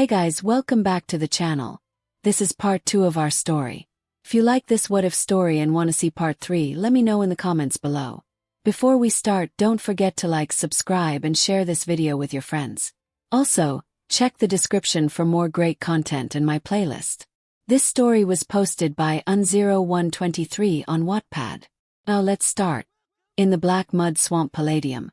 Hey guys, welcome back to the channel. This is part 2 of our story. If you like this what if story and want to see part 3, let me know in the comments below. Before we start, don't forget to like, subscribe and share this video with your friends. Also, check the description for more great content in my playlist. This story was posted by 𝗬𝗏23 on Wattpad. Now let's start. In the Black Mud Swamp Palladium.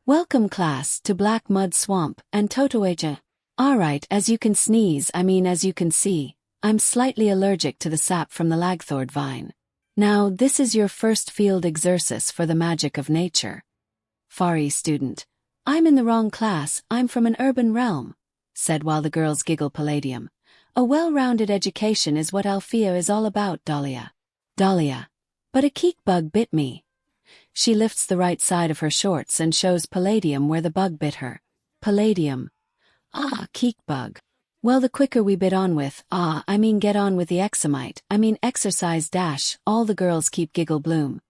Welcome class to Black Mud Swamp and 𝗳𝗏𝗧𝗪𝗧𝗧. Alright, as you can as you can see, I'm slightly allergic to the sap from the 𝗧𝗪𝗏𝗺 vine. Now this is your first field exercise for the magic of nature. Fari student. I'm in the wrong class, I'm from an urban realm, said while the girls giggle. Palladium. A well-rounded education is what 𝗪𝗏𝗺 is all about, 𝗎𝗪𝗧𝗪. 𝗎𝗪𝗧𝗪. But a 𝗎𝐭𝐝 bug bit me. She lifts the right side of her shorts and shows Palladium where the bug bit her. Palladium. Ah, 𝗎𝐽 bug. Well, the quicker we bit on with, get on with the exercise dash, all the girls keep giggle bloom.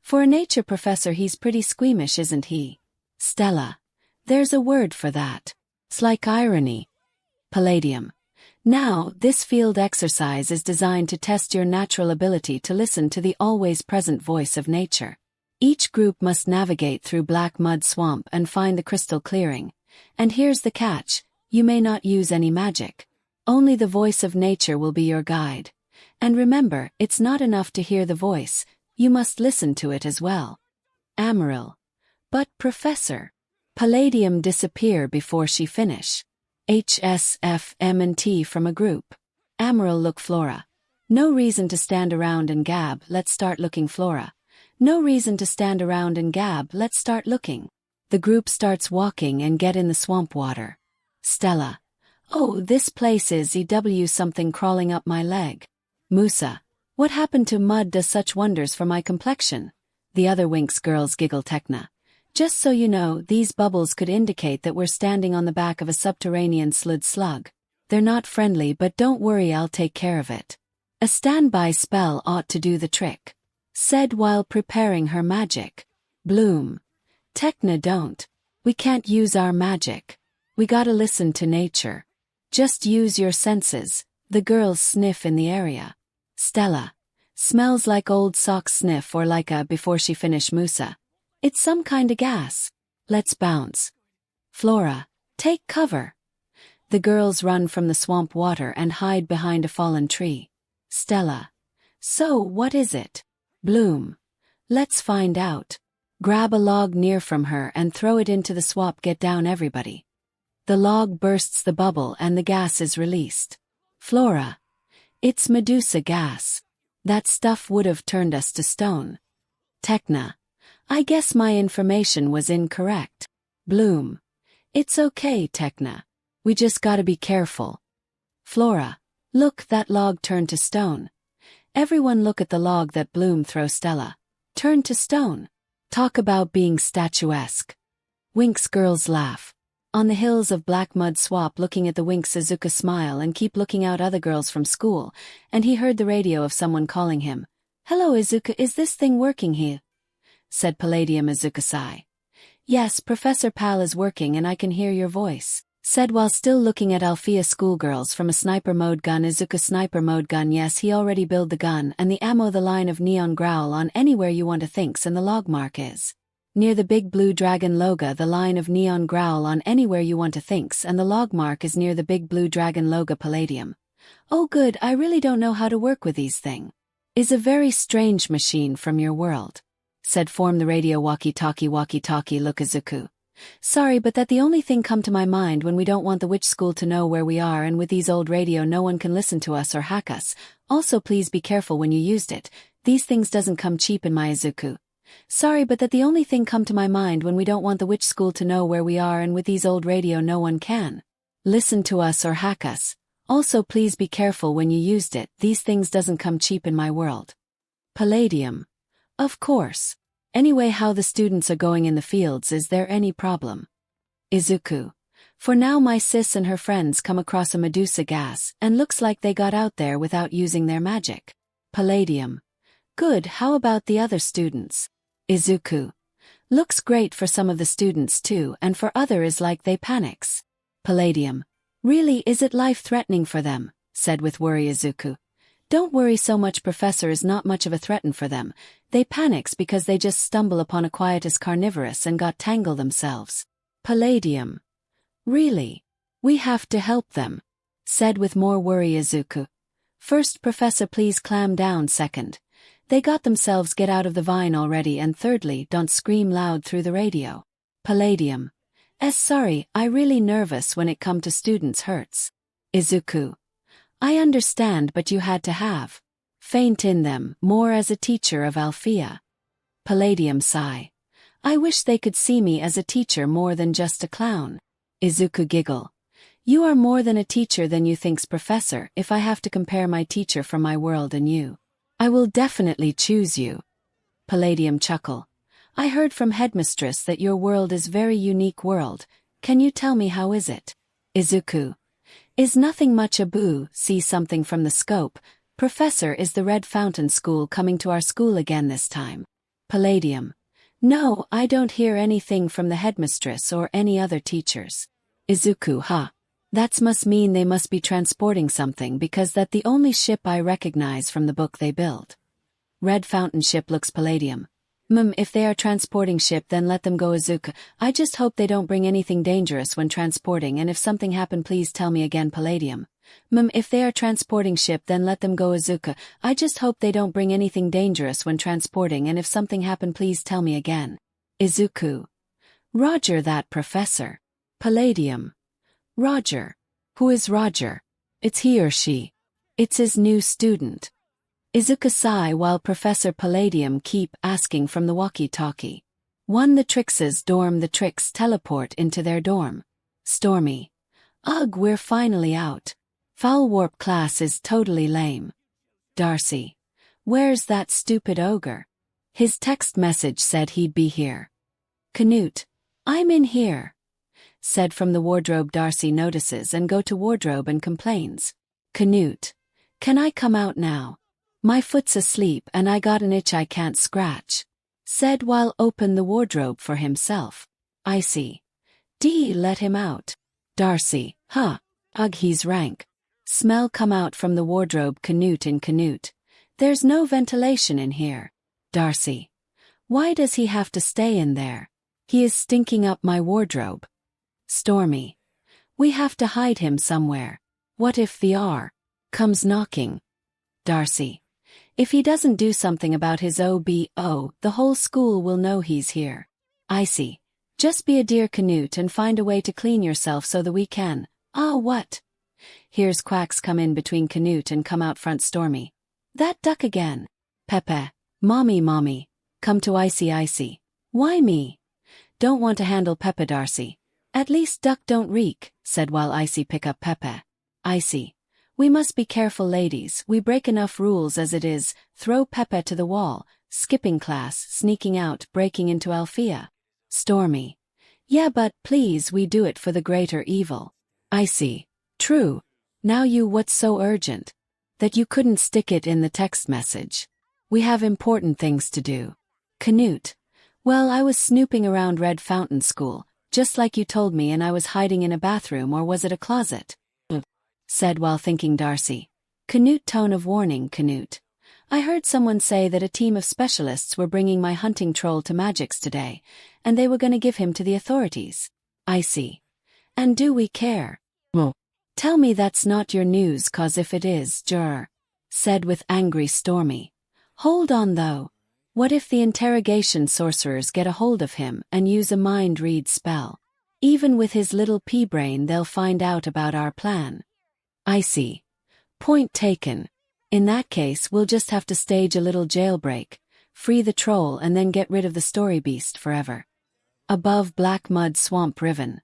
For a nature professor he's pretty squeamish, isn't he? Stella. There's a word for that. It's like irony. Palladium. Now, this field exercise is designed to test your natural ability to listen to the always present voice of nature. Each group must navigate through Black Mud Swamp and find the crystal clearing. And here's the catch, you may not use any magic. Only the voice of nature will be your guide. And remember, it's not enough to hear the voice, you must listen to it as well. Amaryl. But professor. Palladium disappear before she finish. 𝗧𝗵𝗵𝗲 from a group. Amaryl look Flora. No reason to stand around and gab, let's start looking. Flora. No reason to stand around and gab, let's start looking. The group starts walking and get in the swamp water. Stella. Oh, this place is 𝐸𝑤 something crawling up my leg. Musa. What happened to mud does such wonders for my complexion? The other Winx girls giggle. Tekna. Just so you know, these bubbles could indicate that we're standing on the back of a subterranean slug. They're not friendly, but don't worry, I'll take care of it. A standby spell ought to do the trick, said while preparing her magic. Bloom. Tekna, don't. We can't use our magic. We gotta listen to nature. Just use your senses. The girls sniff in the area. Stella. Smells like old socks. Sniff or like a before she finish. Musa. It's some kinda gas. Let's bounce. Flora. Take cover. The girls run from the swamp water and hide behind a fallen tree. Stella. So, what is it? Bloom. Let's find out. Grab a log near from her and throw it into the swamp. Get down everybody. The log bursts the bubble and the gas is released. Flora. It's Medusa gas. That stuff would have turned us to stone. Tekna. I guess my information was incorrect. Bloom. It's okay, Tekna. We just gotta be careful. Flora. Look, that log turned to stone. Everyone look at the log that Bloom throw. Stella. Turned to stone. Talk about being statuesque. Winx girls laugh. On the hills of Black Mud Swamp, looking at the Winx, Izuku smile and keep looking out other girls from school, and he heard the radio of someone calling him. Hello Izuku, is this thing working here? Said Palladium. Izuku sigh. Yes, Professor Pal is working and I can hear your voice, said while still looking at 𝗪𝗏𝗺 schoolgirls from a sniper mode gun. Izuku. Sniper mode gun, yes, he already built the gun and the ammo. The line of neon growl on anywhere you want to thinks and the log mark is near the big blue dragon logo. The line of neon growl on anywhere you want to thinks and the log mark is near the big blue dragon logo. Palladium. Oh good, I really don't know how to work with these thing. Is a very strange machine from your world, said form the radio walkie-talkie. Look Izuku. Sorry, but that the only thing come to my mind when we don't want the witch school to know where we are, and with these old radio no one can listen to us or hack us. Also please be careful when you used it. These things doesn't come cheap in my Izuku. Sorry, but that the only thing come to my mind when we don't want the witch school to know where we are, and with these old radio no one can listen to us or hack us. Also please be careful when you used it. These things doesn't come cheap in my world. Palladium. Of course. Anyway, how the students are going in the fields, is there any problem? Izuku. For now my sis and her friends come across a Medusa gas, and looks like they got out there without using their magic. Palladium. Good, how about the other students? Izuku. Looks great for some of the students too, and for other is like they panics. Palladium. Really, is it life-threatening for them? Said with worry Izuku. Don't worry so much, Professor is not much of a threat for them. They panics because they just stumble upon a quietest carnivorous and got tangled themselves. Palladium. Really? We have to help them. Said with more worry Izuku. First, Professor, please calm down. Second, they got themselves get out of the vine already, and thirdly, don't scream loud through the radio. Palladium. Sorry, I really nervous when it come to students hurts. Izuku. I understand, but you had to have faint in them, more as a teacher of Althea. Palladium sigh. I wish they could see me as a teacher more than just a clown. Izuku giggle. You are more than a teacher than you thinks, Professor. If I have to compare my teacher from my world and you, I will definitely choose you. Palladium chuckle. I heard from Headmistress that your world is very unique world. Can you tell me how is it? Izuku. Is nothing much a boo, see something from the scope. Professor, is the Red Fountain School coming to our school again this time? Palladium. No, I don't hear anything from the headmistress or any other teachers. Izuku. Huh. That must mean they must be transporting something, because that's the only ship I recognize from the book they build. Red Fountain ship looks. Palladium. If they are transporting ship, then let them go. Izuku. I just hope they don't bring anything dangerous when transporting, and if something happen please tell me again. Palladium. If they are transporting ship, then let them go. Izuku. I just hope they don't bring anything dangerous when transporting, and if something happen please tell me again. Izuku. Roger that, Professor. Palladium. Roger. Who is Roger? It's he or she. It's his new student. Izuku sigh while Professor Palladium keep asking from the walkie-talkie. One, the Trix's dorm. The Trix teleport into their dorm. Stormy. Ugh, we're finally out. Foul warp class is totally lame. Darcy. Where's that stupid ogre? His text message said he'd be here. Canute. I'm in here. Said from the wardrobe. Darcy notices and go to wardrobe and complains. Canute. Can I come out now? My foot's asleep and I got an itch I can't scratch. Said while open the wardrobe for himself. Icy. Let him out. Darcy. Huh. Ugh, he's rank. Smell come out from the wardrobe. Canute in Canute. There's no ventilation in here. Darcy. Why does he have to stay in there? He is stinking up my wardrobe. Stormy. We have to hide him somewhere. What if 𝗲𝗏 comes knocking? Darcy. If he doesn't do something about his OBO, the whole school will know he's here. Icy. Just be a dear Canute and find a way to clean yourself so that we can. What? Here's Quacks come in between Canute and come out front. Stormy. That duck again. 𝗵𝗃. Mommy. Come to Icy. Why me? Don't want to handle 𝗵𝗃. Darcy. At least duck don't reek, said while Icy pick up 𝗵𝗃. Icy. We must be careful, ladies. We break enough rules as it is. Throw 𝗵𝗃 to the wall. Skipping class, sneaking out, breaking into Althea. Stormy. Yeah, but please, we do it for the greater evil. Icy. True. Now what's so urgent? That you couldn't stick it in the text message. We have important things to do. Canute. Well, I was snooping around Red Fountain School, just like you told me, and I was hiding in a bathroom, or was it a closet? Said while thinking. Darcy. Canute tone of warning. Canute. I heard someone say that a team of specialists were bringing my hunting troll to Magix today, and they were gonna give him to the authorities. Icy. And do we care? Well, tell me that's not your news, cause if it is, 𝐎. Said with angry Stormy. Hold on though. What if the interrogation sorcerers get a hold of him and use a mind read spell? Even with his little pea brain they'll find out about our plan. Icy. Point taken. In that case we'll just have to stage a little jailbreak, free the troll and then get rid of the story beast forever. Above Black Mud Swamp Riven.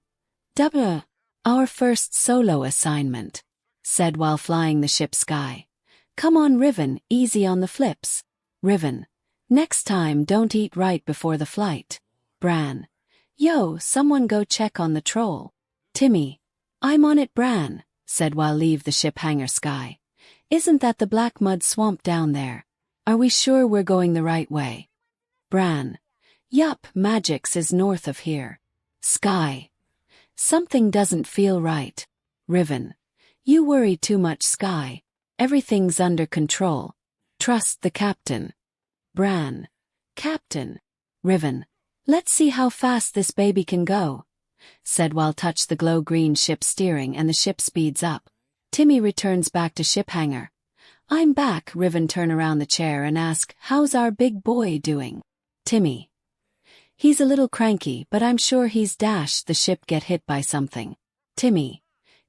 Our first solo assignment. Said while flying the ship sky. Come on Riven, easy on the flips. Riven. Next time don't eat right before the flight. Bran. Yo, someone go check on the troll. Timmy. I'm on it, Bran. Said while leave the ship hangar sky. Isn't that the Black Mud Swamp down there? Are we sure we're going the right way? Bran. Yup, Magix is north of here. Sky. Something doesn't feel right. Riven. You worry too much, 𝗓𝐻. Everything's under control. Trust the captain. Bran. Captain. Riven. Let's see how fast this baby can go. 𝗧𝗏 touch the glow-green ship steering and the ship speeds up. Timmy returns back to ship hangar. I'm back. Riven turn around the chair and ask, how's our big boy doing? Timmy. He's a little cranky, but I'm sure he's dashed. The ship get hit by something. Timmy.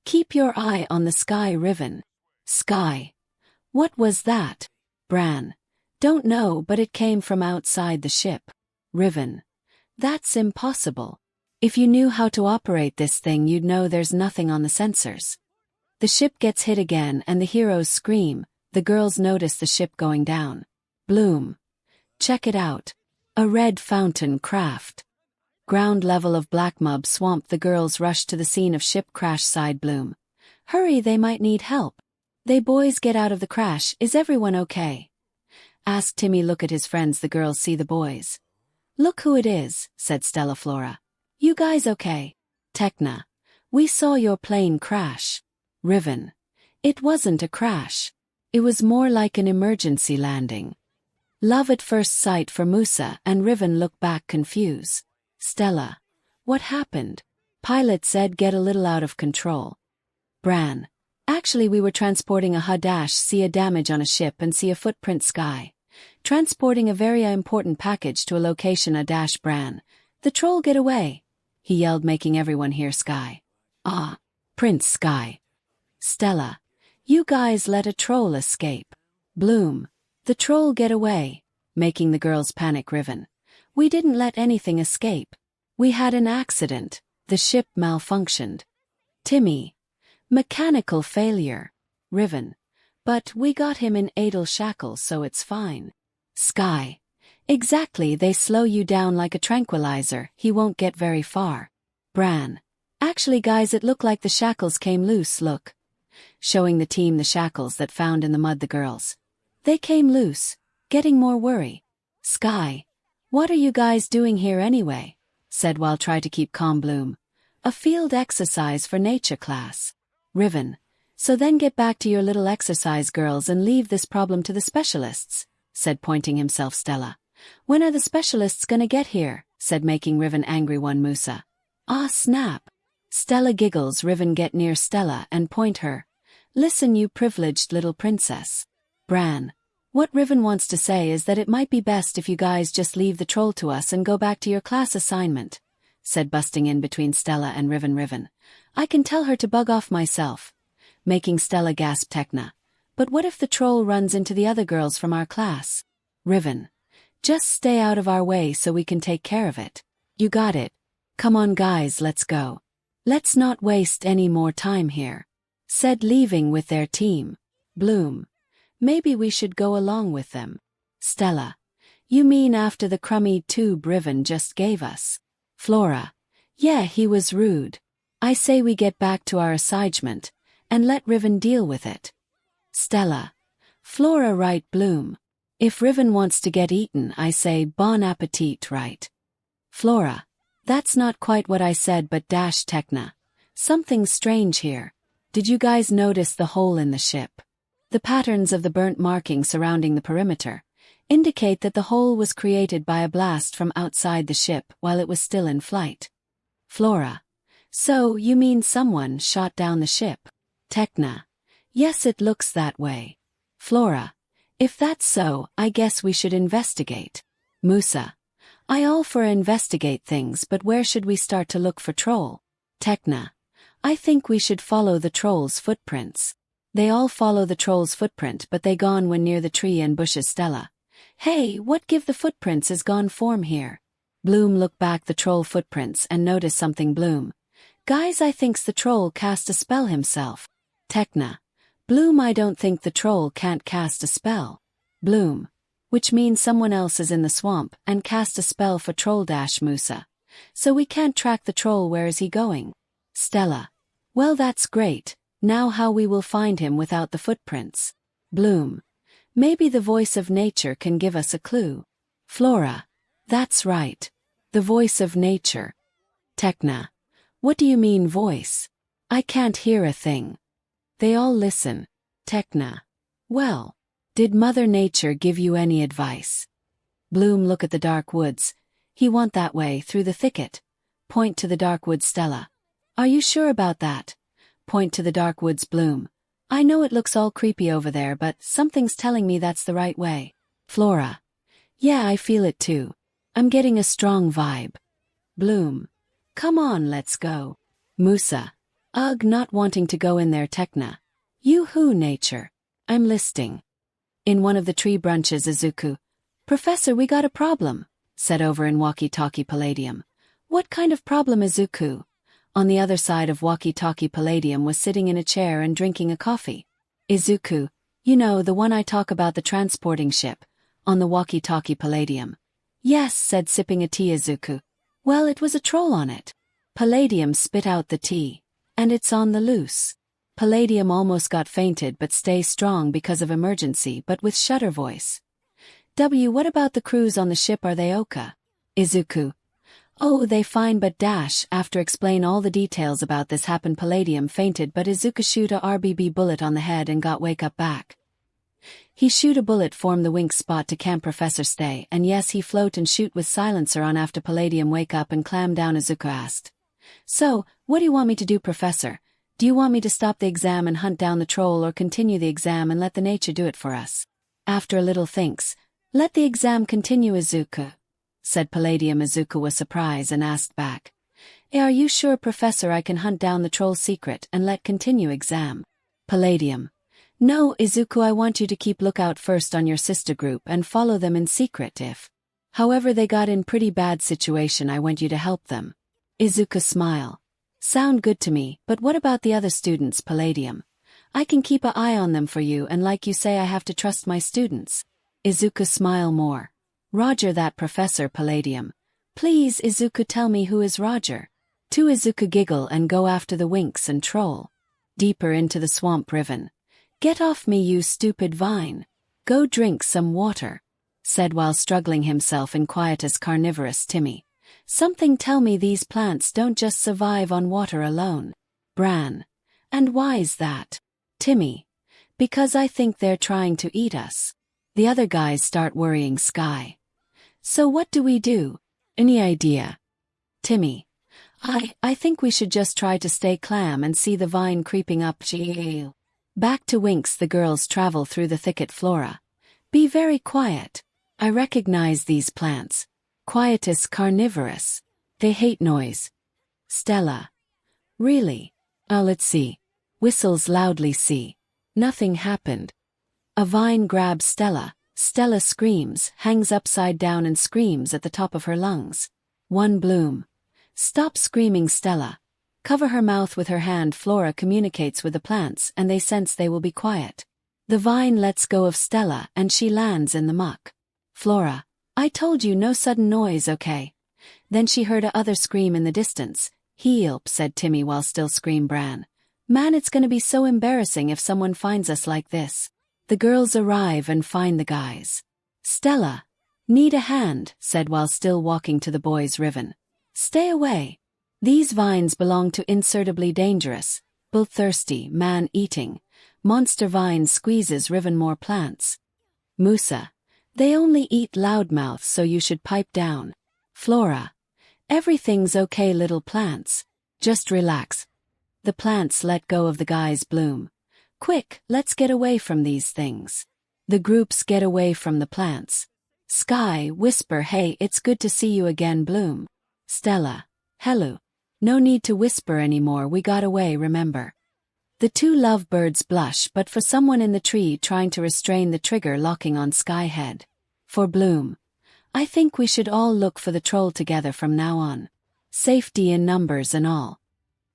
Keep your eye on the sky. Riven. Sky. What was that? Bran. Don't know, but it came from outside the ship. Riven. That's impossible. If you knew how to operate this thing, you'd know there's nothing on the sensors. The ship gets hit again and the heroes scream. The girls notice the ship going down. Bloom. Check it out. A red fountain craft. Ground level of 𝗵𝗃𝗶 swamp. The girls rush to the scene of ship crash. Side Bloom. Hurry, they might need help. They boys get out of the crash. Is everyone okay? Ask Timmy. Look at his friends. The girls see the boys. Look who it is, said 𝗬𝗏. You guys okay? Tecna. We saw your plane crash. Riven. It wasn't a crash. It was more like an emergency landing. Love at first sight for Musa and Riven look back confused. 𝗬𝗏. What happened? Pilot said get a little out of control. Bran. Actually we were transporting a 𝐎𝐻𝐾, a damage on a ship and see a footprint 𝗓𝗏. Transporting a very important package to a location 𝐴 Bran. The troll get away. He yelled, making everyone hear 𝗓𝗏. Ah. Prince 𝗓𝗏. 𝗬𝗏. You guys let a troll escape. Bloom. The troll get away, making the girls panic. Riven. We didn't let anything escape. We had an accident. The ship malfunctioned. Timmy. Mechanical failure. Riven. But we got him in idle shackles, so it's fine. 𝗓𝗏. Exactly, they slow you down like a tranquilizer. He won't get very far. Bran. Actually guys, it looked like the shackles came loose. Look. Showing the team the shackles that found in the mud. The girls. They came loose. Getting more worry. 𝗓𝗏. What are you guys doing here anyway? Said while try to keep calm. Bloom. A field exercise for nature class. Riven. So then get back to your little exercise, girls, and leave this problem to the specialists, said pointing himself. 𝗬𝗏. When are the specialists gonna get here? Said making Riven angry. One Musa. Ah snap. 𝗬𝗏 giggles. Riven get near 𝗬𝗏 and point her. Listen, you privileged little princess. Bran. What Riven wants to say is that it might be best if you guys just leave the troll to us and go back to your class assignment, said busting in between 𝗬𝗏 and Riven. Riven. I can tell her to bug off myself. Making 𝗬𝗏 gasp. Tecna. But what if the troll runs into the other girls from our class? Riven. Just stay out of our way so we can take care of it. You got it. Come on guys, let's go. Let's not waste any more time here, said leaving with their team. Bloom. Maybe we should go along with them. 𝗬𝗏. You mean after the crummy tube Riven just gave us? Flora. Yeah, he was rude. I say we get back to our assignment and let Riven deal with it. 𝗬𝗏. Flora right. Bloom. If Riven wants to get eaten, I say bon appetit, right? Flora. That's not quite what I said, but Tecna. Something's strange here. Did you guys notice the hole in the ship? The patterns of the burnt marking surrounding the perimeter indicate that the hole was created by a blast from outside the ship while it was still in flight. Flora. So, you mean someone shot down the ship? Tecna. Yes, it looks that way. Flora. If that's so, I guess we should investigate. Musa. I all for investigate things, but where should we start to look for troll? Tecna. I think we should follow the troll's footprints. They all follow the troll's footprint, but they gone when near the tree and bushes. 𝗬𝗏. Hey, what give the footprints is gone form here? Bloom look back the troll footprints and notice something. Bloom. Guys, I thinks the troll cast a spell himself. Tecna. Bloom, I don't think the troll can't cast a spell. Bloom. Which means someone else is in the swamp and cast a spell for troll Musa. So we can't track the troll. Where is he going? 𝗬𝗏. Well, that's great. Now how we will find him without the footprints? Bloom. Maybe the voice of nature can give us a clue. Flora. That's right. The voice of nature. Tecna. What do you mean voice? I can't hear a thing. They all listen. Tekna. Well, did Mother Nature give you any advice? Bloom look at the dark woods. He want that way, through the thicket. Point to the dark woods Stella. Are you sure about that? Point to the dark woods Bloom. I know it looks all creepy over there, but something's telling me that's the right way. Flora. Yeah, I feel it too. I'm getting a strong vibe. Bloom. Come on, let's go. Musa. Ugh, not wanting to go in there. Tekna. Yoo-hoo, nature. I'm listing. In one of the tree branches, Izuku. Professor, we got a problem, said over in walkie-talkie Palladium. What kind of problem, Izuku? On the other side of walkie-talkie Palladium was sitting in a chair and drinking a coffee. Izuku, you know, the one I talk about, the transporting ship, on the walkie-talkie Palladium. Yes, said sipping a tea Izuku. Well, it was a troll on it. Palladium spit out the tea. And it's on the loose. Palladium almost got fainted but stay strong because of emergency, but with shudder voice. What about the crews on the ship, are they okay? Izuku. Oh, they fine but after explain all the details about this happened. Palladium fainted but Izuku shoot a RBB bullet on the head and got wake up back. He shoot a bullet form the Winx spot to camp Professor stay, and yes, he float and shoot with silencer on after Palladium wake up and clam down. Izuku asked. So, what do you want me to do, Professor? Do you want me to stop the exam and hunt down the troll, or continue the exam and let the nature do it for us? After a little thinks, let the exam continue, Izuku, said Palladium. Izuku was surprised and asked back. Are you sure, Professor, I can hunt down the troll's secret and let continue exam? Palladium. No, Izuku, I want you to keep lookout first on your sister group and follow them in secret. If, however, they got in pretty bad situation, I want you to help them. Izuku smile. Sound good to me, but what about the other students, Palladium? I can keep an eye on them for you, and like you say, I have to trust my students. Izuku smile more. Roger that, Professor. Palladium. Please, Izuku, tell me who is Roger. To Izuku giggle and go after the Winx and troll. Deeper into the swamp riven. Get off me, you stupid vine. Go drink some water, said while struggling himself in quietus carnivorous Timmy. Something tell me these plants don't just survive on water alone. Bran. And why's that? Timmy. Because I think they're trying to eat us. The other guys start worrying Sky. So what do we do? Any idea? Timmy. I think we should just try to stay calm and see the vine creeping up. Back to Winx, the girls travel through the thicket. Flora. Be very quiet. I recognize these plants. Quietus carnivorous. They hate noise. Stella. Really? Oh, let's see. Whistles loudly. See. Nothing happened. A vine grabs Stella. Stella screams, hangs upside down and screams at the top of her lungs. One Bloom. Stop screaming, Stella. Cover her mouth with her hand. Flora communicates with the plants and they sense they will be quiet. The vine lets go of Stella and she lands in the muck. Flora. I told you no sudden noise, okay? Then she heard a other scream in the distance. Help, said Timmy while still scream Bran. Man, it's gonna be so embarrassing if someone finds us like this. The girls arrive and find the guys. Stella. Need a hand, said while still walking to the boys. Riven. Stay away. These vines belong to insertably dangerous, bloodthirsty, man-eating, monster vines. Squeezes Riven more plants. Musa. They only eat loudmouths, so you should pipe down. Flora. Everything's okay, little plants. Just relax. The plants let go of the guys. Bloom. Quick, let's get away from these things. The groups get away from the plants. Sky, whisper, hey, it's good to see you again. Bloom. Stella. Hello. No need to whisper anymore, we got away, remember. The two lovebirds blush, but for someone in the tree trying to restrain the trigger locking on Sky head. For Bloom. I think we should all look for the troll together from now on. Safety in numbers and all.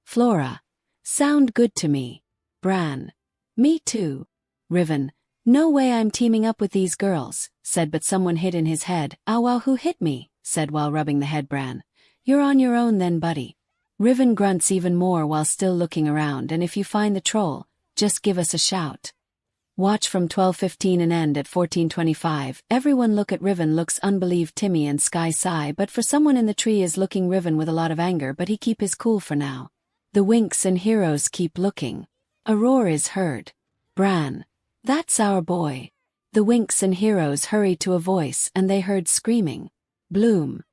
Flora. Sound good to me. Bran. Me too. Riven. No way I'm teaming up with these girls, said, but someone hit in his head. Ow wow, who hit me? Said while rubbing the head. Bran. You're on your own then, buddy. Riven grunts even more while still looking around, and if you find the troll, just give us a shout. Watch from 12:15 and end at 14:25. Everyone look at Riven. Looks unbelieved. Timmy and Sky sigh, but for someone in the tree is looking Riven with a lot of anger, but he keep his cool for now. The Winx and heroes keep looking. A roar is heard. Bran. That's our boy. The Winx and heroes hurried to a voice and they heard screaming. Bloom.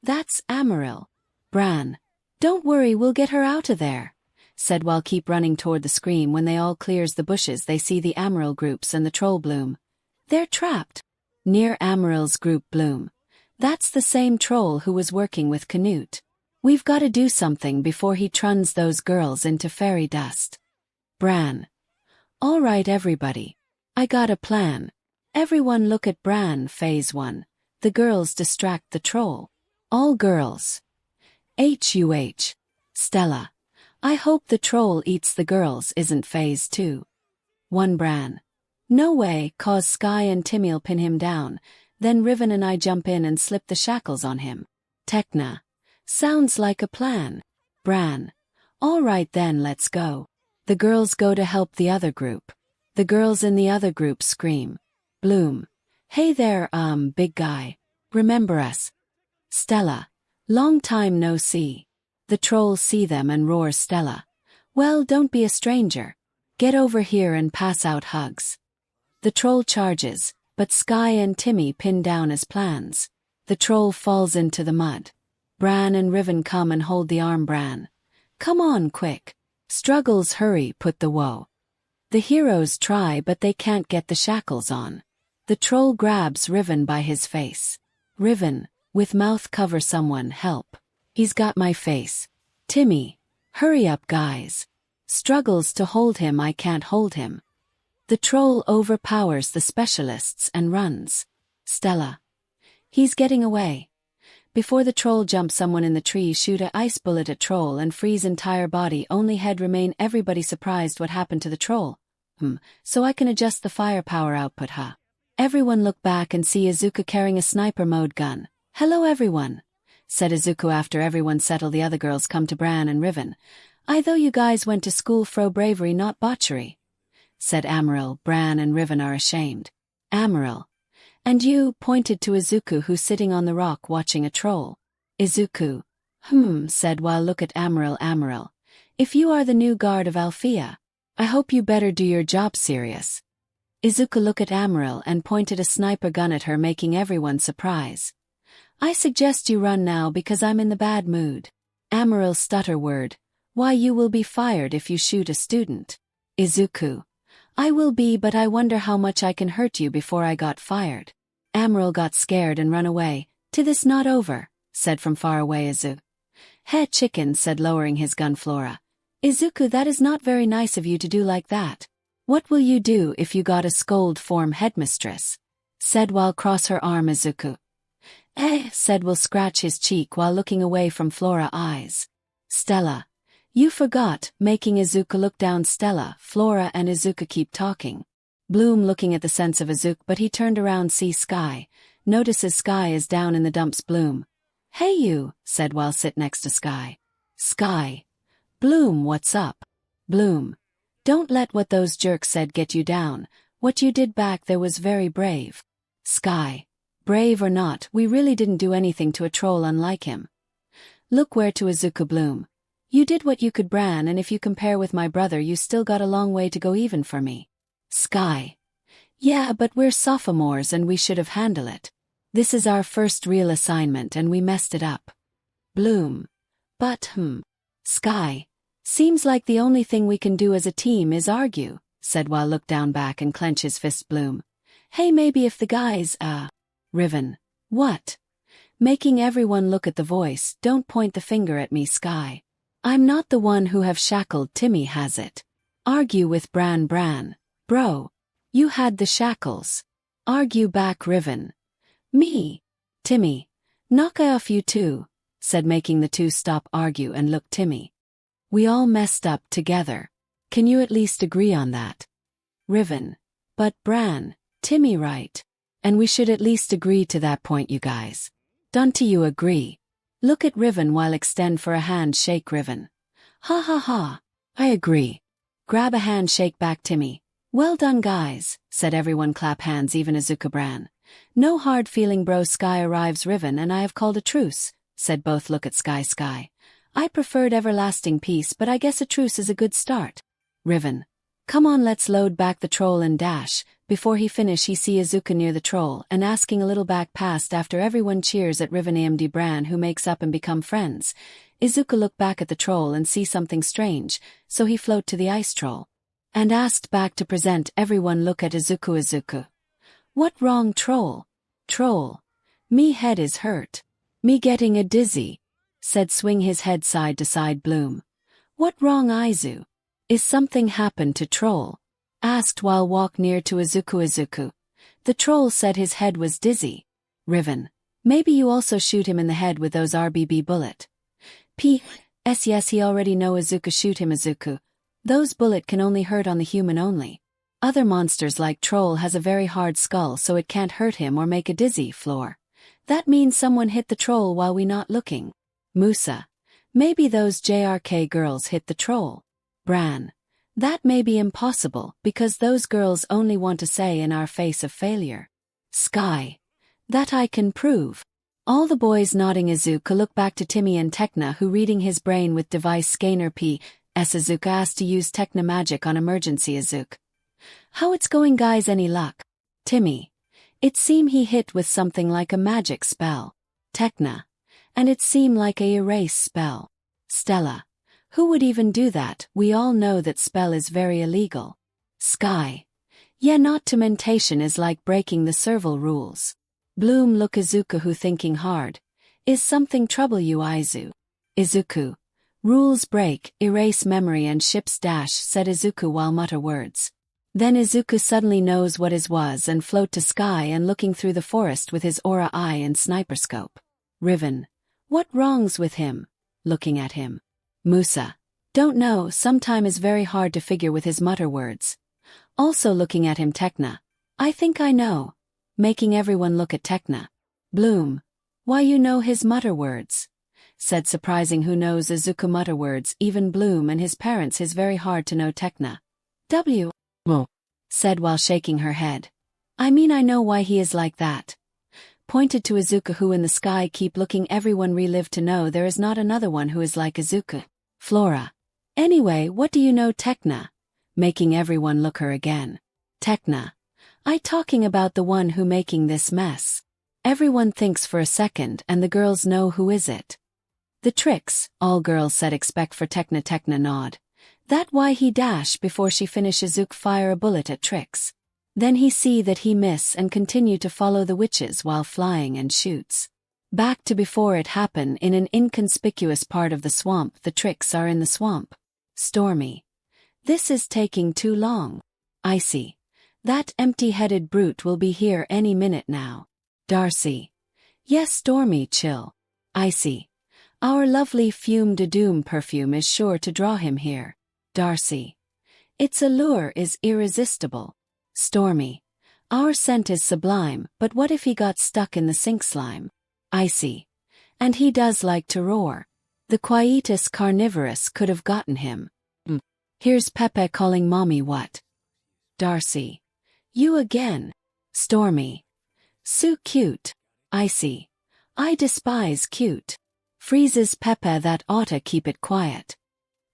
That's 𝗵𝗲𝗄𝗃. Bran. Don't worry, we'll get her out of there, said while keep running toward the scream. When they all clears the bushes they see the 𝗵𝗲𝗄𝗃 groups and the troll Bloom. They're trapped. Near 𝗵𝗲𝗄𝗃's group Bloom. That's the same troll who was working with 𝐭𝐞𝐲. We've got to do something before he turns those girls into fairy dust. Bran. All right everybody. I got a plan. Everyone look at Bran. Phase 1. The girls distract the troll. All girls. 𝐎𝐩𝐢𝐽𝐬. Stella. I hope the troll eats the girls. Isn't phase 2. 1 Bran. No way, cause 𝐒𝐻𝐽 and 𝗵𝗲𝗄𝐃 pin him down. Then Riven and I jump in and slip the shackles on him. Tecna. Sounds like a plan. Bran. All right then, let's go. The girls go to help the other group. The girls in the other group scream. Bloom. Hey there, big guy. Remember us? Stella. Long time no see. The trolls see them and roar. Stella. Well, don't be a stranger. Get over here and pass out hugs. The troll charges, but 𝗬𝗏 and 𝗵𝗏𝗄𝗃 pin down as plans. The troll falls into the mud. Bran and Riven come and hold the arm. Bran. Come on quick. Struggles. Hurry, put the woe. The heroes try but they can't get the shackles on. The troll grabs Riven by his face. Riven, with mouth cover. Someone help. He's got my face. 𝗵𝗏𝗄𝗃. Hurry up guys. Struggles to hold him. I can't hold him. The troll overpowers the specialists and runs. Stella. He's getting away. Before the troll jumps, someone in the tree shoot a ice bullet at troll and freeze entire body. Only head remain. Everybody surprised. What happened to the troll? So I can adjust the firepower output, huh? Everyone look back and see Izuku carrying a sniper mode gun. Hello everyone, said Izuku after everyone settle. The other girls come to Bran and Riven. I thought you guys went to school for bravery, not botchery, said 𝗵𝗲𝗄𝗃. Bran and Riven are ashamed. 𝗵𝗲𝗄𝗃. And you, pointed to Izuku who's sitting on the rock watching a troll. Izuku. Said while look at 𝗵𝗲𝗄𝗃. 𝗵𝗲𝗄𝗃. If you are the new guard of Althea, I hope you better do your job serious. Izuku look at 𝗵𝗲𝗄𝗃 and pointed a sniper gun at her, making everyone surprise. I suggest you run now because I'm in the bad mood. 𝗵𝗲𝗄𝗃 stutter word. Why, you will be fired if you shoot a student. Izuku. I will be, but I wonder how much I can hurt you before I got fired. 𝗵𝗲𝗄𝗃 got scared and run away. To this not over, said from far away Izuku. Hey chicken, said lowering his gun Flora. Izuku, that is not very nice of you to do like that. What will you do if you got a scold form headmistress? Said while cross her arm Izuku. Said will scratch his cheek while looking away from Flora eyes. Stella. You forgot, making Izuku look down. Stella, Flora and Izuku keep talking. Bloom looking at the sense of Izuku, but he turned around see 𝗬𝗏. Notices 𝗬𝗏 is down in the dumps. Bloom. Hey you, said while sit next to 𝗬𝗏. 𝗬𝗏. Bloom, what's up? Bloom. Don't let what those jerks said get you down. What you did back there was very brave. 𝗬𝗏. Brave or not, we really didn't do anything to a troll unlike him. Look where to Izuku. Bloom. You did what you could, Bran, and if you compare with my brother you still got a long way to go even for me. 𝗬𝗏. Yeah, but we're sophomores and we should have handled it. This is our first real assignment and we messed it up. Bloom. But 𝗬𝗏. Seems like the only thing we can do as a team is argue, said while look down back and clench his fist. Bloom. Hey, maybe if the guys, Riven. What? Making everyone look at the voice. Don't point the finger at me, 𝗬𝗏. I'm not the one who have shackled. 𝗵𝗏𝗄𝗃 has it. Argue with Bran. Bran. Bro. You had the shackles. Argue back. Riven. Me. 𝗵𝗏𝗄𝗃. Knock off you too, said making the two stop argue and look. 𝗵𝗏𝗄𝗃. We all messed up together. Can you at least agree on that? Riven. But Bran. 𝗵𝗏𝗄𝗃 right. And we should at least agree to that point, you guys. Don't you agree? Look at Riven while extend for a handshake. Riven. Ha ha ha. I agree. Grab a handshake back. 𝗵𝗏𝗄𝗃. Well done guys, said everyone. Clap hands. Even Izuku. Bran. No hard feeling bro. 𝗬𝗏 arrives. Riven and I have called a truce, said both. Look at 𝗬𝗏. I preferred everlasting peace, but I guess a truce is a good start. Riven. Come on, let's load back the troll and dash. Before he finish he see Izuku near the troll and asking a little back past after everyone cheers at 𝗵𝗃𝗵𝗲 who makes up and become friends. Izuku look back at the troll and see something strange, so he float to the ice troll. And asked back to present everyone look at Izuku. What wrong troll? Troll. Me head is hurt. Me getting a dizzy. Said swing his head side to side Bloom. What wrong Izu? Is something happened to troll? Asked while walk near to Izuku. The troll said his head was dizzy. Riven. Maybe you also shoot him in the head with those RBB bullet. P.S. Yes, he already know Izuku shoot him Izuku. Those bullet can only hurt on the human only. Other monsters like troll has a very hard skull so it can't hurt him or make a dizzy floor. That means someone hit the troll while we not looking. Musa. Maybe those JRK girls hit the troll. Bran. That may be impossible because those girls only want to say in our face of failure. Sky. That I can prove. All the boys nodding. Izuku look back to Timmy and Tekna who reading his brain with device scanner P.S. Izuku asked to use Tekna magic on emergency Izuku. How it's going guys, any luck? Timmy. It seem he hit with something like a magic spell. Tekna. And it seem like a erase spell. Stella. Who would even do that? We all know that spell is very illegal. Sky. Yeah, not to mentation is like breaking the serval rules. Bloom look Izuku who thinking hard. Is something trouble you Izu? Izuku. Rules break, erase memory and ships dash, said Izuku while mutter words. Then Izuku suddenly knows what is was and float to sky and looking through the forest with his aura eye and sniper scope. Riven. What wrongs with him? Looking at him. Musa. Don't know, sometime is very hard to figure with his mutter words. Also looking at him Tekna. I think I know. Making everyone look at Tekna. Bloom. Why you know his mutter words? Said surprising who knows Izuku mutter words, even Bloom and his parents his very hard to know Tekna. Well. Said while shaking her head. I mean I know why he is like that. Pointed to Izuku who in the sky keep looking everyone relive to know there is not another one who is like Izuku. Flora. Anyway, what do you know Tekna? Making everyone look her again. Tekna. I talking about the one who making this mess. Everyone thinks for a second and the girls know who is it. The tricks, all girls said expect for Tekna nod. That why he dash before she finish Izuku fire a bullet at tricks. Then he see that he miss and continue to follow the witches while flying and shoots. Back to before it happen in an inconspicuous part of the swamp. The tricks are in the swamp. Stormy. This is taking too long. Icy. That empty-headed brute will be here any minute now. Darcy. Yes, Stormy, chill. Icy. Our lovely 𝗵𝗃𝗵𝗃 perfume is sure to draw him here. Darcy. Its allure is irresistible. Stormy. Our scent is sublime, but what if he got stuck in the sink slime? Icy. And he does like to roar. The quietus carnivorous could have gotten him. Here's Pepe calling mommy what? Darcy. You again. Stormy. So cute. Icy. I despise cute. Freezes Pepe that oughta keep it quiet.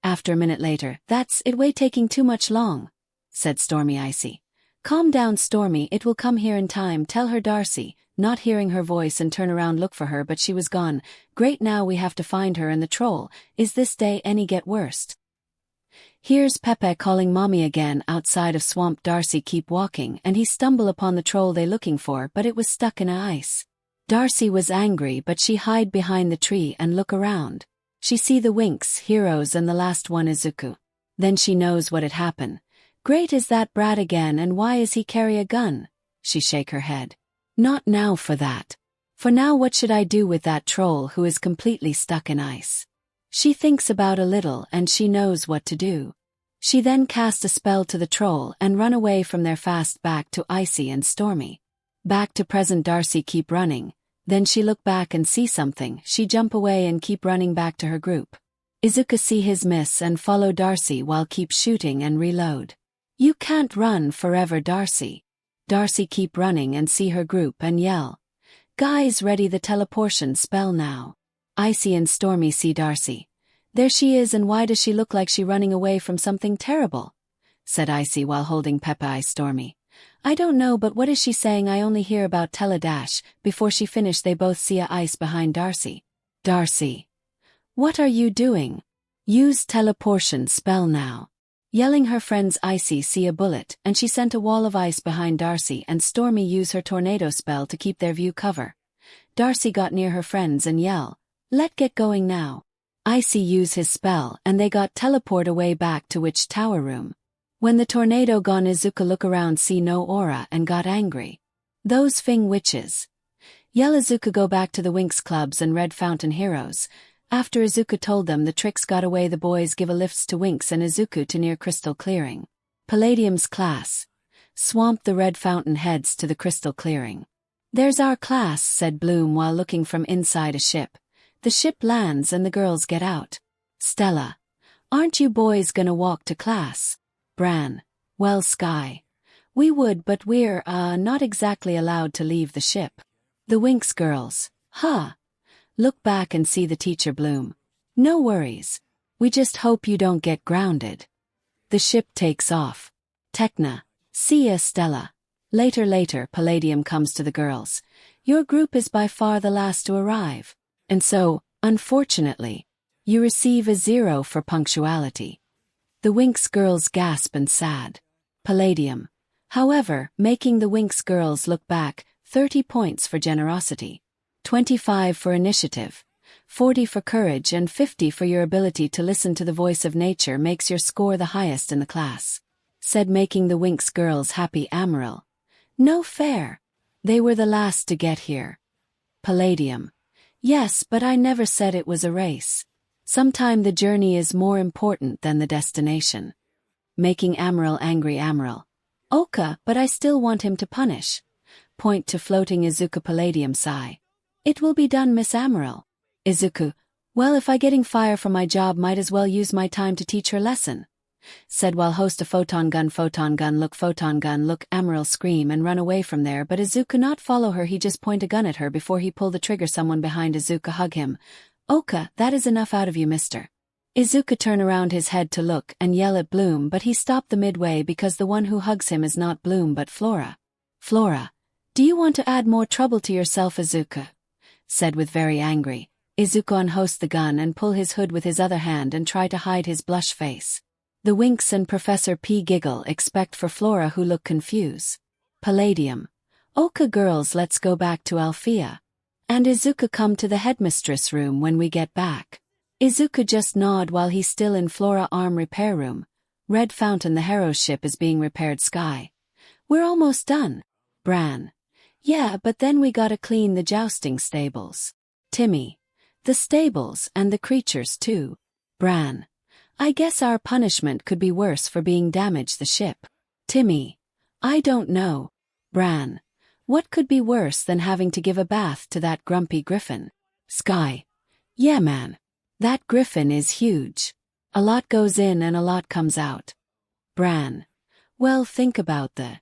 After a minute later, that's it way taking too much long, said Stormy Icy. Calm down Stormy, it will come here in time, tell her Darcy, not hearing her voice and turn around look for her but she was gone. Great, now we have to find her and the troll. Is this day any get worst? Here's Pepe calling mommy again outside of swamp. Darcy keep walking and he stumble upon the troll they looking for but it was stuck in a ice. Darcy was angry but she hide behind the tree and look around. She see the Winx heroes and the last one Izuku. Then she knows what had happened. Great, is that brat again and why is he carry a gun? She shake her head. Not now for that. For now what should I do with that troll who is completely stuck in ice? She thinks about a little and she knows what to do. She then cast a spell to the troll and run away from there fast back to Icy and Stormy. Back to present. Darcy keep running. Then she look back and see something. She jump away and keep running back to her group. Izuku see his miss and follow Darcy while keep shooting and reload. You can't run forever Darcy. Darcy keep running and see her group and yell. Guys, ready the teleportation spell now. Icy and Stormy see Darcy. There she is, and why does she look like she running away from something terrible? Said Icy while holding 𝗵𝗃𝗧𝗵𝗲. I don't know, but what is she saying? I only hear about 𝗧𝗪𝗏. Before she finished they both see a ice behind 𝗧𝗪𝗏. Darcy. What are you doing? Use teleportation spell now. Yelling her friends Icy see a bullet, and she sent a wall of ice behind Darcy, and Stormy use her tornado spell to keep their view cover. Darcy got near her friends and yell, "Let get going now." Icy use his spell and they got teleport away back to Witch Tower room. When the tornado gone, Izuku look around, see no aura, and got angry. Those Fing witches. Yell Izuku go back to the Winx Clubs and Red Fountain Heroes. After Izuku told them the tricks got away, the boys give a lifts to Winx and Izuku to near Crystal Clearing. Palladium's class. Swamp the Red Fountain heads to the Crystal Clearing. There's our class, said Bloom while looking from inside a ship. The ship lands and the girls get out. Stella. Aren't you boys gonna walk to class? Bran. Well, Sky. We would, but we're, not exactly allowed to leave the ship. The Winx girls. Huh. Look back and see the teacher. Bloom. No worries. We just hope you don't get grounded. The ship takes off. Techna. See ya, Stella. Later, Palladium comes to the girls. Your group is by far the last to arrive. And so, unfortunately, you receive a 0 for punctuality. The Winx girls gasp and sad. Palladium. However, making the Winx girls look back, 30 points for generosity. 25 for initiative, 40 for courage, and 50 for your ability to listen to the voice of nature makes your score the highest in the class. Said making the Winx girls happy 𝗵𝗲𝗏. No fair. They were the last to get here. Palladium. Yes, but I never said it was a race. Sometime the journey is more important than the destination. Making 𝗵𝗲𝗏 angry. 𝗵𝗲𝗏. Oka, but I still want him to punish. Point to floating Izuku. Palladium sigh. It will be done, Miss 𝗵𝗲𝗏. Izuku. Well, if I getting fire from my job, might as well use my time to teach her lesson. Said while host a photon gun. Photon gun look 𝗵𝗲𝗏 scream and run away from there, but Izuku not follow her. He just point a gun at her before he pull the trigger. Someone behind Izuku hug him. Oka, that is enough out of you, mister. Izuku turn around his head to look and yell at Bloom, but he stopped the midway because the one who hugs him is not Bloom but Flora. Flora. Do you want to add more trouble to yourself, Izuku? Said with very angry. Izuku unhost the gun and pull his hood with his other hand and try to hide his blush face. The Winx and Professor P giggle expect for Flora, who look confused. Palladium. Oka girls, let's go back to Althea. And Izuku come to the headmistress room when we get back. Izuku just nod while he's still in Flora arm repair room. Red Fountain the hero's ship is being repaired. Sky. We're almost done. Bran. Yeah, but then we gotta clean the jousting stables. Timmy. The stables and the creatures too. Bran. I guess our punishment could be worse for being damaged the ship. Timmy. I don't know. Bran. What could be worse than having to give a bath to that grumpy griffin? Sky. Yeah, man. That griffin is huge. A lot goes in and a lot comes out. Bran. Well, think about the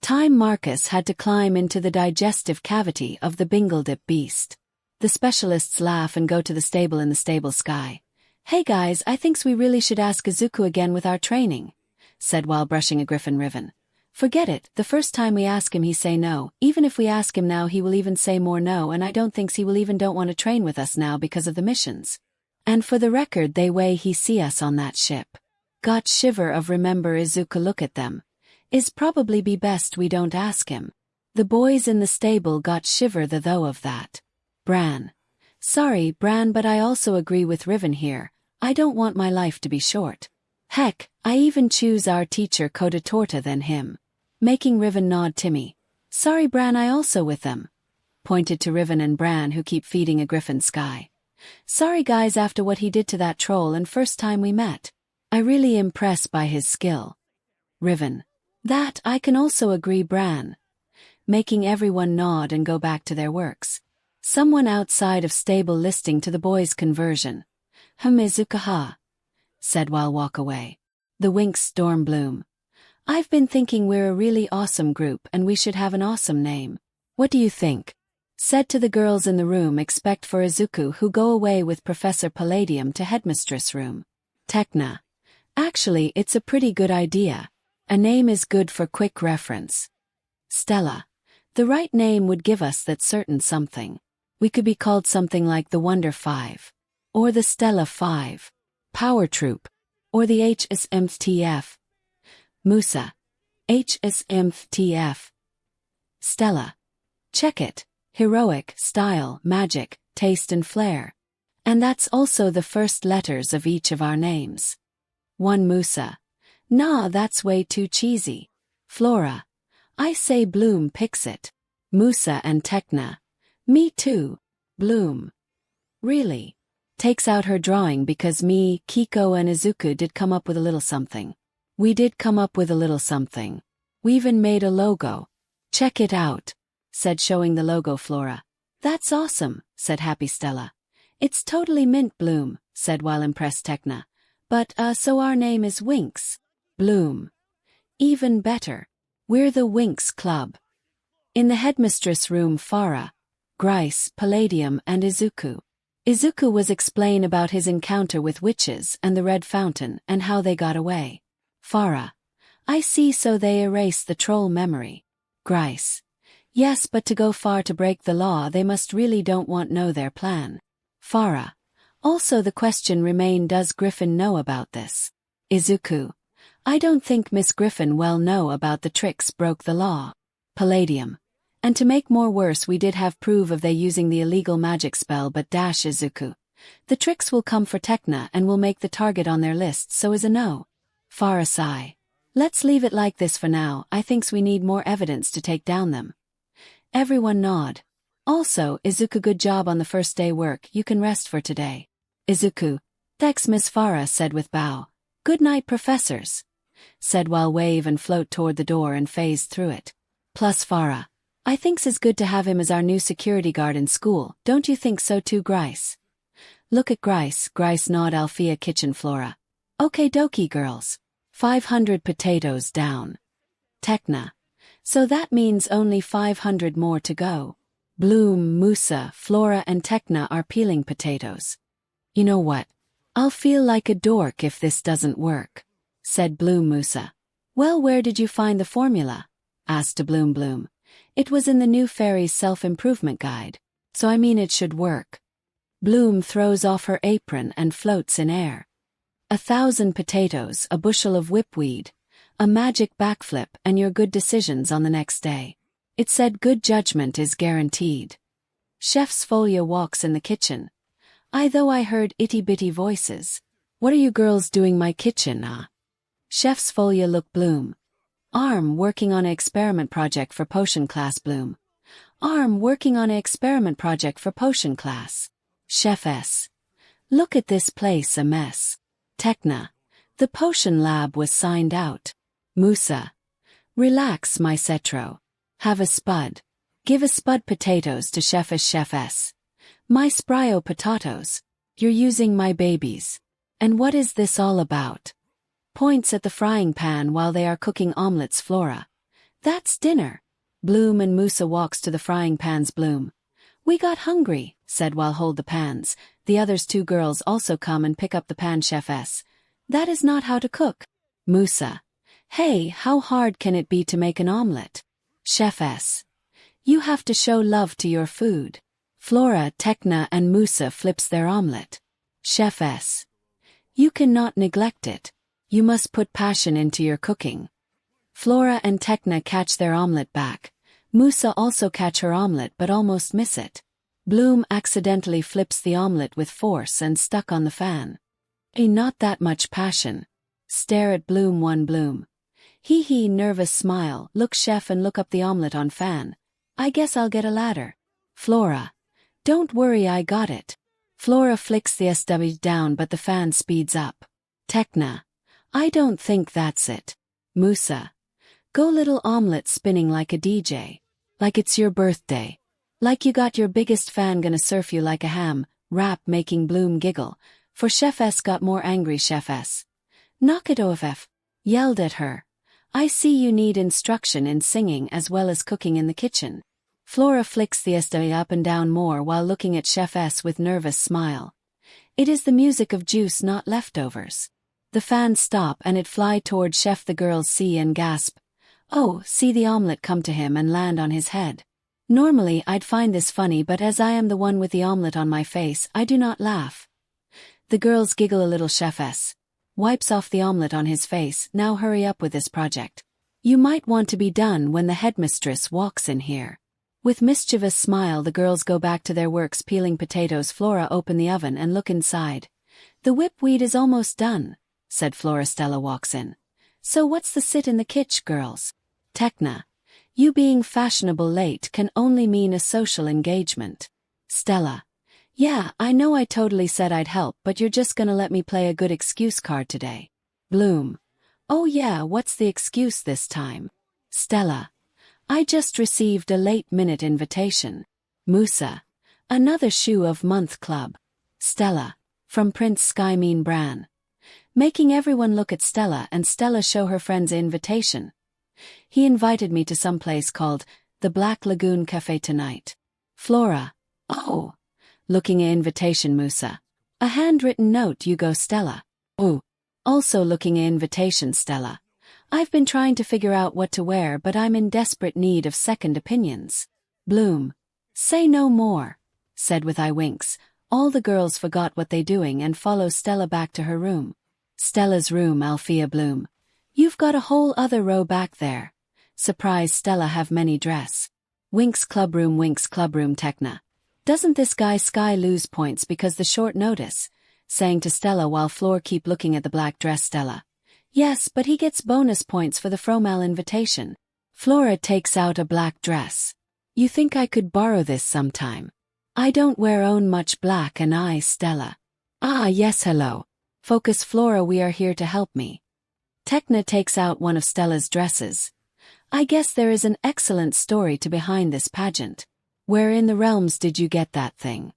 time Marcus had to climb into the digestive cavity of the 𝗵𝗃𝗏 beast. The specialists laugh and go to the stable. In the stable. Sky. Hey guys, I thinks we really should ask Izuku again with our training. Said while brushing a griffin ribbon. Forget it, the first time we ask him he say no. Even if we ask him now he will even say more no, and I don't thinks he will even don't want to train with us now because of the missions. And for the record, they way he see us on that ship. Got shiver of remember Izuku look at them. Is probably be best we don't ask him. The boys in the stable got shiver the though of that. Bran. Sorry, Bran, but I also agree with Riven here. I don't want my life to be short. Heck, I even choose our teacher 𝗏𝗏𝗏𝗏 than him. Making Riven nod. Timmy. Sorry, Bran, I also with them. Pointed to Riven and Bran, who keep feeding a griffin. Sky. Sorry guys, after what he did to that troll and first time we met. I really impressed by his skill. Riven. That I can also agree. Bran. Making everyone nod and go back to their works. Someone outside of stable listening to the boys' conversion. Izuku ha. Said while walk away. The Winx storm. Bloom. I've been thinking we're a really awesome group and we should have an awesome name. What do you think? Said to the girls in the room expect for Izuku who go away with Professor Palladium to headmistress room. 𝗃𝗓. Actually it's a pretty good idea. A name is good for quick reference. 𝗧𝗏. The right name would give us that certain something. We could be called something like the Wonder Five. Or the Stella Five. Power Troop. Or the 𝗧𝗵𝗲. 𝗵𝗃. 𝗧𝗵𝗲. Stella. Check it. Heroic, style, magic, taste and flair. And that's also the first letters of each of our names. 1 𝗵𝗃. Nah, that's way too cheesy. Flora. I say 𝗵𝘃𝗃. 𝗵𝗃 and 𝗃𝗓. Me too. Bloom. Really? Takes out her drawing because me, Kiko and Izuku did come up with a little something. We did come up with a little something. We even made a logo. Check it out, said showing the logo Flora. That's awesome, said happy Stella. It's totally mint Bloom, said while impressed 𝗃𝗓. But, so our name is Winx. Bloom. Even better. We're the Winx Club. In the headmistress room 𝗧𝗏, Ghrice, Palladium and Izuku. Izuku was explain about his encounter with witches and the Red Fountain and how they got away. 𝗧𝗏. I see, so they erased the troll memory. Ghrice. Yes, but to go far to break the law they must really don't want know their plan. 𝗧𝗏. Also the question remain, does Griffin know about this? Izuku. I don't think Miss Griffin well know about the tricks broke the law. Palladium. And to make more worse we did have proof of they using the illegal magic spell but Izuku. The tricks will come for 𝗃𝗓 and will make the target on their list, so is a no. 𝗧𝗏 sigh. Let's leave it like this for now, I thinks we need more evidence to take down them. Everyone nod. Also, Izuku, good job on the first day work, you can rest for today. Izuku. Thanks Miss 𝗧𝗏, said with bow. Good night professors. Said while wave and float toward the door and phased through it. Plus 𝗧𝗏. I thinks it's good to have him as our new security guard in school, don't you think so too, Ghrice? Look at Ghrice. Ghrice nod Althea kitchen Flora. Okay dokie girls. 500 potatoes down. 𝗃𝗓. So that means only 500 more to go. Bloom, 𝗵𝗃, Flora and 𝗃𝗓 are peeling potatoes. You know what? I'll feel like a dork if this doesn't work, said Bloom 𝗵𝗃. Well, where did you find the formula? Asked Bloom. It was in the new fairy's self-improvement guide, so I mean it should work. Bloom throws off her apron and floats in air. 1,000 potatoes, a bushel of whipweed, a magic backflip and your good decisions on the next day. It said good judgment is guaranteed. Chef 𝗧𝗏 walks in the kitchen. Though I heard itty-bitty voices. What are you girls doing my kitchen, Chef 𝗧𝗏 look Bloom. Arm working on an experiment project for potion class Bloom. Arm working on an experiment project for potion class. Chef S. Look at this place, a mess. 𝗃𝗓. The potion lab was signed out. 𝗵𝗃. Relax my cetro. Have a spud. Give a spud potatoes to Chef S. My spryo potatoes. You're using my babies. And what is this all about? Points at the frying pan while they are cooking omelets Flora. That's dinner. Bloom and 𝗵𝗃 walks to the frying pans Bloom. We got hungry, said while hold the pans. The others two girls also come and pick up the pan Chef S. That is not how to cook. 𝗵𝗃. Hey, how hard can it be to make an omelet? Chef S. You have to show love to your food. Flora, 𝗃𝗓 and 𝗵𝗃 flips their omelet. Chef S. You cannot neglect it. You must put passion into your cooking. Flora and 𝗃𝗓 catch their omelet back. 𝗵𝗃 also catch her omelet but almost miss it. Bloom accidentally flips the omelet with force and stuck on the fan. Not that much passion. Stare at Bloom. Bloom. Hee nervous smile, look chef and look up the omelet on fan. I guess I'll get a ladder. Flora. Don't worry, I got it. Flora flicks the SW down but the fan speeds up. 𝗃𝗓. I don't think that's it. 𝗵𝗃. Go little omelet spinning like a DJ. Like it's your birthday. Like you got your biggest fan gonna surf you like a ham, rap making Bloom giggle, for Chef S got more angry. Chef S. Knock it off, yelled at her. I see you need instruction in singing as well as cooking in the kitchen. Flora flicks the 𝐎𝐲𝐻𝐼 up and down more while looking at Chef S with nervous smile. It is the music of juice, not leftovers. The fans stop and it fly toward Chef. The girls see and gasp. Oh, see the omelet come to him and land on his head. Normally I'd find this funny, but as I am the one with the omelet on my face, I do not laugh. The girls giggle a little. Chef S wipes off the omelet on his face. Now hurry up with this project. You might want to be done when the headmistress walks in here. With mischievous smile the girls go back to their works peeling potatoes. Flora open the oven and look inside. The whipweed is almost done, said Flora. Stella walks in. So what's the sit in the kitchen, girls? 𝗃𝗓𝗏. You being fashionable late can only mean a social engagement. Stella. Yeah, I know I totally said I'd help, but you're just gonna let me play a good excuse card today. Bloom. Oh yeah, what's the excuse this time? Stella. I just received a late-minute invitation. Musa. Another 𝗬𝗵𝗵 club. Stella. From Prince 𝗬𝗵𝗲. Making everyone look at Stella, and Stella show her friends an invitation. He invited me to some place called the Black Lagoon Cafe tonight. Flora. Oh. Looking at invitation. Musa. A handwritten note. You go. Stella. Oh. Also looking at invitation. Stella. I've been trying to figure out what to wear, but I'm in desperate need of second opinions. Bloom. Say no more, said with eye winks. All the girls forgot what they doing and follow Stella back to her room. Stella's room. Althea. Bloom. You've got a whole other row back there. Surprise. Stella have many dress. Winx Club Room. Winx Club Room. 𝗃𝗓𝗏. Doesn't this guy Sky lose points because the short notice? Saying to Stella while Floor keep looking at the black dress. Stella. Yes, but he gets bonus points for the formal invitation. Flora takes out a black dress. You think I could borrow this sometime? I don't wear own much black and I. Stella. Ah yes, hello. Focus. Flora, we are here to help me. 𝗃𝗓𝗏 takes out one of Stella's dresses. I guess there is an excellent story to behind this pageant. Where in the realms did you get that thing?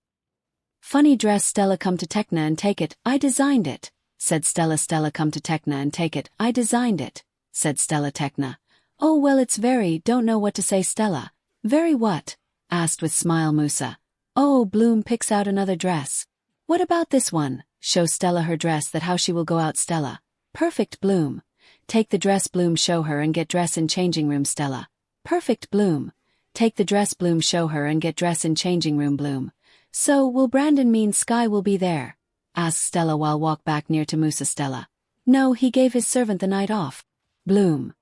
Funny dress. Stella. Come to 𝗃𝗓𝗏 and take it. I designed it, said Stella. Stella. Come to 𝗃𝗓𝗏 and take it. I designed it, said Stella. 𝗃𝗓𝗏. Oh well, it's very, don't know what to say. Stella. Very what? Asked with smile Musa. Oh, Bloom picks out another dress. What about this one? Show Stella her dress. That how she will go out. Stella. Perfect. Bloom. Take the dress. Bloom. Show her and get dress in changing room. Stella. Perfect. Bloom. Take the dress. Bloom. Show her and get dress in changing room. Bloom. So, will Brandon mean Sky will be there? Asked Stella while walk back near to Musa. Stella. No, he gave his servant the night off. Bloom.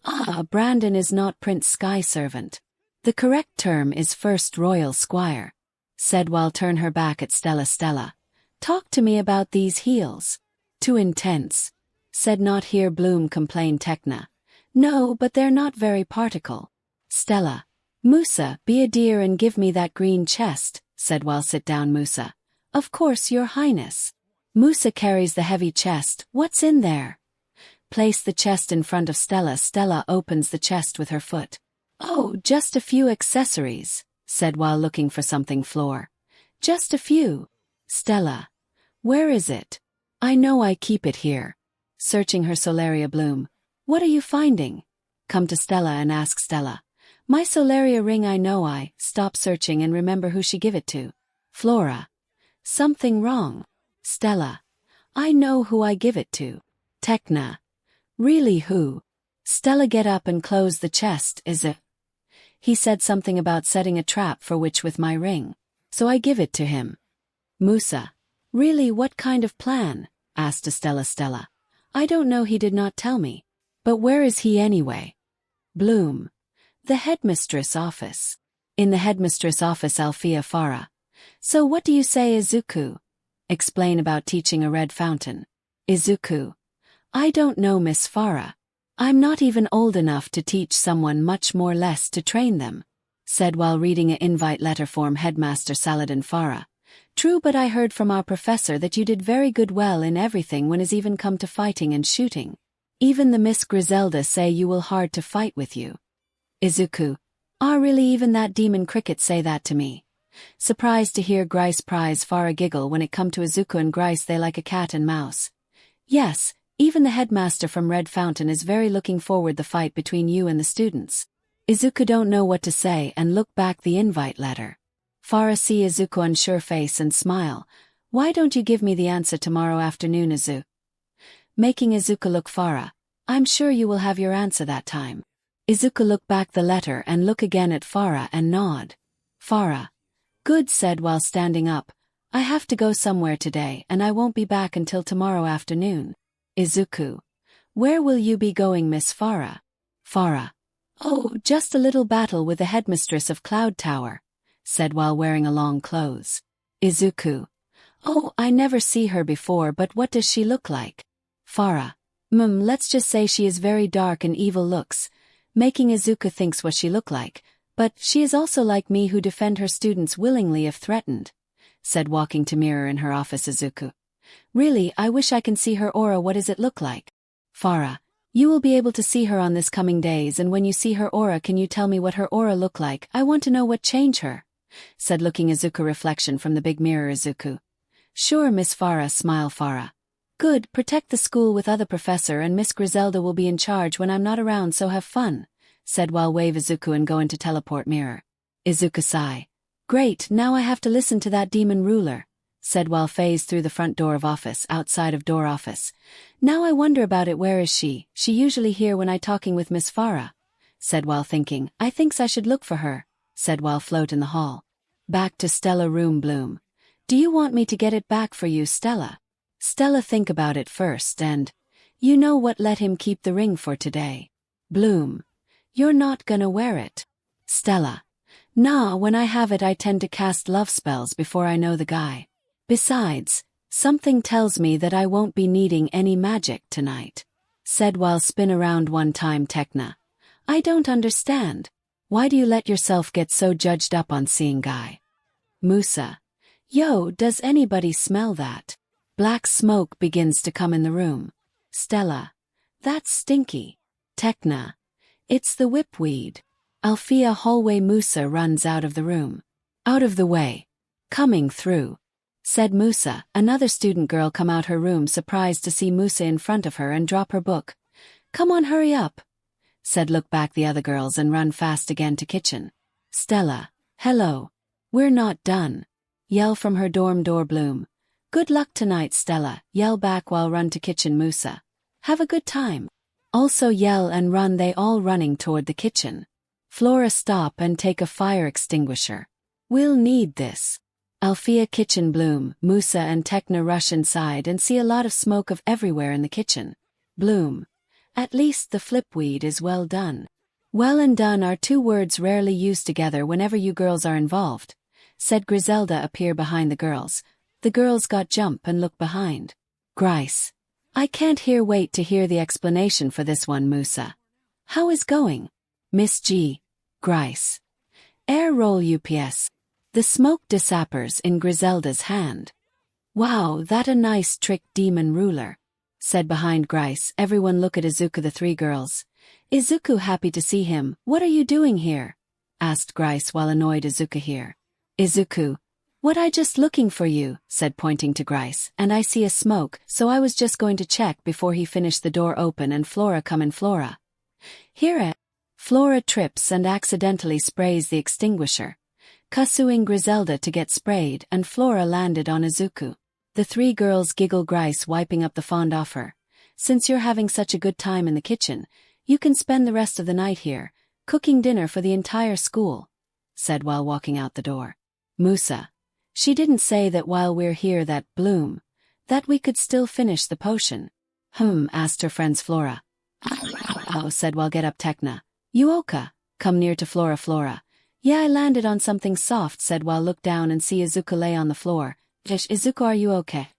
Ah, Brandon is not Prince Sky servant. The correct term is first royal squire. Said while turn her back at Stella. Stella. Talk to me about these heels. Too intense. Said not here. Bloom. Complained 𝗃𝗓𝗏. No, but they're not very particle. Stella. Musa, be a dear and give me that green chest, said while sit down Musa. Of course, your highness. Musa carries the heavy chest. What's in there? Place the chest in front of Stella. Stella opens the chest with her foot. Oh, just a few accessories, said while looking for something. Floor. Just a few. Stella. Where is it? I know I keep it here. Searching her solaria. Bloom. What are you finding? Come to Stella and ask Stella. My solaria ring. I know. I stop searching and remember who she give it to. Flora. Something wrong. Stella. I know who I give it to. 𝗃𝗓𝗏. Really who? Stella. Get up and close the chest. Is it? He said something about setting a trap for which with my ring. So I give it to him. Musa. Really, what kind of plan? Asked Stella. Stella. I don't know, he did not tell me. But where is he anyway? Bloom. The headmistress office. In the headmistress office. Althea. Farah. So what do you say, Izuku? Explain about teaching a red fountain. Izuku. I don't know, Miss Farah. I'm not even old enough to teach someone, much more less to train them. Said while reading an invite letter from Headmaster Saladin. Farah. True, but I heard from our professor that you did very good well in everything when it's even come to fighting and shooting. Even the Miss Griselda say you will hard to fight with you. Izuku. Ah, really, even that demon cricket say that to me. Surprised to hear Grice prize Farah giggle when it come to Izuku and Grice they like a cat and mouse. Yes, even the headmaster from Red Fountain is very looking forward the fight between you and the students. Izuku don't know what to say and look back the invite letter. 𝗧𝗏 see Izuku unsure face and smile. Why don't you give me the answer tomorrow afternoon, Izu? Making Izuku look 𝗧𝗏. I'm sure you will have your answer that time. Izuku look back the letter and look again at 𝗧𝗏 and nod. 𝗧𝗏. Good, said while standing up. I have to go somewhere today and I won't be back until tomorrow afternoon. Izuku. Where will you be going, Miss 𝗧𝗏? 𝗧𝗏. Oh, just a little battle with the headmistress of Cloud Tower, said while wearing a long clothes. Izuku. Oh, I never see her before, but what does she look like? 𝗧𝗏. Let's just say she is very dark and evil looks, making Izuku thinks what she look like, but she is also like me who defend her students willingly if threatened, said walking to mirror in her office Izuku. Really, I wish I can see her aura. What does it look like? 𝗧𝗏. You will be able to see her on this coming days, and when you see her aura, can you tell me what her aura look like? I want to know what change her, said looking Izuku reflection from the big mirror Izuku. Sure, Miss 𝗧𝗏, smile 𝗧𝗏. Good, protect the school with other professor and Miss 𝗓𝗏 will be in charge when I'm not around, so have fun, said while wave Izuku and go into teleport mirror. Izuku sigh. Great, now I have to listen to that demon ruler, said while phase through the front door of office outside of door office. Now I wonder about it, where is she? She usually here when I talking with Miss 𝗧𝗏, said while thinking. I thinks I should look for her, said while float in the hall. Back to Stella room. Bloom. Do you want me to get it back for you, Stella? Stella think about it first and, you know what, let him keep the ring for today. Bloom. You're not gonna wear it. Stella. Nah, when I have it I tend to cast love spells before I know the guy. Besides, something tells me that I won't be needing any magic tonight, said while spin around one time Tecna. I don't understand. Why do you let yourself get so judged up on seeing guy? Musa. Yo, does anybody smell that? Black smoke begins to come in the room. Stella. That's stinky. Tecna. It's the whipweed. Althea hallway. Musa runs out of the room. Out of the way. Coming through, said Musa. Another student girl come out her room surprised to see Musa in front of her and drop her book. Come on, hurry up, said look back the other girls and run fast again to kitchen. Stella. Hello. We're not done. Yell from her dorm door. Bloom. Good luck tonight, Stella. Yell back while run to kitchen. Musa. Have a good time. Also yell and run. They all running toward the kitchen. Flora stop and take a fire extinguisher. We'll need this. Althea kitchen. Bloom, Musa and Tecna rush inside and see a lot of smoke of everywhere in the kitchen. Bloom. At least the flipweed is well done. Well and done are two words rarely used together whenever you girls are involved, said Griselda appear behind the girls. The girls got jump and look behind. Grice. I can't wait to hear the explanation for this one, Musa. How is going? Miss G. Grice. Air roll UPS. The smoke disappears in Griselda's hand. Wow, that a nice trick, demon ruler, said behind Grice. Everyone look at Izuku. The three girls. Izuku happy to see him. What are you doing here? Asked Grice while annoyed Izuku here. Izuku. What, I just looking for you, said pointing to Grice, and I see a smoke, so I was just going to check before he finished. The door open and Flora come in. Flora. Here. Flora trips and accidentally sprays the extinguisher, cussing Griselda to get sprayed, and Flora landed on Izuku. The three girls giggle. Grice wiping up the fond off her. Since you're having such a good time in the kitchen, you can spend the rest of the night here, cooking dinner for the entire school, said while walking out the door. Musa. She didn't say that while we're here that, Bloom, that we could still finish the potion. Asked her friends. Flora. Oh, said while get up Tecna. Yuoka, come near to Flora. Flora. Yeah, I landed on something soft, said while look down and see Izuku lay on the floor. Izuku, are you okay?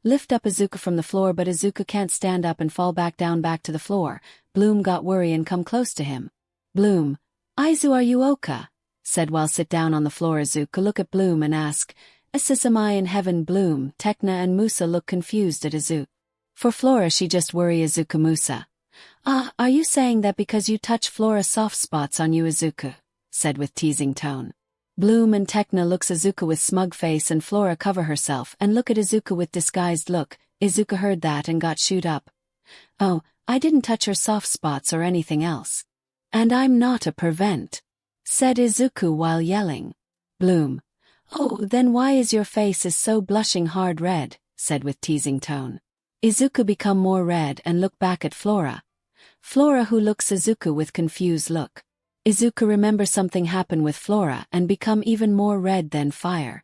Lift up Izuku from the floor, but Izuku can't stand up and fall back down back to the floor. Bloom got worry and come close to him. Bloom. Izu, are you okay? Said while sit down on the floor. Izuku look at Bloom and ask, am I in heaven? Bloom, Tecna and Musa look confused at Izuku. For Flora she just worry Izuku. Musa. Are you saying that because you touch Flora soft spots on you? Izuku said with teasing tone. Bloom and Tecna looks Izuku with smug face and Flora cover herself and look at Izuku with disguised look. Izuku heard that and got shoot up. Oh, I didn't touch her soft spots or anything else. And I'm not a 𝗵𝘃𝗃, said Izuku while yelling. Bloom. Oh, then why is your face is so blushing hard red, said with teasing tone. Izuku become more red and look back at Flora. Flora who looks Izuku with confused look. Izuku remember something happen with Flora and become even more red than fire.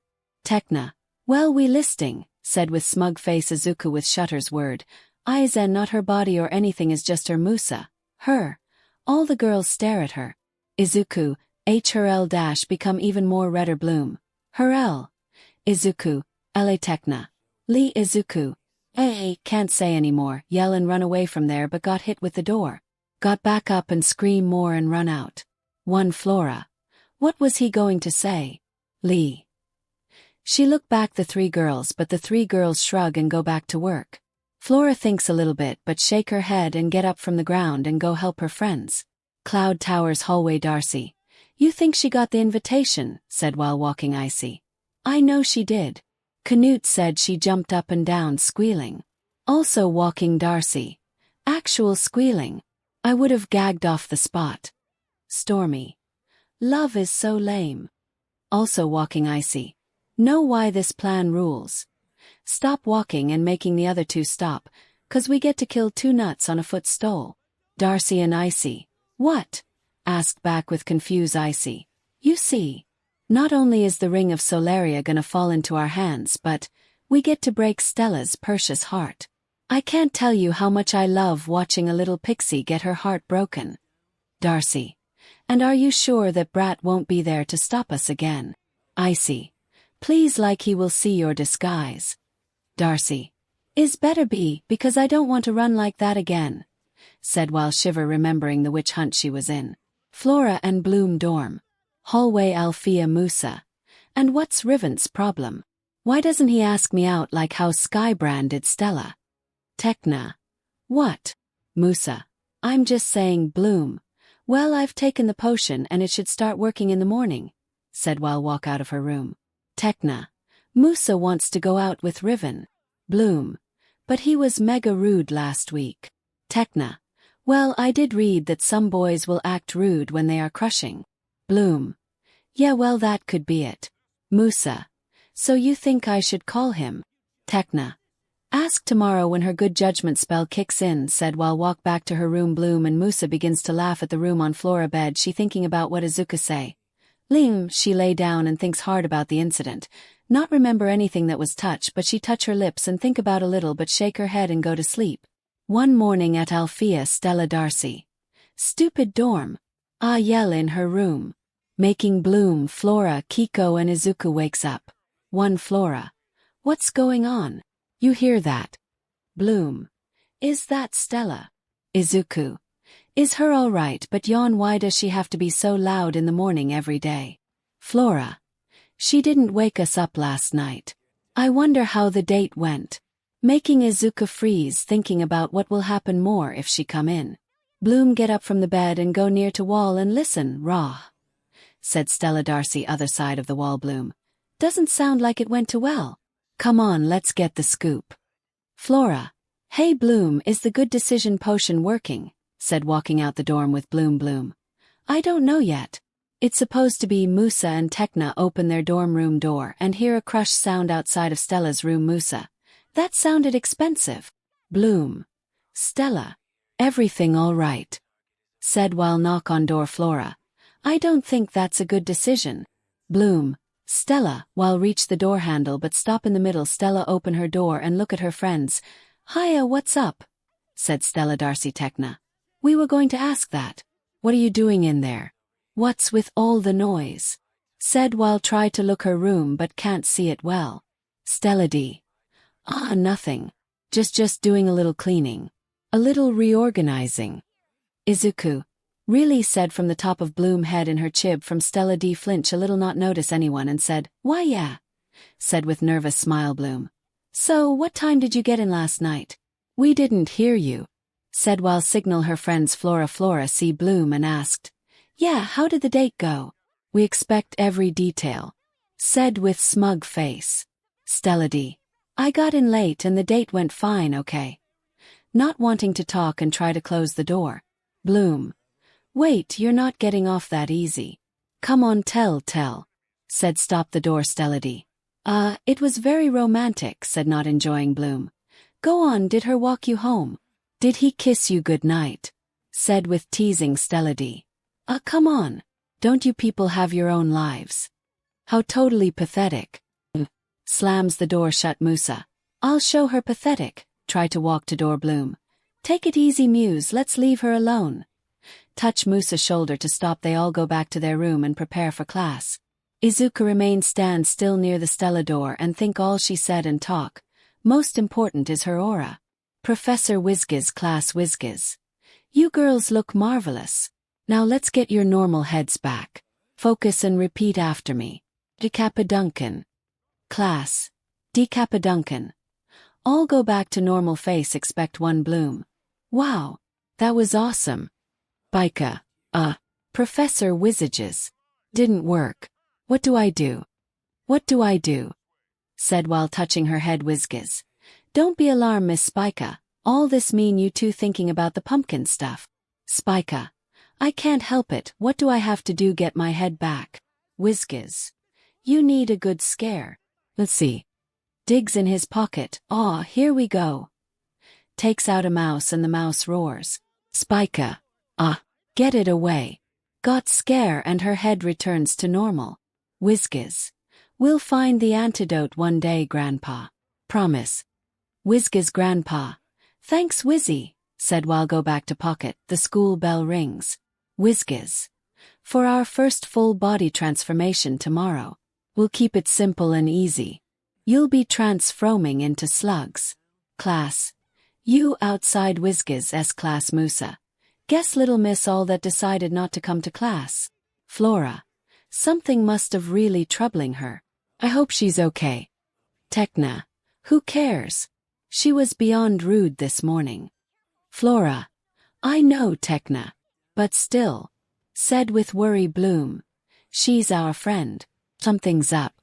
𝗃𝗓𝗏. Well we listing, said with smug face Izuku with Shutter's word. 𝐈𝐧𝐿 not her body or anything is just her 𝗵𝗧𝗏. Her. All the girls stare at her. Izuku, 𝐎𝐻𝑟𝐿 become even more redder bloom. Her L. Izuku, 𝐿𝐴 Lee Izuku. Can't say anymore, yell and run away from there but got hit with the door. Got back up and scream more and run out. One Flora. What was he going to say? Lee. She looked back the three girls but the three girls shrug and go back to work. Flora thinks a little bit but shake her head and get up from the ground and go help her friends. Cloud Tower's hallway 𝗧𝗪. You think she got the invitation, said while walking Icy. I know she did. Canute said she jumped up and down squealing. Also walking 𝗧𝗪. Actual squealing. I would have gagged off the spot. Stormy. Love is so lame. Also walking Icy. Know why this plan rules. Stop walking and making the other two stop, 'cause we get to kill two nuts on a footstool. 𝗧𝗪 and Icy. What? Asked back with confused Icy. You see. Not only is the ring of Solaria gonna fall into our hands but, we get to break Stella's precious heart. I can't tell you how much I love watching a little pixie get her heart broken. 𝗧𝗪. And are you sure that Brat won't be there to stop us again? Icy. Please like he will see your disguise. 𝗧𝗪. Is better be, because I don't want to run like that again, said while shiver remembering the witch hunt she was in. Flora and Bloom dorm. Hallway 𝗷𝗵𝗲. And what's Riven's problem? Why doesn't he ask me out like how Skybrand did Stella? 𝗃𝗓𝗏. What? 𝗵𝗧𝗏. I'm just saying Bloom. Well I've taken the potion and it should start working in the morning, said while walk out of her room. 𝗃𝗓𝗏. 𝗵𝗧𝗏 wants to go out with Riven. Bloom. But he was mega rude last week. 𝗃𝗓𝗏. Well I did read that some boys will act rude when they are crushing. Bloom. Yeah well that could be it. 𝗵𝗧𝗏. So you think I should call him? 𝗃𝗓𝗏. Ask tomorrow when her good judgment spell kicks in, said while walk back to her room Bloom and 𝗵𝗧𝗏 begins to laugh at the room on Flora bed she thinking about what Izuku say. Ling, she lay down and thinks hard about the incident. Not remember anything that was touch but she touch her lips and think about a little but shake her head and go to sleep. One morning at 𝗷𝗵𝗲 Stella 𝗧𝗪. Stupid dorm. Yell in her room. Making Bloom, Flora, Kiko and Izuku wakes up. One Flora. What's going on? You hear that? Bloom. Is that Stella? Izuku. Is her alright but yawn why does she have to be so loud in the morning every day? Flora. She didn't wake us up last night. I wonder how the date went. Making Izuku freeze thinking about what will happen more if she come in. Bloom get up from the bed and go near to wall and listen, raw. Said Stella 𝗧𝗪 other side of the wall Bloom. Doesn't sound like it went too well. Come on let's get the scoop. Flora. Hey Bloom is the good decision potion working? Said walking out the dorm with Bloom. I don't know yet. It's supposed to be 𝗵𝗧𝗏 and 𝗃𝗓𝗏 open their dorm room door and hear a crush sound outside of Stella's room 𝗵𝗧𝗏. That sounded expensive. Bloom. Stella. Everything all right? Said while knock on door Flora. I don't think that's a good decision. Bloom. Stella, while reach the door handle but stop in the middle Stella open her door and look at her friends. Hiya what's up? Said Stella 𝗧𝗪 𝗃𝗓𝗏. We were going to ask that. What are you doing in there? What's with all the noise? Said while try to look her room but can't see it well. Stella D. Nothing. Just doing a little cleaning. A little reorganizing. Izuku. Really said from the top of Bloom head in her chib from Stella D flinch a little not notice anyone and said, why yeah. Said with nervous smile Bloom. So what time did you get in last night? We didn't hear you. Said while signal her friends Flora see Bloom and asked. Yeah how did the date go? We expect every detail. Said with smug face. Stella D. I got in late and the date went fine okay. Not wanting to talk and try to close the door. Bloom. Wait, you're not getting off that easy. Come on, tell, said 𝗧𝗵𝗲. It was very romantic, said not enjoying Bloom. Go on, did her walk you home? Did he kiss you good night? Said with teasing 𝗧𝗵𝗲. Come on. Don't you people have your own lives? How totally pathetic. Slams the door shut 𝗵𝗲. I'll show her pathetic. Try to walk to door Bloom. Take it easy Muse, let's leave her alone. Touch 𝗵𝗲's shoulder to stop. They all go back to their room and prepare for class. Izuku remains stand still near the Stella door and think all she said and talk. Most important is her aura. Professor 𝗧𝗑𝐻 class 𝗧𝗑𝐻. You girls look marvelous. Now let's get your normal heads back. Focus and repeat after me. 𝗓𝗵𝗃𝗀𝗃. Class. 𝗓𝗵𝗃𝗀𝗃. All go back to normal face. Expect one Bloom. Wow. That was awesome. 𝗵𝗃𝗀𝗃. Professor 𝗧𝗑𝐻. Didn't work. What do I do? What do I do? Said while touching her head 𝗧𝗑𝐻. Don't be alarmed, Miss 𝗵𝗃𝗀. All this mean you two thinking about the pumpkin stuff. 𝗵𝗃𝗀. I can't help it. What do I have to do? Get my head back. 𝗧𝗑𝐻. You need a good scare. Let's see. Digs in his pocket. Here we go. Takes out a mouse and the mouse roars. 𝗵𝗃𝗀. Get it away. Got scare and her head returns to normal. 𝗧𝗑𝐻. We'll find the antidote one day, Grandpa. Promise. 𝗧𝗑𝐻's grandpa. Thanks Wizzy, said while go back to pocket. The school bell rings. 𝗧𝗑𝐻. For our first full body transformation tomorrow. We'll keep it simple and easy. You'll be transforming into slugs. Class. You outside 𝗧𝗑𝐻's class 𝗵𝗧. Guess little miss all that decided not to come to class. Flora. Something must have really troubling her. I hope she's okay. Tecna. Who cares? She was beyond rude this morning. Flora. I know, Tecna. But still. Said with worry Bloom. She's our friend. Something's up.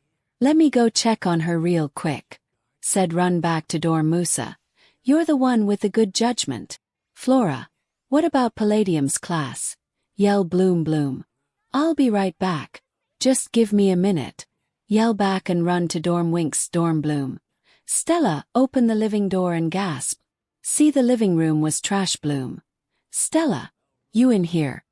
Let me go check on her real quick. Said run back to dorm 𝗵𝗧. You're the one with the good judgment. Flora. What about Palladium's class? Yell Bloom. I'll be right back. Just give me a minute. Yell back and run to dorm Winx dorm Bloom. Stella, open the living door and gasp. See the living room was trash Bloom. Stella. You in here.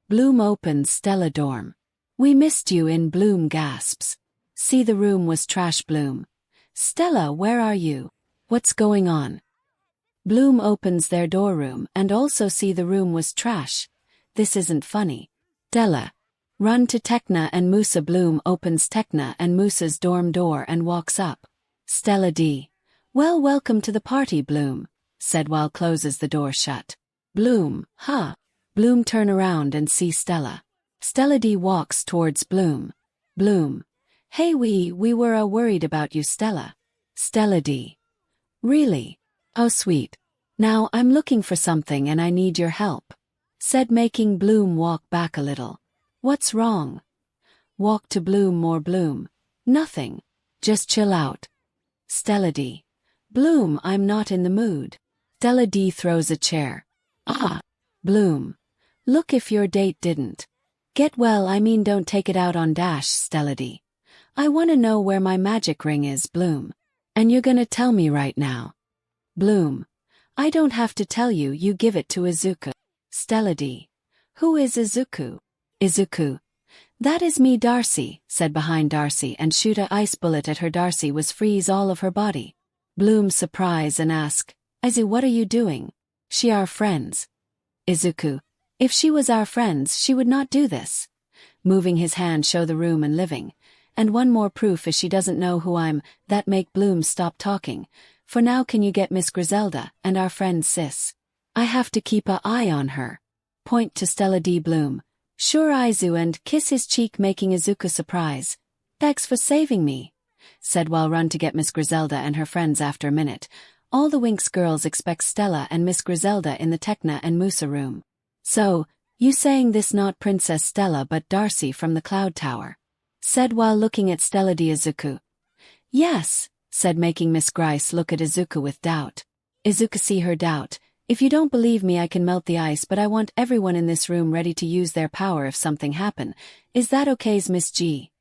Bloom opens Stella dorm. We missed you in Bloom gasps. See the room was trash Bloom. Stella, where are you? What's going on? Bloom opens their door room and also see the room was trash. This isn't funny. Stella. Run to Tecna and 𝗵𝗧. Bloom opens Tecna and 𝗵𝗧's dorm door and walks up. Stella D. Well, welcome to the party, Bloom, said while closes the door shut. Bloom, huh? Bloom turn around and see Stella. Stella D walks towards Bloom. Bloom. Hey, we were worried about you, Stella. Stella D. Really? Oh, sweet. Now I'm looking for something and I need your help. Said making Bloom walk back a little. What's wrong? Walk to Bloom more Bloom. Nothing. Just chill out. Stella D. Bloom, I'm not in the mood. Stella D throws a chair. Bloom. Look, if your date didn't get well, I mean don't take it out on Dash. Stella D. I wanna know where my magic ring is, Bloom. And you're gonna tell me right now. Bloom. I don't have to tell you, you give it to Izuku. Stella D. Who is Izuku? Izuku. That is me, Darcy, said behind Darcy and shoot a ice bullet at her. Darcy was freeze all of her body. Bloom surprise and ask, Izu, what are you doing? She our friends. Izuku. If she was our friends, she would not do this. Moving his hand show the room and living. And one more proof is she doesn't know who I'm. That make Bloom stop talking. For now, can you get Miss Griselda and our friend Sis? I have to keep an eye on her. Point to Stella D. Bloom. Sure, Izu, and kiss his cheek, making Izuku surprise. Thanks for saving me, said while run to get Miss Griselda and her friends. After a minute, all the Winx girls expect Stella and Miss Griselda in the Tecna and 𝗵𝗧 room. So, you saying this not Princess Stella but Darcy from the Cloud Tower? Said while looking at Stella D. Izuku. Yes, said making Miss Grice look at Izuku with doubt. Izuku see her doubt. If you don't believe me I can melt the ice, but I want everyone in this room ready to use their power if something happen. Is that okay, Miss G?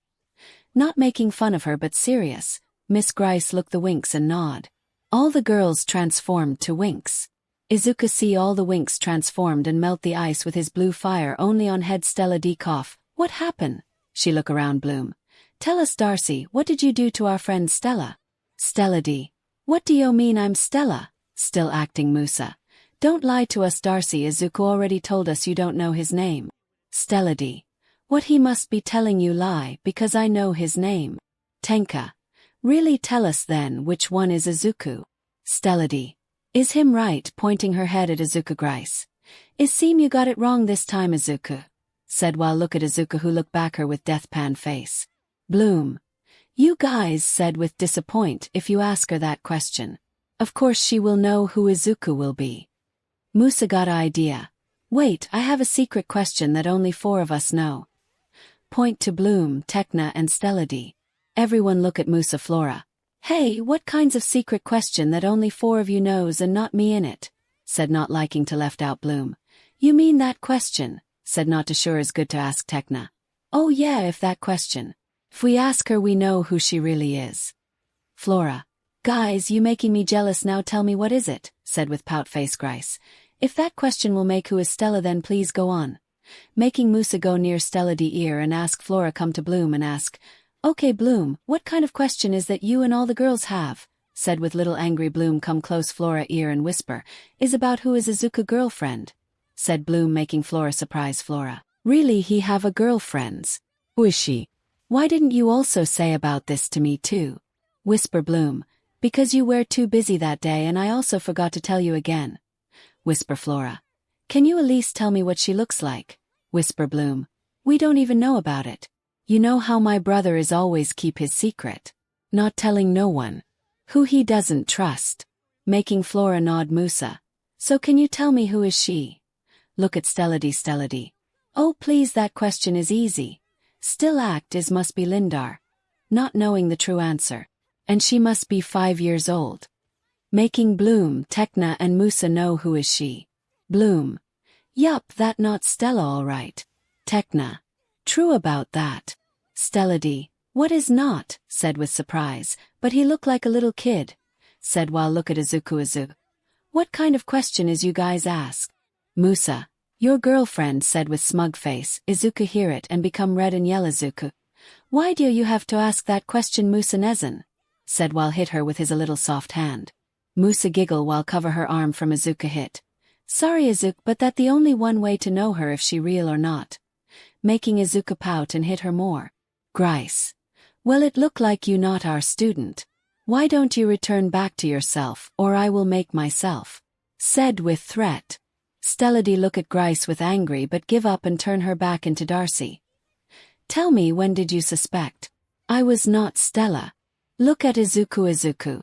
Not making fun of her but serious, Miss Grice looked the Winx and nod. All the girls transformed to Winx. Izuku see all the Winx transformed and melt the ice with his blue fire only on head 𝗧𝗵𝗲. What happened? She look around Bloom. Tell us 𝗧𝗪𝐷, what did you do to our friend Stella? 𝗧𝗪𝗷. What do you mean I'm Stella? Still acting 𝗬𝗧. Don't lie to us 𝗧𝗪𝗷, Izuku already told us you don't know his name. 𝗧𝗪𝗷. What he must be telling you lie because I know his name. Tenka. Really tell us then which one is Izuku. 𝗧𝗪𝗷. Is him right, pointing her head at Izuku Grice. It seem you got it wrong this time Izuku. Said while look at Izuku who looked back her with deathpan face. Bloom. You guys said with disappoint if you ask her that question. Of course she will know who Izuku will be. 𝗬𝗧 got a idea. Wait, I have a secret question that only 4 of us know. Point to Bloom, Tekna and 𝗧𝗪𝗷. Everyone look at 𝗬𝗧 Flora. Hey, what kinds of secret question that only 4 of you knows and not me in it? Said not liking to left out Bloom. You mean that question? Said not to sure is good to ask Tekna. Oh yeah, if that question. If we ask her we know who she really is. Flora. Guys, you making me jealous now, tell me what is it? Said with pout face Grice. If that question will make who is Stella then please go on. Making 𝗬𝗧 go near 𝗧𝗪𝗷 ear and ask Flora come to Bloom and ask, okay Bloom, what kind of question is that you and all the girls have? Said with little angry Bloom come close Flora ear and whisper, is about who is Izuku girlfriend. Said Bloom making Flora surprise Flora. Really he have a girlfriend? Who is she? Why didn't you also say about this to me too? Whisper Bloom, because you were too busy that day and I also forgot to tell you again. Whisper Flora. Can you at least tell me what she looks like? Whisper Bloom. We don't even know about it. You know how my brother is always keep his secret. Not telling no one. Who he doesn't trust. Making Flora nod 𝗬𝗧. So can you tell me who is she? Look at 𝗧𝗪𝗷. Oh please that question is easy. Still act is must be Lindar. Not knowing the true answer. And she must be 5 years old. Making Bloom, Tekna and 𝗬𝗧 know who is she. Bloom. Yup, that not Stella all right. Tekna. True about that. 𝗧𝗪𝗷. What is not? Said with surprise, but he looked like a little kid. Said while look at Izuku. What kind of question is you guys ask? 𝗬𝗧. Your girlfriend said with smug face. Izuku hear it and become red and yell Izuku. Why do you have to ask that question 𝗬𝗧 Nezen? Said while hit her with his a little soft hand. 𝗬𝗧 giggle while cover her arm from Izuku hit. Sorry Izuku, but that the only one way to know her if she real or not. Making Izuku pout and hit her more. Grice. Well it look like you not our student. Why don't you return back to yourself or I will make myself. Said with threat. 𝗧𝗪𝗷 look at Grice with angry but give up and turn her back into 𝗧𝗪𝗔. Tell me when did you suspect? I was not Stella. Look at Izuku.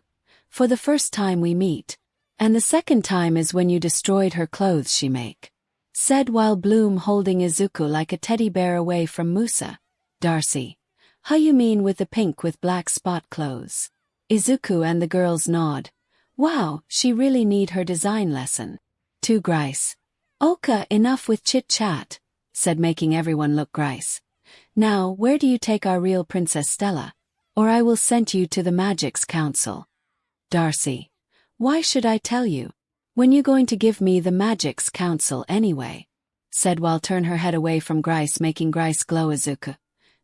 For the first time we meet. And the second time is when you destroyed her clothes she make. Said while Bloom holding Izuku like a teddy bear away from 𝗬𝗧. 𝗧𝗪𝗷. How you mean with the pink with black spot clothes? Izuku and the girls nod. Wow, she really need her design lesson. To Grice. Okay, enough with chit-chat. Said making everyone look Grice. Now, where do you take our real Princess Stella? Or I will send you to the Magic's Council. 𝗧𝗪𝗷. Why should I tell you? When you going to give me the Magic's Council anyway? Said while turn her head away from Grice making Grice glow Izuku.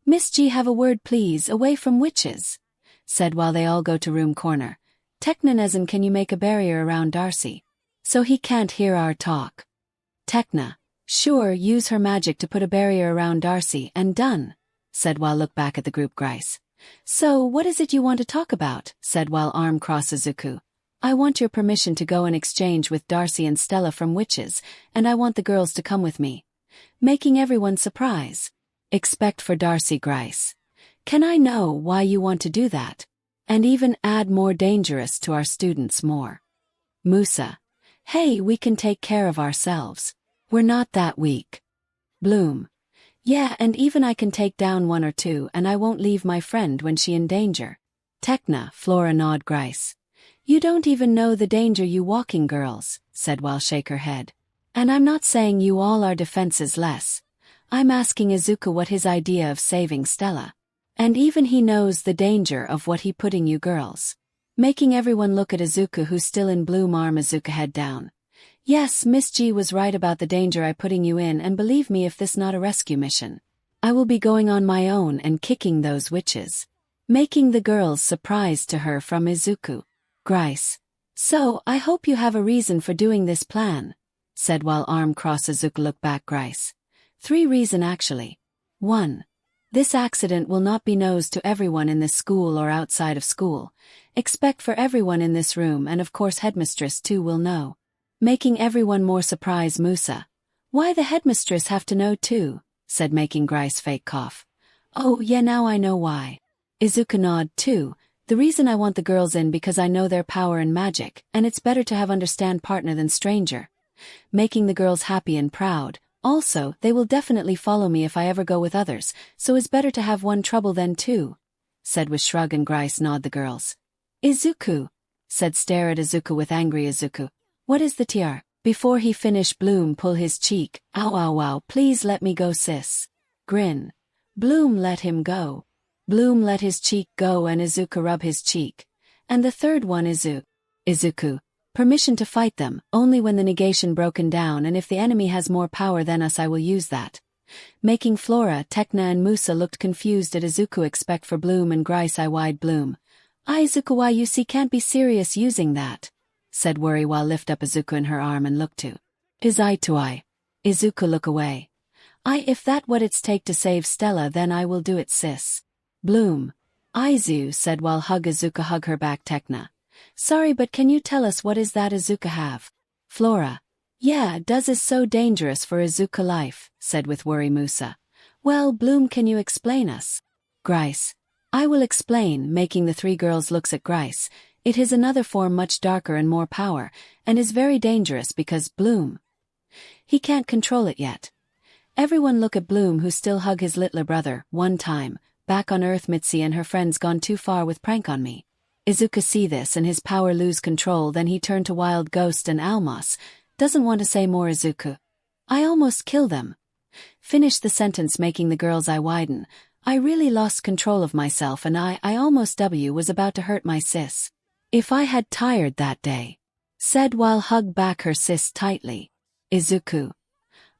Miss G have a word please away from witches. Said while they all go to room corner. Tekna Nezen can you make a barrier around 𝗧𝗪𝗷? So he can't hear our talk. Tekna. Sure, use her magic to put a barrier around 𝗧𝗪𝗷 and done. Said while look back at the group Grice. So what is it you want to talk about? Said while arm cross Izuku. I want your permission to go and exchange with 𝗧𝗪𝗷 and Stella from witches, and I want the girls to come with me. Making everyone surprise. Expect for 𝗧𝗪𝗷 Grice. Can I know why you want to do that? And even add more dangerous to our students more. 𝗬𝗧. Hey, we can take care of ourselves. We're not that weak. Bloom. Yeah, and even I can take down 1 or 2 and I won't leave my friend when she in danger. Tekna, Flora nod Grice. You don't even know the danger you walking girls, said while shake her head. And I'm not saying you all are defenses less. I'm asking Izuku what his idea of saving Stella. And even he knows the danger of what he putting you girls. Making everyone look at Izuku who's still in bloom. Izuku head down. Yes, Miss G was right about the danger I putting you in, and believe me, if this not a rescue mission, I will be going on my own and kicking those witches. Making the girls surprised to her from Izuku. Grice. So, I hope you have a reason for doing this plan, said while arm cross. Izuku look back. Grice. 3 reason actually. 1. This accident will not be knows to everyone in this school or outside of school. Expect for everyone in this room, and of course headmistress too will know. Making everyone more surprised. Musa. Why the headmistress have to know too? Said making Grice fake cough. Oh yeah, now I know why. Izuku nod too. The reason I want the girls in because I know their power and magic, and it's better to have understand partner than stranger. Making the girls happy and proud. Also, they will definitely follow me if I ever go with others, so it's better to have one trouble than two, said with shrug, and Grice nod the girls. Izuku, said stare at Izuku with angry. Izuku. What is the TR? Before he finish, Bloom pull his cheek. Ow ow ow, please let me go sis. Grin. Bloom let him go. Bloom let his cheek go and Izuku rub his cheek. And the third one Izuku. Permission to fight them, only when the negation broken down, and if the enemy has more power than us I will use that. Making Flora, Tekna and Musa looked confused at Izuku. Expect for Bloom and Grice. I wide Bloom. Izuku, why you see can't be serious using that, said worry while lift up Izuku in her arm and look to his eye to eye. Izuku look away. If that what it's take to save Stella, then I will do it sis. Bloom. Izu said while hug Izuku hug her back. Tekna. Sorry, but can you tell us what is that Izuku have? Flora. Yeah, does is so dangerous for Izuku life, said with worry Musa. Well, Bloom, can you explain us? Grice. I will explain. Making the 3 girls looks at Grice. It is another form much darker and more power, and is very dangerous because Bloom. He can't control it yet. Everyone look at Bloom who still hug his little brother. One time, back on Earth, Mitzi and her friends gone too far with prank on me. Izuku see this and his power lose control, then he turn to wild ghost and Almos. Doesn't want to say more. Izuku. I almost kill them. Finish the sentence. Making the girls' eye widen. I really lost control of myself and I almost was about to hurt my sis. If I had tired that day. Said while hug back her sis tightly. Izuku.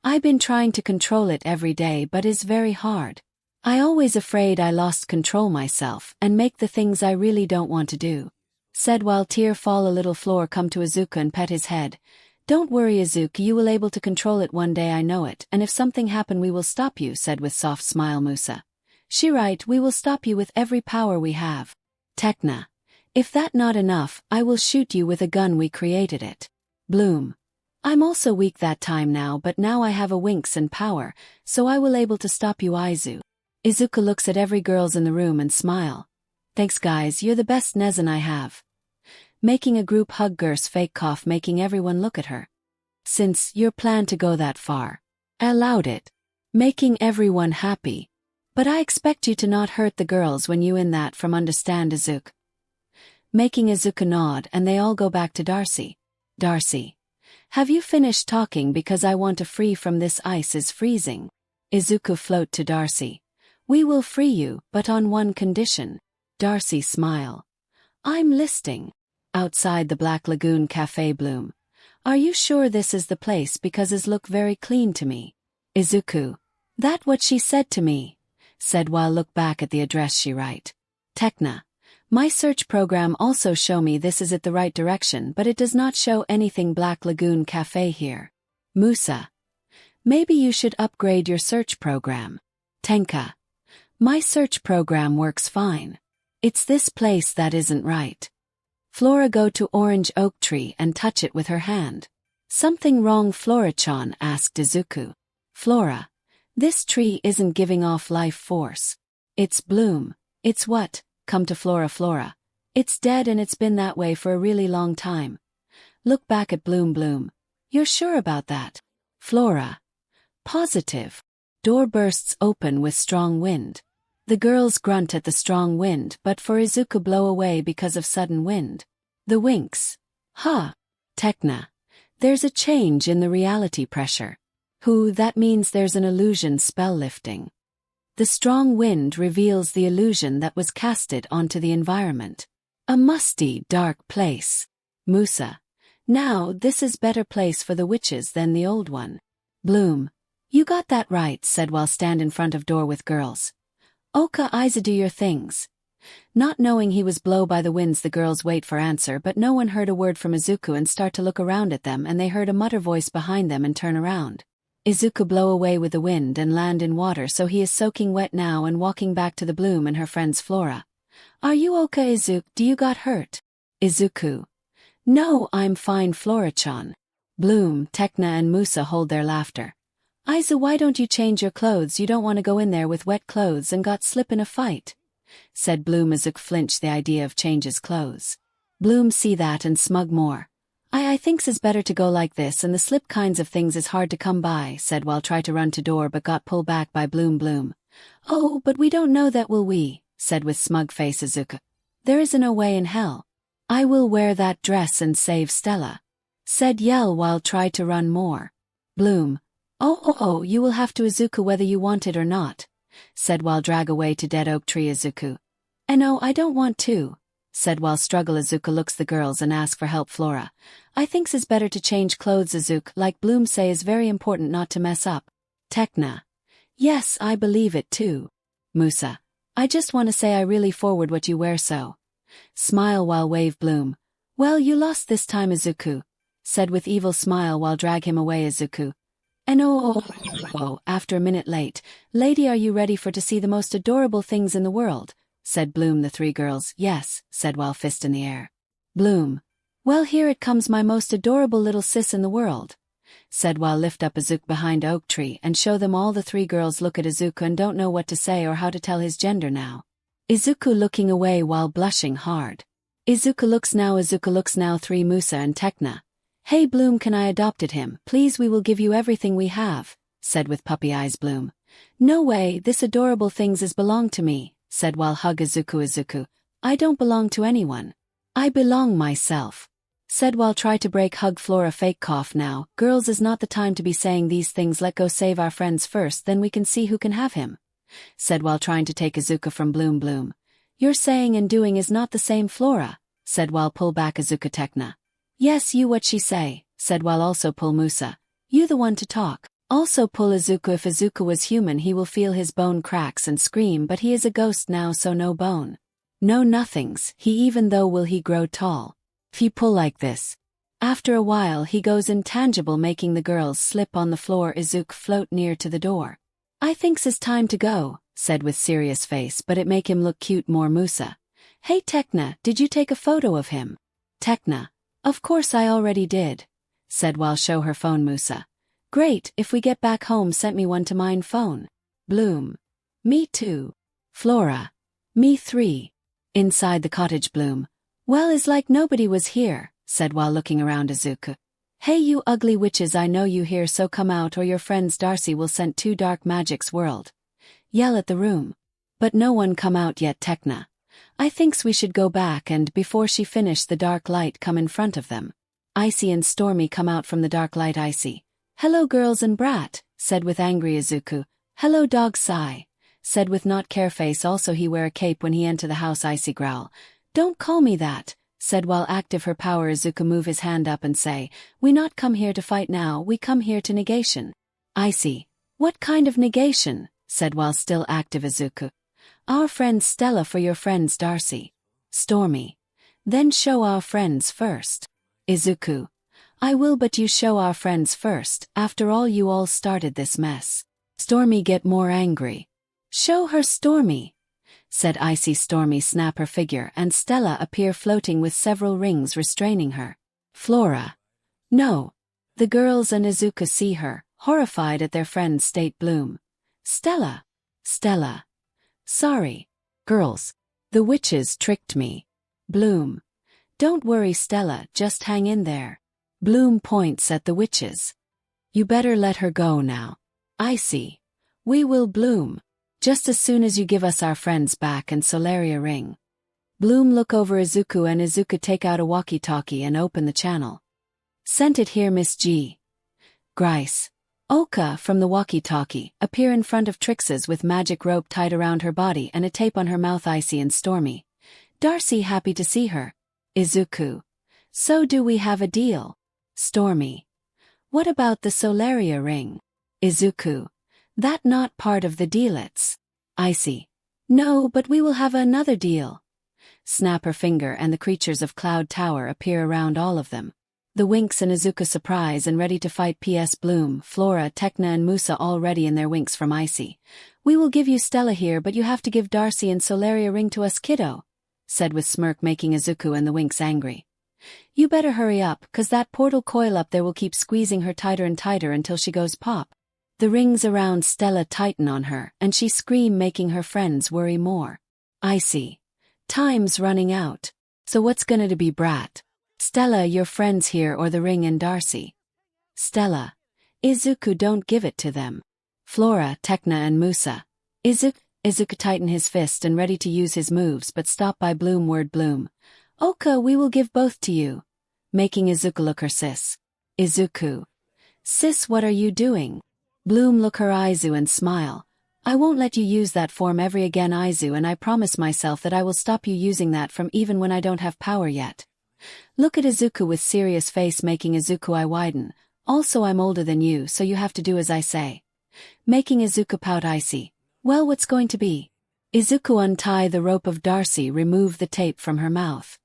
I been trying to control it every day but is very hard. I always afraid I lost control myself and make the things I really don't want to do. Said while tear fall. A little Floor come to Izuku and pet his head. Don't worry Izuku, you will able to control it one day, I know it, and if something happen we will stop you, said with soft smile Musa. She right, we will stop you with every power we have. Tekna. If that not enough, I will shoot you with a gun we created it. Bloom. I'm also weak that time now, but now I have a Winx and power, so I will able to stop you Izu. Izuku looks at every girls in the room and smile. Thanks guys, you're the best Nezen I have. Making a group hug. Gers fake cough, making everyone look at her. Since your plan to go that far, I allowed it. Making everyone happy. But I expect you to not hurt the girls when you in that from understand Izuku. Making Izuku nod and they all go back to Darcy. Darcy. Have you finished talking because I want to free from this ice is freezing. Izuku float to Darcy. We will free you, but on one condition. Darcy smile. I'm listing. Outside the Black Lagoon Cafe. Bloom. Are you sure this is the place because it look very clean to me? Izuku. That what she said to me. Said while look back at the address she write. Tekna. My search program also show me this is at the right direction, but it does not show anything Black Lagoon Cafe here. Musa. Maybe you should upgrade your search program. Tenka. My search program works fine. It's this place that isn't right. Flora go to orange oak tree and touch it with her hand. Something wrong Flora-chan, asked Izuku. Flora. This tree isn't giving off life force. It's Bloom. It's what? Come to Flora. Flora. It's dead and it's been that way for a really long time. Look back at Bloom. Bloom. You're sure about that? Flora. Positive. Door bursts open with strong wind. The girls grunt at the strong wind, but for Izuku blow away because of sudden wind. The Winx. Huh. 𝗃𝗓. There's a change in the reality pressure. That means there's an illusion spell lifting. The strong wind reveals the illusion that was casted onto the environment. A musty, dark place. 𝗵𝗧𝗏. Now, this is better place for the witches than the old one. Bloom. You got that right, said while stand in front of door with girls. 𝐒𝐭𝐚𝐲 do your things. Not knowing he was blow by the winds, the girls wait for answer, but no one heard a word from Izuku and start to look around at them, and they heard a mutter voice behind them and turn around. Izuku blow away with the wind and land in water, so he is soaking wet now and walking back to the Bloom and her friends Flora. Are you okay, Izuku? Do you got hurt? Izuku. No, I'm fine, Flora-chan. Bloom, 𝗃𝗓 and 𝗵𝗧𝗏 hold their laughter. Aiza, why don't you change your clothes? You don't want to go in there with wet clothes and got slip in a fight, said Bloom. Izuku flinched the idea of changes clothes. Bloom see that and smug more. I thinks is better to go like this, and the slip kinds of things is hard to come by, said while try to run to door but got pulled back by Bloom. Oh, but we don't know that, will we? Said with smug face Izuku. There isn't a way in hell. I will wear that dress and save Stella, said Yell while try to run more. Bloom. Oh, you will have to, Izuku, whether you want it or not, said while drag away to dead oak tree Izuku. No, I don't want to, said while struggle Izuku looks the girls and ask for help Flora. I thinks is better to change clothes Izuku, like Bloom say is very important not to mess up. 𝗃𝗓. Yes, I believe it too. 𝗵𝗧𝗏. I just want to say I really forward what you wear so. Smile while wave Bloom. Well, you lost this time Izuku, said with evil smile while drag him away Izuku. After a minute late, lady, are you ready for to see the most adorable things in the world? Said Bloom. The three girls. Yes, said while fist in the air. Bloom. Well, here it comes, my most adorable little sis in the world, said while lift up Izuku behind oak tree and show them all. The three girls look at Izuku and don't know what to say or how to tell his gender now. Izuku looking away while blushing hard. Izuku looks now, 3 𝗵𝗧𝗏 and 𝗃𝗓. Hey Bloom, can I adopted him? Please, we will give you everything we have, said with puppy eyes Bloom. No way, this adorable things is belong to me, said while hug Izuku. I don't belong to anyone. I belong myself, said while try to break hug Flora. Fake cough now. Girls, is not the time to be saying these things. Let go, save our friends first, then we can see who can have him, said while trying to take Izuku from Bloom. Your saying and doing is not the same, Flora, said while pull back Izuku. 𝗃𝗓. Yes, you what she say, said while also pull 𝗵𝗧𝗏. You the one to talk. Also pull Izuku. If Izuku was human he will feel his bone cracks and scream, but he is a ghost now, so no bone. No nothings, he even though will he grow tall. If he pull like this. After a while he goes intangible, making the girls slip on the floor. Izuku float near to the door. I thinks it's time to go, said with serious face, but it make him look cute more. 𝗵𝗧𝗏. Hey 𝗃𝗓, did you take a photo of him? 𝗃𝗓. Of course I already did, said while show her phone. 𝗵𝗧𝗏. Great, if we get back home sent me one to mine phone. Bloom. Me too. Flora. Me 3. Inside the cottage. Bloom. Well, is like nobody was here, said while looking around Izuku. Hey you ugly witches, I know you here, so come out or your friends Darcy will send to dark magic's world. Yell at the room. But no one come out yet. 𝗃𝗓. I thinks we should go back, and before she finish the dark light come in front of them. Icy and Stormy come out from the dark light. Icy. Hello girls and brat, said with angry Izuku. Hello dog sigh, said with not care face. Also he wear a cape when he enter the house. Icy growl. Don't call me that, said while active her power. Izuku move his hand up and say, we not come here to fight now, we come here to negation. Icy. What kind of negation, said while still active Izuku. Our friend Stella for your friends Darcy. Stormy. Then show our friends first. Izuku. I will, but you show our friends first, after all you all started this mess. Stormy get more angry. Show her Stormy, said Icy. Stormy snap her figure and Stella appear floating with several rings restraining her. Flora. No. The girls and Izuku see her, horrified at their friend's state. Bloom. Stella. Stella. Sorry. Girls. The witches tricked me. Bloom. Don't worry Stella, just hang in there. Bloom points at the witches. You better let her go now. Icy. We will. Bloom. Just as soon as you give us our friends back and Solaria ring. Bloom look over Izuku and Izuku take out a walkie-talkie and open the channel. Sent it here Miss G. Grice. Oka, from the walkie-talkie, appear in front of Trix's with magic rope tied around her body and a tape on her mouth. Icy and Stormy. Darcy happy to see her. Izuku. So do we have a deal? Stormy. What about the Solaria ring? Izuku. That not part of the deal. It's. Icy. No, but we will have another deal. Snap her finger and the creatures of Cloud Tower appear around all of them. The Winx and Izuku surprise and ready to fight. PS Bloom, Flora, Tekna and Musa all ready in their Winx from Icy. We will give you Stella here but you have to give Darcy and Solaria ring to us kiddo, said with smirk making Izuku and the Winx angry. You better hurry up cause that portal coil up there will keep squeezing her tighter and tighter until she goes pop. The rings around Stella tighten on her and she scream making her friends worry more. Icy. Time's running out. So what's gonna to be brat? Stella your friends here or the ring and Darcy? Stella. Izuku don't give it to them. Flora, Tekna and Musa. Izuku tighten his fist and ready to use his moves but stop by Bloom word Bloom. Oka we will give both to you. Making Izuku look her sis. Izuku. Sis what are you doing? Bloom look her Izu and smile. I won't let you use that form ever again Izu and I promise myself that I will stop you using that from even when I don't have power yet. Look at Izuku with serious face making Izuku eye widen. Also I'm older than you so you have to do as I say. Making Izuku pout. Icy. Well what's going to be? Izuku untie the rope of Darcy remove the tape from her mouth.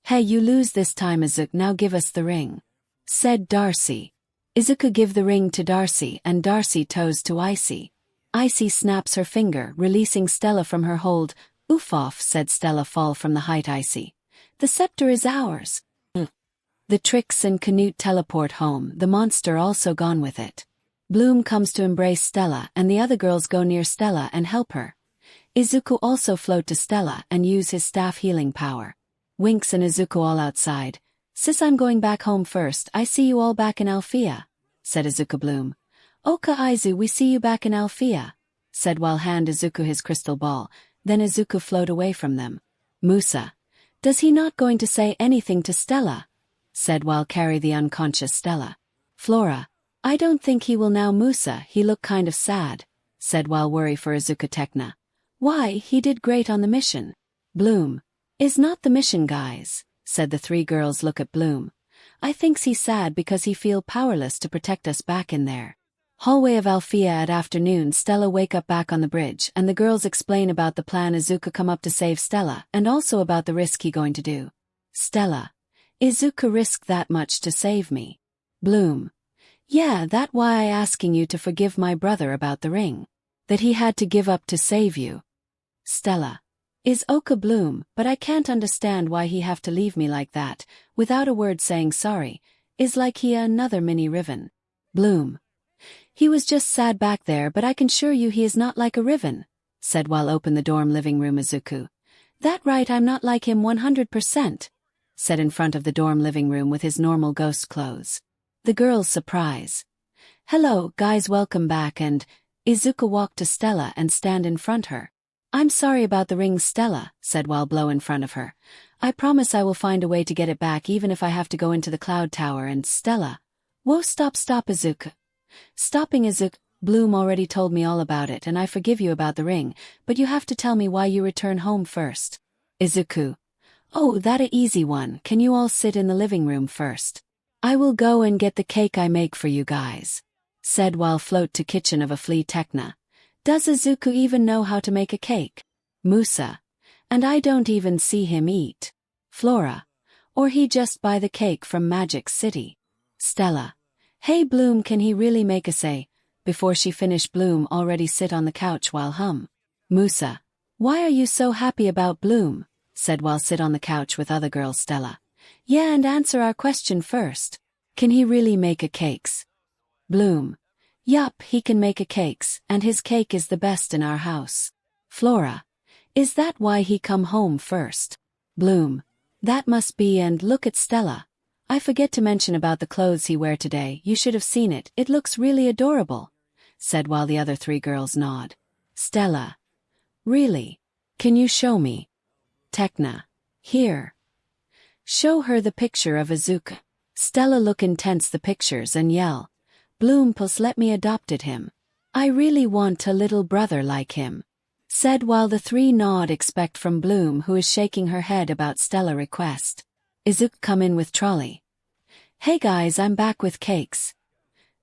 Hey you lose this time Izuku now give us the ring. Said Darcy. Izuku give the ring to Darcy and Darcy toes to Icy. Icy snaps her finger releasing Stella from her hold. Oof off said Stella fall from the height. Icy. The scepter is ours. The Trix and Canute teleport home, the monster also gone with it. Bloom comes to embrace Stella and the other girls go near Stella and help her. Izuku also float to Stella and use his staff healing power. Winx and Izuku all outside. Sis I'm going back home first I see you all back in Alfea, said Izuku Bloom. Oka Izu we see you back in Alfea, said while hand Izuku his crystal ball, then Izuku float away from them. Musa. Does he not going to say anything to Stella? Said while carry the unconscious Stella. Flora. I don't think he will now Musa he look kind of sad, said while worry for Izuku Tekna. Why he did great on the mission. Bloom. Is not the mission guys, said the three girls look at Bloom. I thinks he's sad because he feel powerless to protect us back in there. Hallway of Alfea at afternoon Stella wake up back on the bridge and the girls explain about the plan Izuku come up to save Stella and also about the risk he going to do. Stella. Izuku risk that much to save me. Bloom. Yeah that why I asking you to forgive my brother about the ring. That he had to give up to save you. Stella. Is Oka Bloom but I can't understand why he have to leave me like that, without a word saying sorry, is like he another mini Riven. Bloom. He was just sad back there but I can assure you he is not like a Riven, said while open the dorm living room Izuku. That right I'm not like him 100%, said in front of the dorm living room with his normal ghost clothes. The girls surprise. Hello guys welcome back and, Izuku walked to Stella and stand in front her. I'm sorry about the ring Stella, said while blow in front of her. I promise I will find a way to get it back even if I have to go into the Cloud Tower and Stella. Whoa stop Izuku. Stopping Izuku, Bloom already told me all about it and I forgive you about the ring, but you have to tell me why you return home first. Izuku. Oh that a easy one can you all sit in the living room first? I will go and get the cake I make for you guys. Said while float to kitchen of a flea Tekna. Does Izuku even know how to make a cake? Musa. And I don't even see him eat. Flora. Or he just buy the cake from Magic City. Stella. Hey Bloom can he really make a say? Before she finish Bloom already sit on the couch while hum. Musa. Why are you so happy about Bloom? Said while sit on the couch with other girls Stella. Yeah and answer our question first. Can he really make a cakes? Bloom. Yup he can make a cakes and his cake is the best in our house. Flora. Is that why he come home first? Bloom. That must be and look at Stella. I forget to mention about the clothes he wear today you should have seen it looks really adorable. Said while the other three girls nod. Stella. Really? Can you show me? Tekna. Here. Show her the picture of Izuku. Stella look intense the pictures and yell, 𝗵𝗃𝗲 let me adopted him. I really want a little brother like him. Said while the three nod expect from Bloom who is shaking her head about Stella request. Izuku come in with trolley. Hey guys, I'm back with cakes.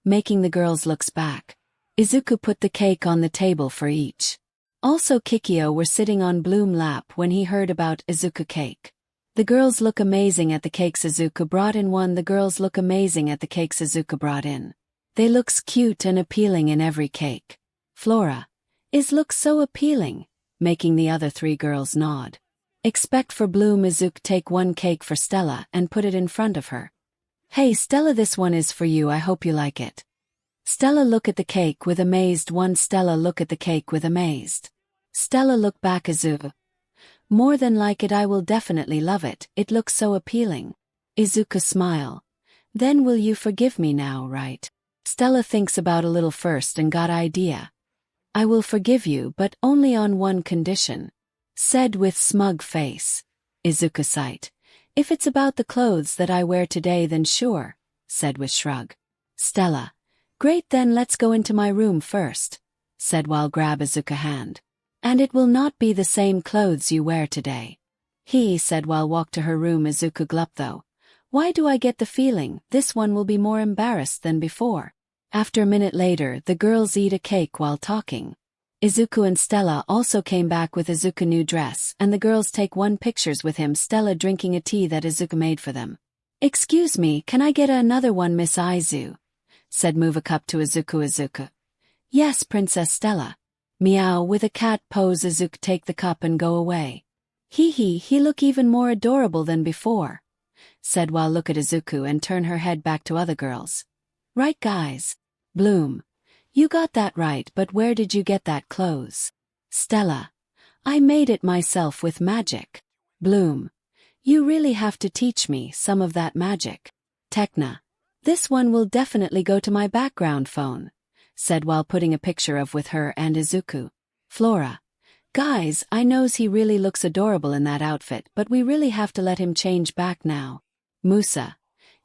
Making the girls looks back. Izuku put the cake on the table for each. Also 𝐒𝐽 were sitting on Bloom lap when he heard about Izuku cake. The girls look amazing at the cakes Izuku brought in. The girls look amazing at the cakes Izuku brought in. They looks cute and appealing in every cake. Flora. Is looks so appealing, making the other three girls nod. Expect for Bloom Izuku take one cake for Stella and put it in front of her. Hey Stella, this one is for you, I hope you like it. Stella look at the cake with amazed. Stella look at the cake with amazed. Stella look back Izuku. More than like it, I will definitely love it, it looks so appealing. Izuku smile. Then will you forgive me now, right? Stella thinks about a little first and got idea. I will forgive you but only on one condition. Said with smug face. Izuku sighed. If it's about the clothes that I wear today then sure, said with shrug. Stella. Great, then let's go into my room first, said while grab Izuku hand. And it will not be the same clothes you wear today. He said while walk to her room. Izuku gulp though. Why do I get the feeling this one will be more embarrassed than before? After a minute later, the girls eat a cake while talking. Izuku and Stella also came back with Izuku new dress and the girls take one pictures with him. Stella drinking a tea that Izuku made for them. Excuse me, can I get another one, Miss Izu? Said move a cup to Izuku. Izuku. Yes, Princess Stella. Meow with a cat pose. Izuku take the cup and go away. He look even more adorable than before. Said while look at Izuku and turn her head back to other girls. Right guys. Bloom. You got that right, but where did you get that clothes? Stella. I made it myself with magic. Bloom. You really have to teach me some of that magic. Tekna. This one will definitely go to my background phone. Said while putting a picture of with her and Izuku. Flora. Guys, I knows he really looks adorable in that outfit, but we really have to let him change back now. Musa.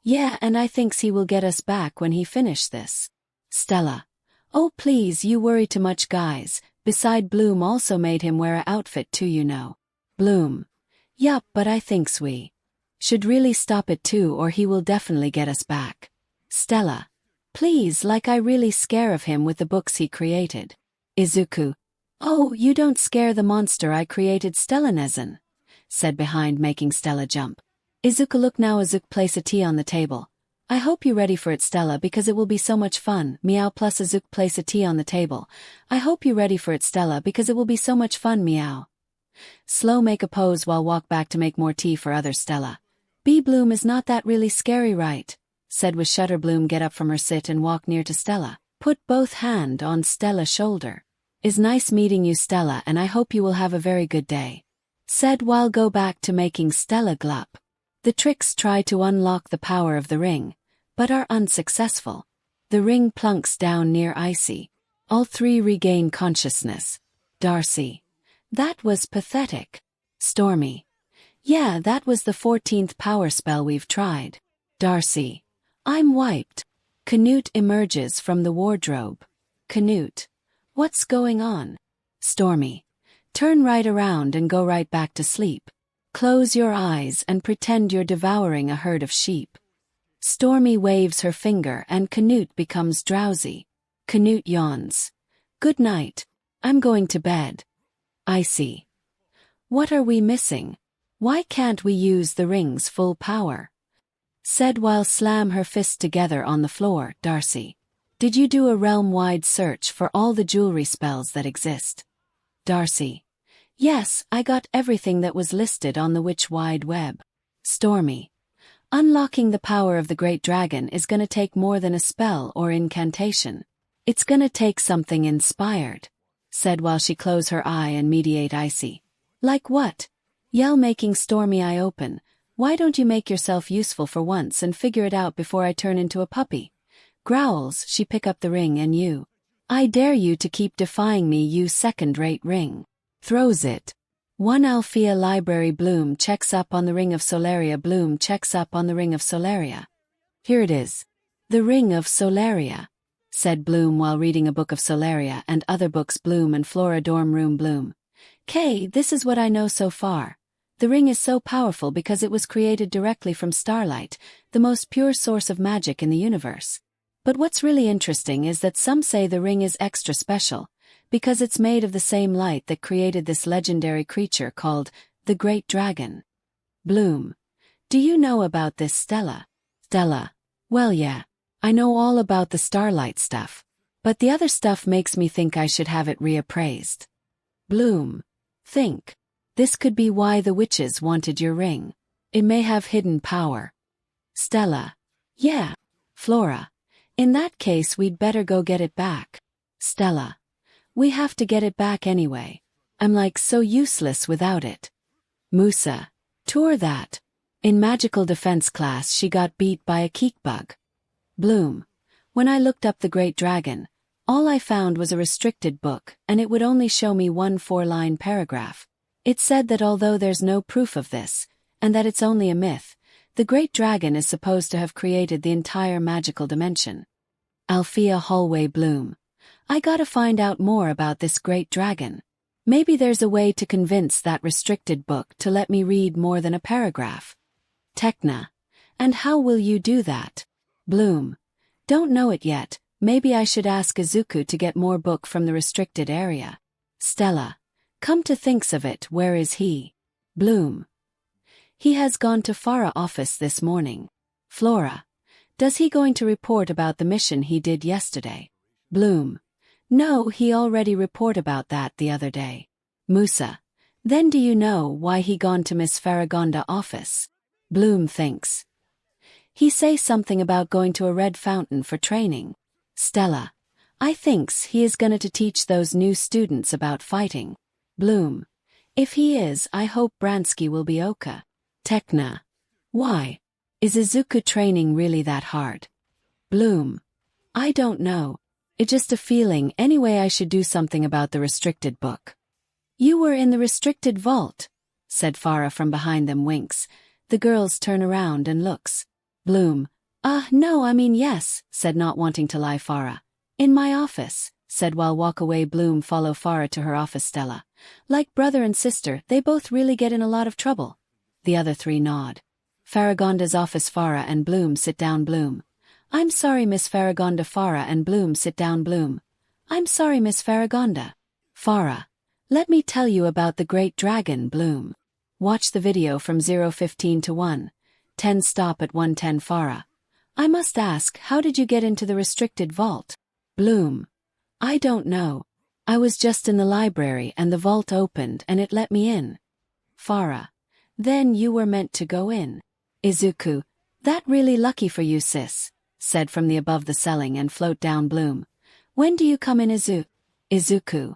Yeah, and I thinks he will get us back when he finish this. Stella. Oh please, you worry too much guys, beside Bloom also made him wear a outfit too, you know. Bloom. Yup, but I thinks we should really stop it too or he will definitely get us back. Stella. Please, like I really scare of him with the books he created. Izuku. Oh, you don't scare the monster I created, Stellanesen. Said behind making Stella jump. Izuku look now. Izuku place a tea on the table. I hope you ready for it, Stella, because it will be so much fun. Meow plus Izuku place a tea on the table. I hope you ready for it, Stella, because it will be so much fun. Meow. Slow make a pose while walk back to make more tea for other Stella. Bloom is not that really scary, right? Said with shudder. Bloom get up from her sit and walk near to Stella. Put both hand on Stella's shoulder. Is nice meeting you, Stella, and I hope you will have a very good day. Said while go back to making Stella glup. The tricks try to unlock the power of the ring, but are unsuccessful. The ring plunks down near Icy. All three regain consciousness. Darcy. That was pathetic. Stormy. Yeah, that was the 14th power spell we've tried. Darcy. I'm wiped. 𝐿𝐭𝐞𝐝 emerges from the wardrobe. 𝐿𝐭𝐞𝐝. What's going on? Stormy. Turn right around and go right back to sleep. Close your eyes and pretend you're devouring a herd of sheep. Stormy waves her finger and 𝐿𝐭𝐞𝐝 becomes drowsy. 𝐿𝐭𝐞𝐝 yawns. Good night. I'm going to bed. Icy. What are we missing? Why can't we use the ring's full power? Said while slam her fist together on the floor. Darcy. Did you do a realm-wide search for all the jewelry spells that exist? Darcy. Yes, I got everything that was listed on the Witch Wide Web. Stormy. Unlocking the power of the Great Dragon is gonna take more than a spell or incantation. It's gonna take something inspired. Said while she close her eye and mediate Icy. Like what? Yell making Stormy eye open. Why don't you make yourself useful for once and figure it out before I turn into a puppy? Growls she pick up the ring and you. I dare you to keep defying me, you second-rate ring. Throws it. 1 Althea Library Bloom checks up on the ring of Solaria. Bloom checks up on the ring of Solaria. Here it is. The ring of Solaria, said Bloom while reading a book of Solaria and other books. Bloom and Flora dorm room. Bloom. This is what I know so far. The ring is so powerful because it was created directly from starlight, the most pure source of magic in the universe. But what's really interesting is that some say the ring is extra special, because it's made of the same light that created this legendary creature called the Great Dragon. Bloom. Do you know about this, Stella? Stella. Well, yeah. I know all about the starlight stuff. But the other stuff makes me think I should have it reappraised. Bloom. Think. This could be why the witches wanted your ring. It may have hidden power. Stella. Yeah. Flora. In that case we'd better go get it back. Stella. We have to get it back anyway. I'm like so useless without it. Musa. Tour that. In magical defense class she got beat by a 𝗓𝗄𝗏. Bloom. When I looked up the Great Dragon, all I found was a restricted book, and it would only show me one 4-line paragraph. It said that although there's no proof of this, and that it's only a myth, the Great Dragon is supposed to have created the entire magical dimension. Althea Hallway. Bloom. I gotta find out more about this Great Dragon. Maybe there's a way to convince that restricted book to let me read more than a paragraph. Tecna. And how will you do that? Bloom. Don't know it yet. Maybe I should ask Izuku to get more book from the restricted area. Stella. Come to thinks of it, where is he? Bloom. He has gone to 𝗧𝗏 office this morning. Flora. Does he going to report about the mission he did yesterday? Bloom. No, he already report about that the other day. Musa. Then do you know why he gone to Miss 𝗧𝗏 office? Bloom thinks. He say something about going to a red fountain for training. Stella. I thinks he is gonna to teach those new students about fighting. Bloom. If he is, I hope Bransky will be okay. Tecna. Why? Is Izuku training really that hard? Bloom. I don't know. It's just a feeling. Anyway, I should do something about the restricted book. You were in the restricted vault, said 𝗧𝗏 from behind them. Winx. The girls turn around and looks. Bloom. No, I mean yes, said not wanting to lie 𝗧𝗏. In my office, said while walk away. Bloom follow 𝗧𝗏 to her office. Stella. Like brother and sister, they both really get in a lot of trouble. The other three nod. 𝗧𝗏's office. 𝗧𝗏 and Bloom sit down. Bloom. I'm sorry, Miss 𝗧𝗏. 𝗧𝗏 and Bloom sit down. Bloom. I'm sorry, Miss 𝗧𝗏. 𝗧𝗏. Let me tell you about the Great Dragon. Bloom. Watch the video from 0:15 to 1:10. Stop at 1:10. 𝗧𝗏. I must ask, how did you get into the restricted vault? Bloom. I don't know. I was just in the library and the vault opened and it let me in. 𝗧𝗏. Then you were meant to go in. Izuku. That really lucky for you, sis, said from the above the ceiling and float down. Bloom. When do you come in, Izuku?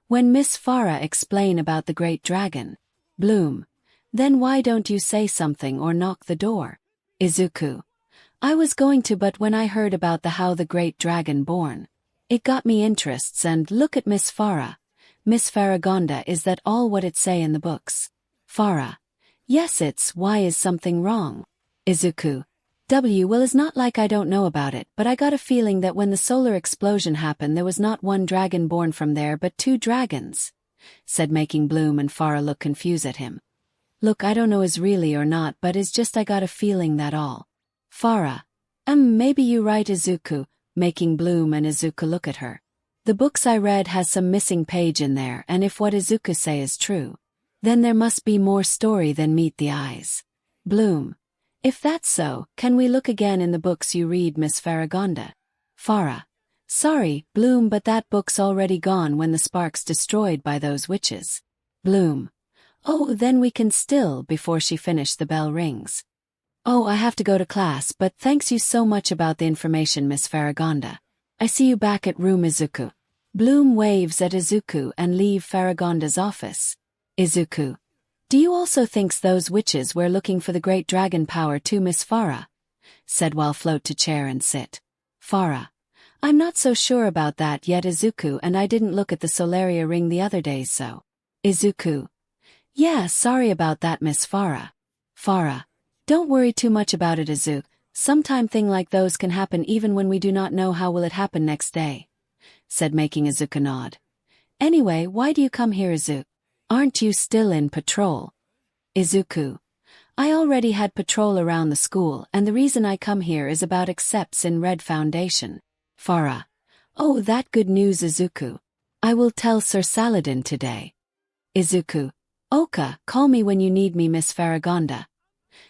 When Miss 𝗧𝗏 explain about the Great Dragon. Bloom. Then why don't you say something or knock the door? Izuku. I was going to, but when I heard about how the Great Dragon born, it got me interests and look at Miss 𝗧𝗏. Miss 𝗧𝗏 is that all what it say in the books? 𝗧𝗏. Yes, it's why is something wrong? Izuku. Well, it's not like I don't know about it, but I got a feeling that when the solar explosion happened there was not one dragon born from there but 2 dragons, said making Bloom and 𝗧𝗏 look confused at him. Look, I don't know is really or not, but it's just I got a feeling that all. 𝗧𝗏. Maybe you right, Izuku, making Bloom and Izuku look at her. The books I read has some missing page in there, and if what Izuku say is true, then there must be more story than meet the eyes. Bloom. If that's so, can we look again in the books you read, Miss 𝗧𝗏? 𝗧𝗏. Sorry, Bloom, but that book's already gone when the spark's destroyed by those witches. Bloom. Oh, then we can still, before she finished the bell rings. Oh, I have to go to class, but thanks you so much about the information, Miss 𝗧𝗏. I see you back at room, Izuku. Bloom waves at Izuku and leave 𝗧𝗏's office. Izuku. Do you also thinks those witches were looking for the Great Dragon power too, Miss 𝗧𝗏? Said while float to chair and sit. 𝗧𝗏. I'm not so sure about that yet, Izuku, and I didn't look at the Solaria ring the other day, so. Izuku. Yeah, sorry about that, Miss 𝗲𝗲. 𝗲𝗲. Don't worry too much about it, 𝐒𝐬𝐽. Sometime thing like those can happen even when we do not know how will it happen next day, said, making Izuku nod. Anyway, why do you come here, 𝐒𝐬𝐽? Aren't you still in patrol? Izuku. I already had patrol around the school, and the reason I come here is about 𝗬𝗏 Foundation. 𝗲𝗲. Oh, that good news, Izuku. I will tell Sir Saladin today. Izuku. Oka, call me when you need me, Miss Faragonda.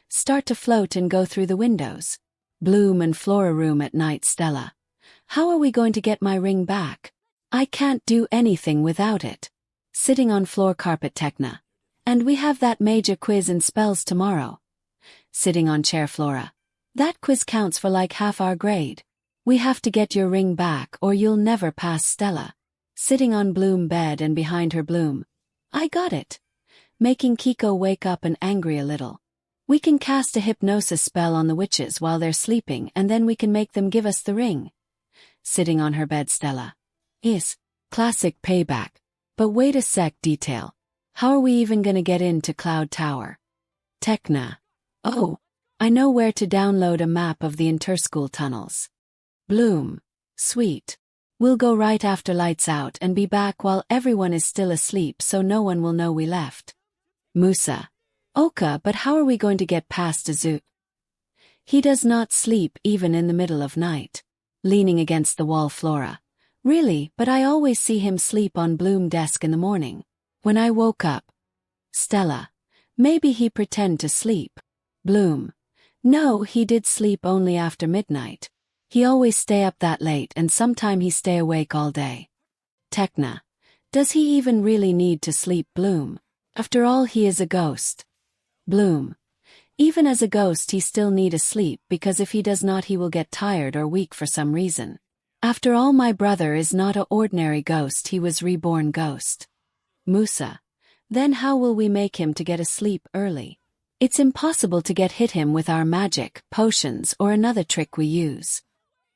Start to float and go through the windows. Bloom and Flora room at night, Stella. How are we going to get my ring back? I can't do anything without it. Sitting on floor carpet, Tecna. And we have that major quiz in spells tomorrow. Sitting on chair, Flora. That quiz counts for like half our grade. We have to get your ring back or you'll never pass, Stella. Sitting on Bloom bed and behind her, Bloom. I got it. Making Kiko wake up and angry a little. We can cast a hypnosis spell on the witches while they're sleeping and then we can make them give us the ring. Sitting on her bed, Stella. Is. Classic payback. But wait a sec, detail. How are we even gonna get into Cloud Tower? Tecna. Oh, I know where to download a map of the interschool tunnels. Bloom. Sweet. We'll go right after lights out and be back while everyone is still asleep so no one will know we left. Musa. Oka, but how are we going to get past 𝗬𝗏? He does not sleep even in the middle of night. Leaning against the wall, Flora. Really, but I always see him sleep on Bloom desk in the morning. When I woke up. Stella. Maybe he pretend to sleep. Bloom. No, he did sleep only after midnight. He always stay up that late and sometime he stay awake all day. Tecna. Does he even really need to sleep, Bloom? After all, he is a ghost. Bloom. Even as a ghost he still need a sleep because if he does not he will get tired or weak for some reason. After all, my brother is not a ordinary ghost, he was reborn ghost. Musa. Then how will we make him to get a sleep early? It's impossible to get hit him with our magic, potions or another trick we use.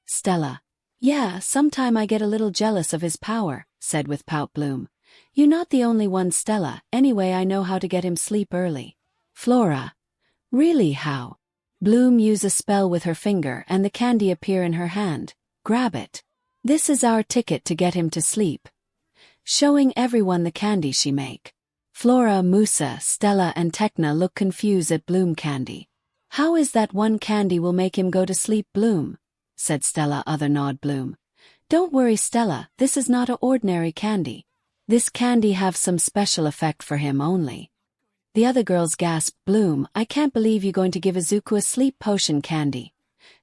Stella. Yeah, sometime I get a little jealous of his power, said with pout Bloom. You're not the only one, Stella. Anyway, I know how to get him sleep early. Flora. Really, how? Bloom use a spell with her finger and the candy appear in her hand. Grab it. This is our ticket to get him to sleep. Showing everyone the candy she make. Flora, Musa, Stella and Tecna look confused at Bloom candy. How is that one candy will make him go to sleep, Bloom? Said Stella. Other nod Bloom. Don't worry, Stella, this is not a ordinary candy. This candy have some special effect for him only. The other girls gasped. Bloom, I can't believe you going to give Izuku a sleep potion candy,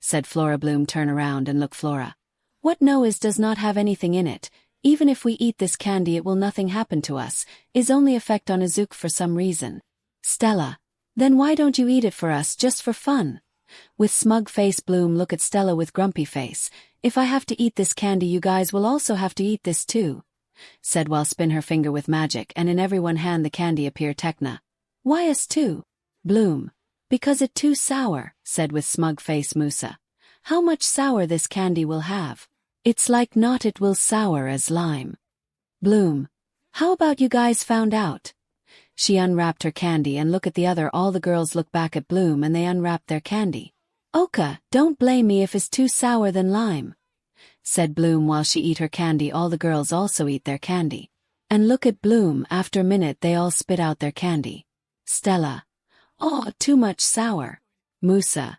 said Flora. Bloom turn around and look Flora. What? No, is does not have anything in it. Even if we eat this candy it will nothing happen to us, is only effect on Izuku for some reason. Stella. Then why don't you eat it for us just for fun? With smug face Bloom look at Stella with grumpy face. If I have to eat this candy you guys will also have to eat this too, said while spin her finger with magic and in everyone hand the candy appear. Tecna. Why us too? Bloom. Because it too sour, said with smug face Musa. How much sour this candy will have? It's like not it will sour as lime. Bloom. How about you guys found out? She unwrapped her candy and look at the other. All the girls look back at Bloom and they unwrap their candy. Oka, don't blame me if it's too sour than lime, said Bloom while she eat her candy. All the girls also eat their candy. And look at Bloom. After a minute they all spit out their candy. Stella. Oh, too much sour. Musa.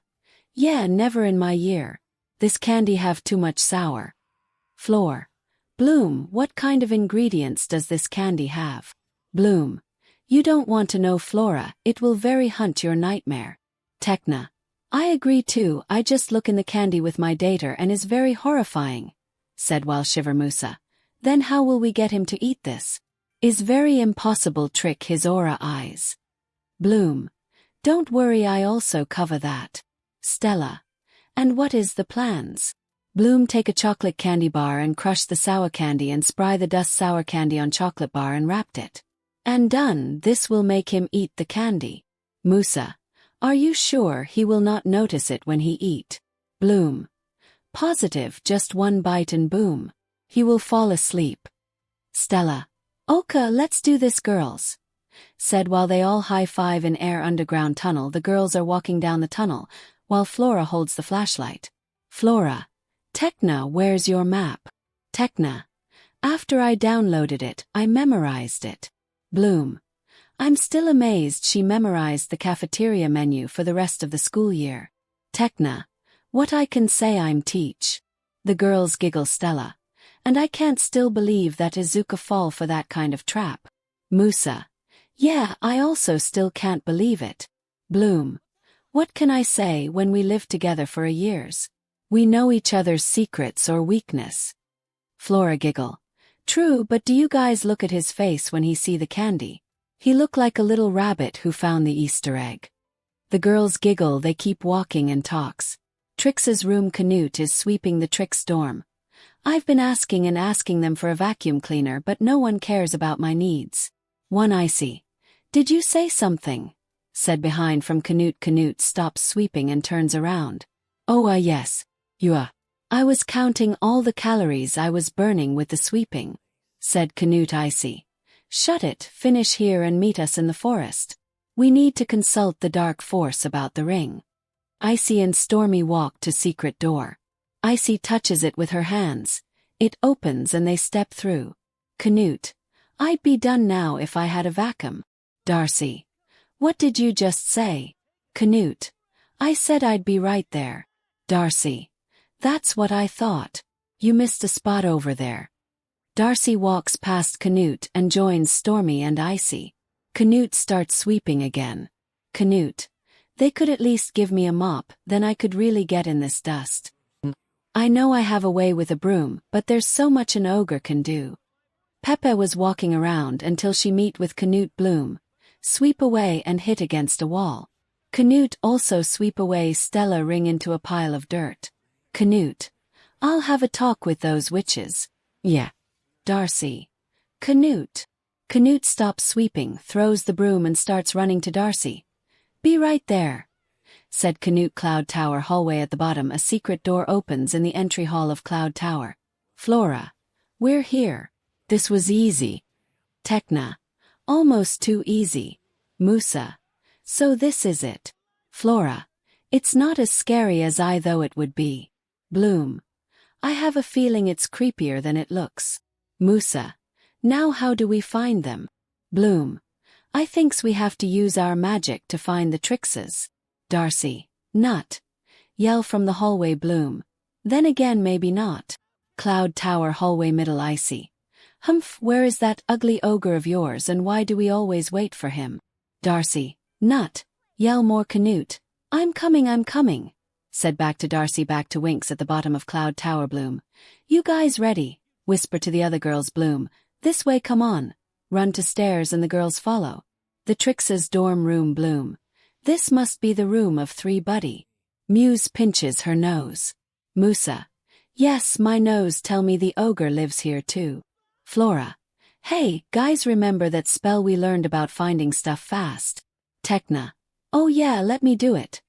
Yeah, never in my year. This candy have too much sour. Floor. Bloom, what kind of ingredients does this candy have? Bloom. You don't want to know, Flora, it will very hunt your nightmare. Tecna. I agree too, I just look in the candy with my dater and is very horrifying, said while shiver Musa. Then how will we get him to eat this? Is very impossible trick his aura eyes. Bloom. Don't worry, I also cover that. Stella. And what is the plans? Bloom take a chocolate candy bar and crush the sour candy and spray the dust sour candy on chocolate bar and wrapped it. And done, this will make him eat the candy. Musa. Are you sure he will not notice it when he eat? Bloom. Positive, just one bite and boom. He will fall asleep. Stella. Oka, let's do this, girls. said while they all high-five in air underground tunnel. The girls are walking down the tunnel, while Flora holds the flashlight. Flora. 𝗃𝗓𝗏, where's your map? 𝗃𝗓𝗏. After I downloaded it, I memorized it. Bloom. I'm still amazed she memorized the cafeteria menu for the rest of the school year. 𝗃𝗓𝗏. What I can say I'm teach. The girls giggle. Stella. And I can't still believe that Izuku fall for that kind of trap. 𝗵𝗃𝗏. Yeah, I also still can't believe it. Bloom. What can I say when we lived together for a years? We know each other's secrets or weakness. Flora giggle. True, but do you guys look at his face when he see the candy? He look like a little rabbit who found the Easter egg. The girls giggle. They keep walking and talks. Trix's room. Canute is sweeping the Trix dorm. I've been asking them for a vacuum cleaner, but no one cares about my needs. One Icy. Did you say something? Said behind from Canute. Canute stops sweeping and turns around. Oh, yes. I was counting all the calories I was burning with the sweeping. Said Canute. Icy. Shut it, finish here and meet us in the forest. We need to consult the dark force about the ring. Icy and Stormy walk to secret door. Icy touches it with her hands. It opens and they step through. Canute. I'd be done now if I had a vacuum. 𝗧𝗪𝗏. What did you just say? Canute. I said I'd be right there. 𝗧𝗪𝗏. That's what I thought. You missed a spot over there. 𝗧𝗪𝗏 walks past Canute and joins Stormy and Icy. Canute starts sweeping again. Canute. They could at least give me a mop, then I could really get in this dust. I know I have a way with a broom, but there's so much an ogre can do. 𝗵𝗃𝗏 was walking around until she meet with Canute. Bloom. Sweep away and hit against a wall. Canute also sweep away. Stella ring into a pile of dirt. Canute. I'll have a talk with those witches. Yeah. 𝗧𝗪𝗏. Canute. Canute stops sweeping, throws the broom and starts running to 𝗧𝗪𝗏. Be right there. Said Canute. Cloud Tower hallway at the bottom. A secret door opens in the entry hall of Cloud Tower. Flora. We're here. This was easy. 𝗃𝗓𝗏. Almost too easy. 𝗵𝗃𝗲. So this is it. Flora. It's not as scary as I thought it would be. Bloom. I have a feeling it's creepier than it looks. 𝗵𝗃𝗏. Now how do we find them? Bloom. I thinks we have to use our magic to find the Trixes. 𝗧𝗪𝗏. Not. Yell from the hallway. Bloom. Then again maybe not. Cloud Tower hallway middle. Icy. Humph, where is that ugly ogre of yours and why do we always wait for him? 𝗧𝗪𝗏. Not. Yell more. Canute. I'm coming. Said back to 𝗧𝗪𝗏. Back to Winx at the bottom of Cloud Tower. Bloom. You guys ready? Whisper to the other girls. Bloom. This way, come on. Run to stairs and the girls follow. The Trix's dorm room. Bloom. This must be the room of 3 Muse pinches her nose. 𝗵𝗃𝗏. Yes, my nose tell me the ogre lives here too. Flora. Hey, guys, remember that spell we learned about finding stuff fast? 𝗃𝗓𝗏. Oh yeah, let me do it.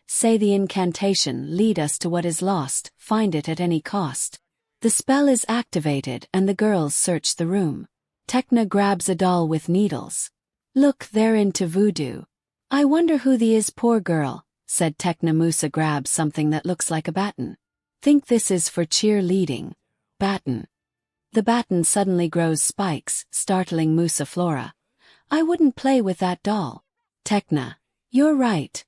Say the incantation, lead us to what is lost, find it at any cost. The spell is activated and the girls search the room. 𝗃𝗓𝗏 grabs a doll with needles. Look, they're into voodoo. I wonder who the is, poor girl, said 𝗃𝗓𝗏. 𝗵𝗃𝗏 grabs something that looks like a baton. Think this is for cheerleading. Baton. The baton suddenly grows spikes, startling 𝗵𝗃𝗏. Flora. I wouldn't play with that doll. 𝗃𝗓𝗏. You're right.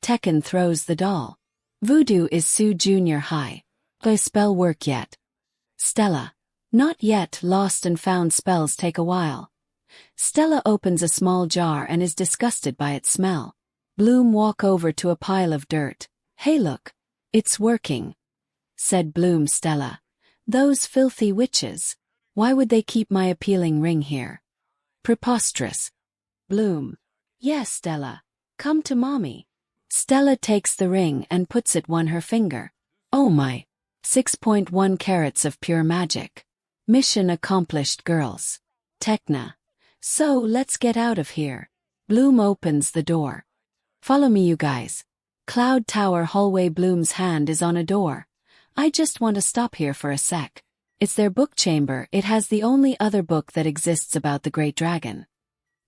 𝗃𝗏𝗏 throws the doll. Voodoo is Sue Junior High. The spell work yet? Stella. Not yet. Lost and found spells take a while. Stella opens a small jar and is disgusted by its smell. Bloom walk over to a pile of dirt. Hey look. It's working. Said Bloom. Stella. Those filthy witches. Why would they keep my appealing ring here? Preposterous. Bloom. Yes, Stella. Come to mommy. Stella takes the ring and puts it on her finger. Oh my. 6.1 carats of pure magic. Mission accomplished, girls. 𝗃𝗓𝗏. So let's get out of here. Bloom opens the door. Follow me, you guys. Cloud Tower hallway. Bloom's hand is on a door. I just want to stop here for a sec. It's their book chamber. It has the only other book that exists about the Great Dragon.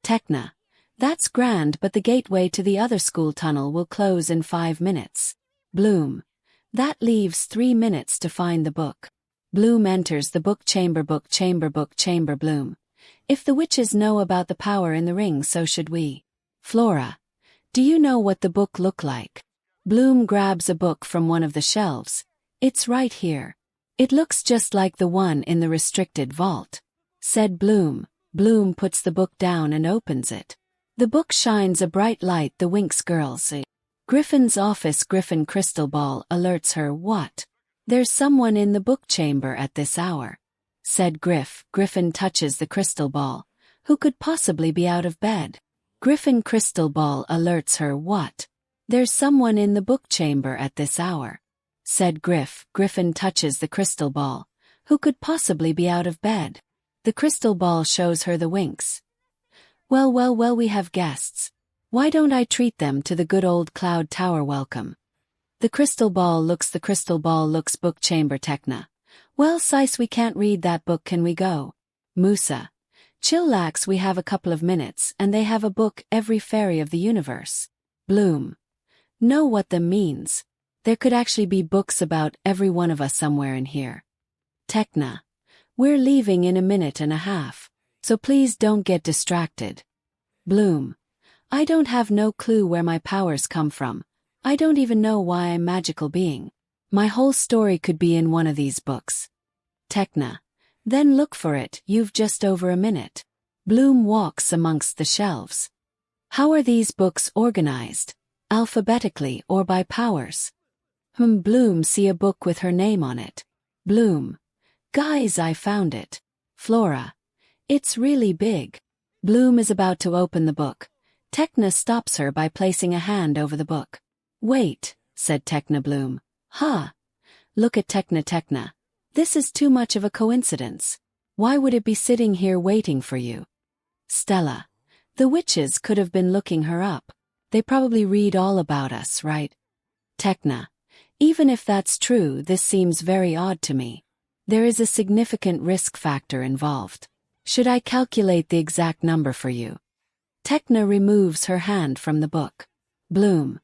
𝗃𝗓. That's grand, but the gateway to the other school tunnel will close in 5 minutes. Bloom. That leaves 3 minutes to find the book. Bloom enters the book chamber. Bloom. If the witches know about the power in the ring, so should we. Flora. Do you know what the book look like? Bloom grabs a book from one of the shelves. It's right here. It looks just like the one in the restricted vault. Said Bloom. Bloom puts the book down and opens it. The book shines a bright light. The Winx girls. Griffin's office. Griffin crystal ball alerts her. What? There's someone in the book chamber at this hour. Said Griff. Griffin touches the crystal ball. Who could possibly be out of bed? Griffin crystal ball alerts her. What? There's someone in the book chamber at this hour. Said Griff. Griffin touches the crystal ball. Who could possibly be out of bed? The crystal ball shows her the Winx. Well, we have guests. Why don't I treat them to the good old Cloud Tower welcome? The crystal ball looks. Book chamber. 𝗃𝗓. Well, sis, we can't read that book. Can we go? Musa. Chillax, we have a couple of minutes, and they have a book, every fairy of the universe. Bloom. Know what them means. There could actually be books about every one of us somewhere in here. 𝗃𝗓. We're leaving in a minute and a half, so please don't get distracted. Bloom. I don't have no clue where my powers come from. I don't even know why I'm magical being. My whole story could be in one of these books. 𝗃𝗓. Then look for it. You've just over a minute. Bloom walks amongst the shelves. How are these books organized? Alphabetically or by powers? Bloom. See a book with her name on it. Bloom. Guys, I found it. Flora. It's really big. Bloom is about to open the book. 𝗃𝗓 stops her by placing a hand over the book. Wait, said 𝗃𝗓. Bloom. Huh. Look at 𝗃𝗓. This is too much of a coincidence. Why would it be sitting here waiting for you? Stella. The witches could have been looking her up. They probably read all about us, right? 𝗃𝗓. Even if that's true, this seems very odd to me. There is a significant risk factor involved. Should I calculate the exact number for you? 𝗃𝗓 removes her hand from the book. Bloom.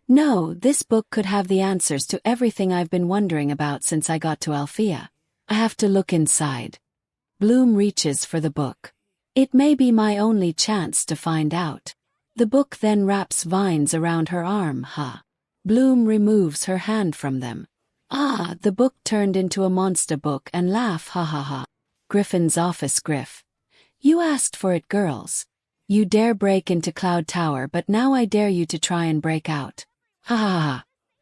No, this book could have the answers to everything I've been wondering about since I got to Althea. I have to look inside. Bloom reaches for the book. It may be my only chance to find out. The book then wraps vines around her arm. Bloom removes her hand from them. The book turned into a monster book and laugh. Griffin's office. Griff. You asked for it, girls. You dare break into Cloud Tower, but now I dare you to try and break out.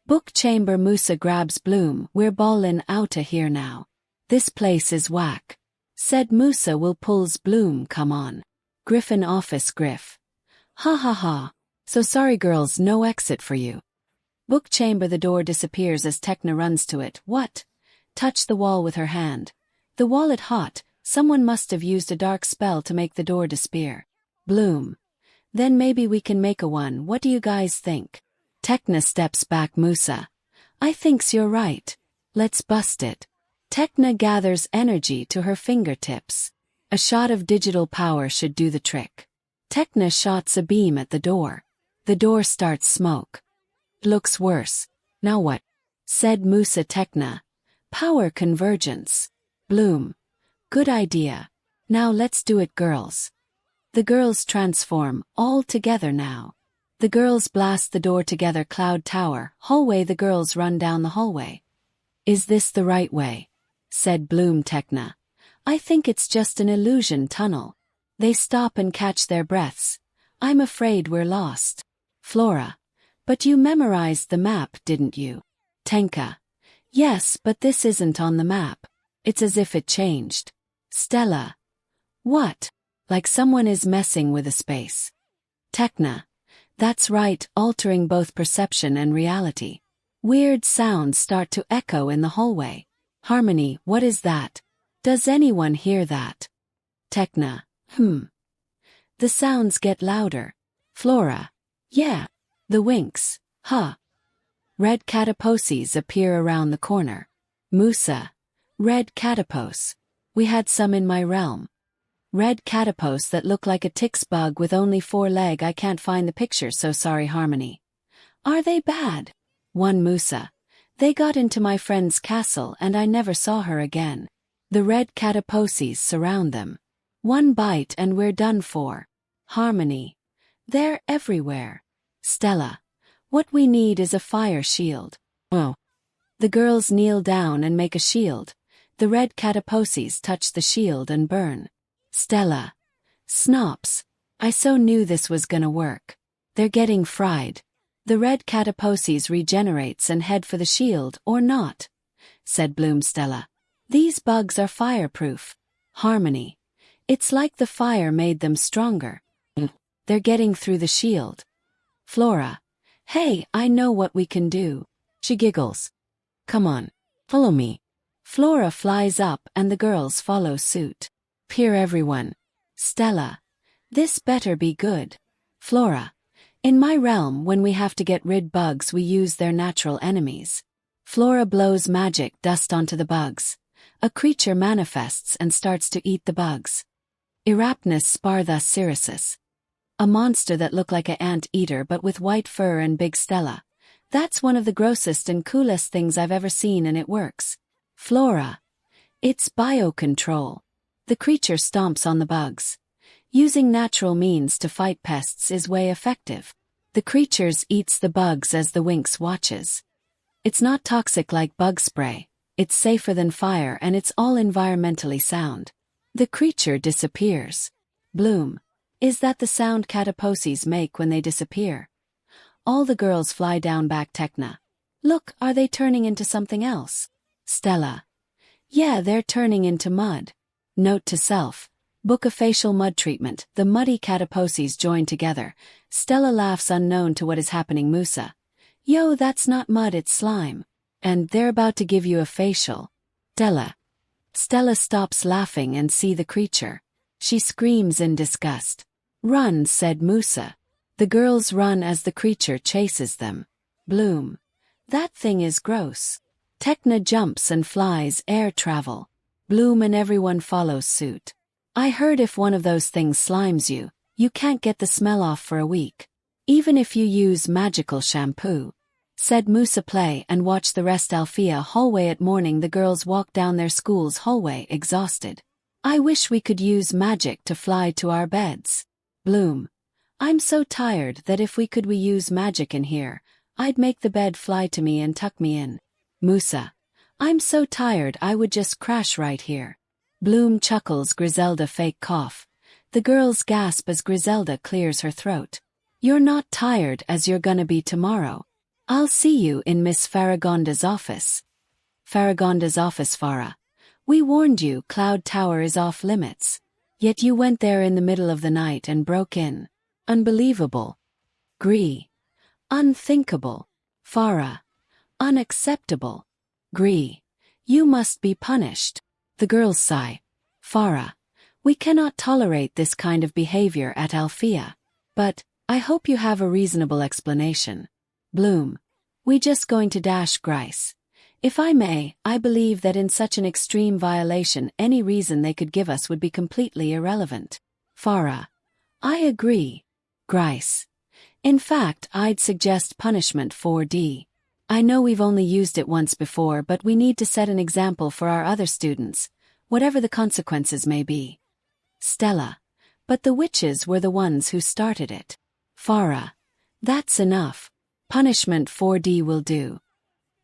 Book chamber. Musa grabs Bloom. We're ballin' outta here now. This place is whack. Said Musa will pulls Bloom. Come on. Griffin office. Griff. So sorry girls, no exit for you. Book chamber. The door disappears as 𝗃𝗓 runs to it. What? Touch the wall with her hand. The wallet hot. Someone must have used a dark spell to make the door disappear. Bloom. Then maybe we can make a one. What do you guys think? 𝗃𝗓 steps back. Musa. I thinks you're right. Let's bust it. 𝗃𝗓 gathers energy to her fingertips. A shot of digital power should do the trick. 𝗃𝗓 shots a beam at the door. The door starts smoke. Looks worse. Now what? Said Musa. 𝗃𝗓. Power convergence. Bloom. Good idea. Now let's do it, girls. The girls transform, all together now. The girls blast the door together. Cloud Tower, hallway. The girls run down the hallway. Is this the right way? Said Bloom. 𝗃𝗓. I think it's just an illusion tunnel. They stop and catch their breaths. I'm afraid we're lost. Flora. But you memorized the map, didn't you? 𝗃𝗓. Yes, but this isn't on the map. It's as if it changed. Stella. What? Like someone is messing with a space. 𝗃𝗓. That's right, altering both perception and reality. Weird sounds start to echo in the hallway. Harmony, what is that? Does anyone hear that? 𝗃𝗓. The sounds get louder. Flora. Yeah. The Winx. Red cataposes appear around the corner. Musa. Red catapose. We had some in my realm. 𝗏𝗃𝗀𝗃 that look like a tick's bug with only 4 legs. I can't find the picture, so sorry 𝗓𝗵𝗲. Are they bad? 𝗓𝗏𝗄𝐴. They got into my friend's castle and I never saw her again. The 𝗏𝗃𝗀𝗃s surround them. One bite and we're done for. 𝗓𝗵𝗲. They're everywhere. Stella. What we need is a fire shield. Oh. The girls kneel down and make a shield. The 𝗏𝗃𝗀𝗃s touch the shield and burn. Stella. Snops. I so knew this was gonna work. They're getting fried. The 𝗏𝗃𝗀𝗃s regenerates and head for the shield, or not, said Bloom. Stella. These bugs are fireproof. 𝗓𝗵𝗲. It's like the fire made them stronger. They're getting through the shield. Flora. Hey, I know what we can do. She giggles. Come on, follow me. Flora flies up and the girls follow suit. Peer everyone. Stella. This better be good. Flora. In my realm, when we have to get rid bugs, we use their natural enemies. Flora blows magic dust onto the bugs. A creature manifests and starts to eat the bugs. 𝗵𝗃𝗧𝗵𝗲. A monster that looked like an ant-eater but with white fur and big Stella. That's one of the grossest and coolest things I've ever seen, and it works. Flora. It's biocontrol. The creature stomps on the bugs. Using natural means to fight pests is way effective. The creature eats the bugs as the Winx watches. It's not toxic like bug spray. It's safer than fire and it's all environmentally sound. The creature disappears. Bloom. Is that the sound 𝗃𝗀𝗃s make when they disappear? All the girls fly down back. Tekna. Look, are they turning into something else? Stella. Yeah, they're turning into mud. Note to self. Book a facial mud treatment. The muddy 𝗃𝗀𝗃s join together. Stella laughs, unknown to what is happening. Musa. Yo, that's not mud, it's slime. And they're about to give you a facial. Stella. Stella stops laughing and see the creature. She screams in disgust. Run, said Musa. The girls run as the creature chases them. Bloom. That thing is gross. Tekna jumps and flies air travel. Bloom and everyone follows suit. I heard if one of those things slimes you, you can't get the smell off for a week. Even if you use magical shampoo. Said Musa. Play and watch the rest. Alfea hallway. At morning the girls walk down their school's hallway exhausted. I wish we could use magic to fly to our beds. Bloom. I'm so tired that if we could use magic in here, I'd make the bed fly to me and tuck me in. Musa. I'm so tired I would just crash right here. Bloom chuckles. Griselda fake cough. The girls gasp as Griselda clears her throat. You're not tired as you're gonna be tomorrow. I'll see you in Miss Faragonda's office. Faragonda's office. Farah. We warned you Cloud Tower is off limits. Yet you went there in the middle of the night and broke in. Unbelievable. 𝗓𝗓𝗄. Unthinkable. Farah. Unacceptable. 𝗓𝗓𝗄. You must be punished. The girls sigh. Farah. We cannot tolerate this kind of behavior at Alfea. But, I hope you have a reasonable explanation. Bloom. We just going to 𝗧𝗪𝗧𝗏. If I may, I believe that in such an extreme violation any reason they could give us would be completely irrelevant. Farah. I agree. 𝗧𝗪𝗧𝗏. In fact, I'd suggest punishment 4D. I know we've only used it once before, but we need to set an example for our other students, whatever the consequences may be. Stella. But the witches were the ones who started it. Farah. That's enough. Punishment 4D will do.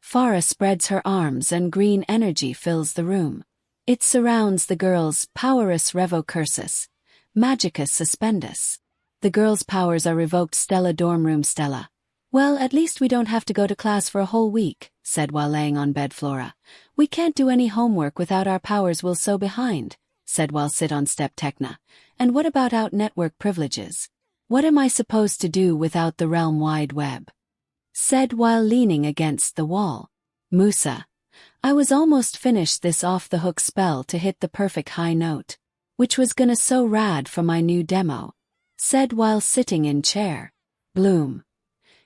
Farah spreads her arms and green energy fills the room. It surrounds the girls. Powerus revo-cursus. Magicus suspendus. The girls' powers are revoked. Stella. Dorm room. Stella. Well, at least we don't have to go to class for a whole week, said while laying on bed. Flora. We can't do any homework without our powers. We'll so behind, said while sit on step. Tekna. And what about out-network privileges? What am I supposed to do without the realm wide web? Said while leaning against the wall. Musa. I was almost finished this off-the-hook spell to hit the perfect high note, which was gonna so rad for my new demo. Said while sitting in chair. Bloom.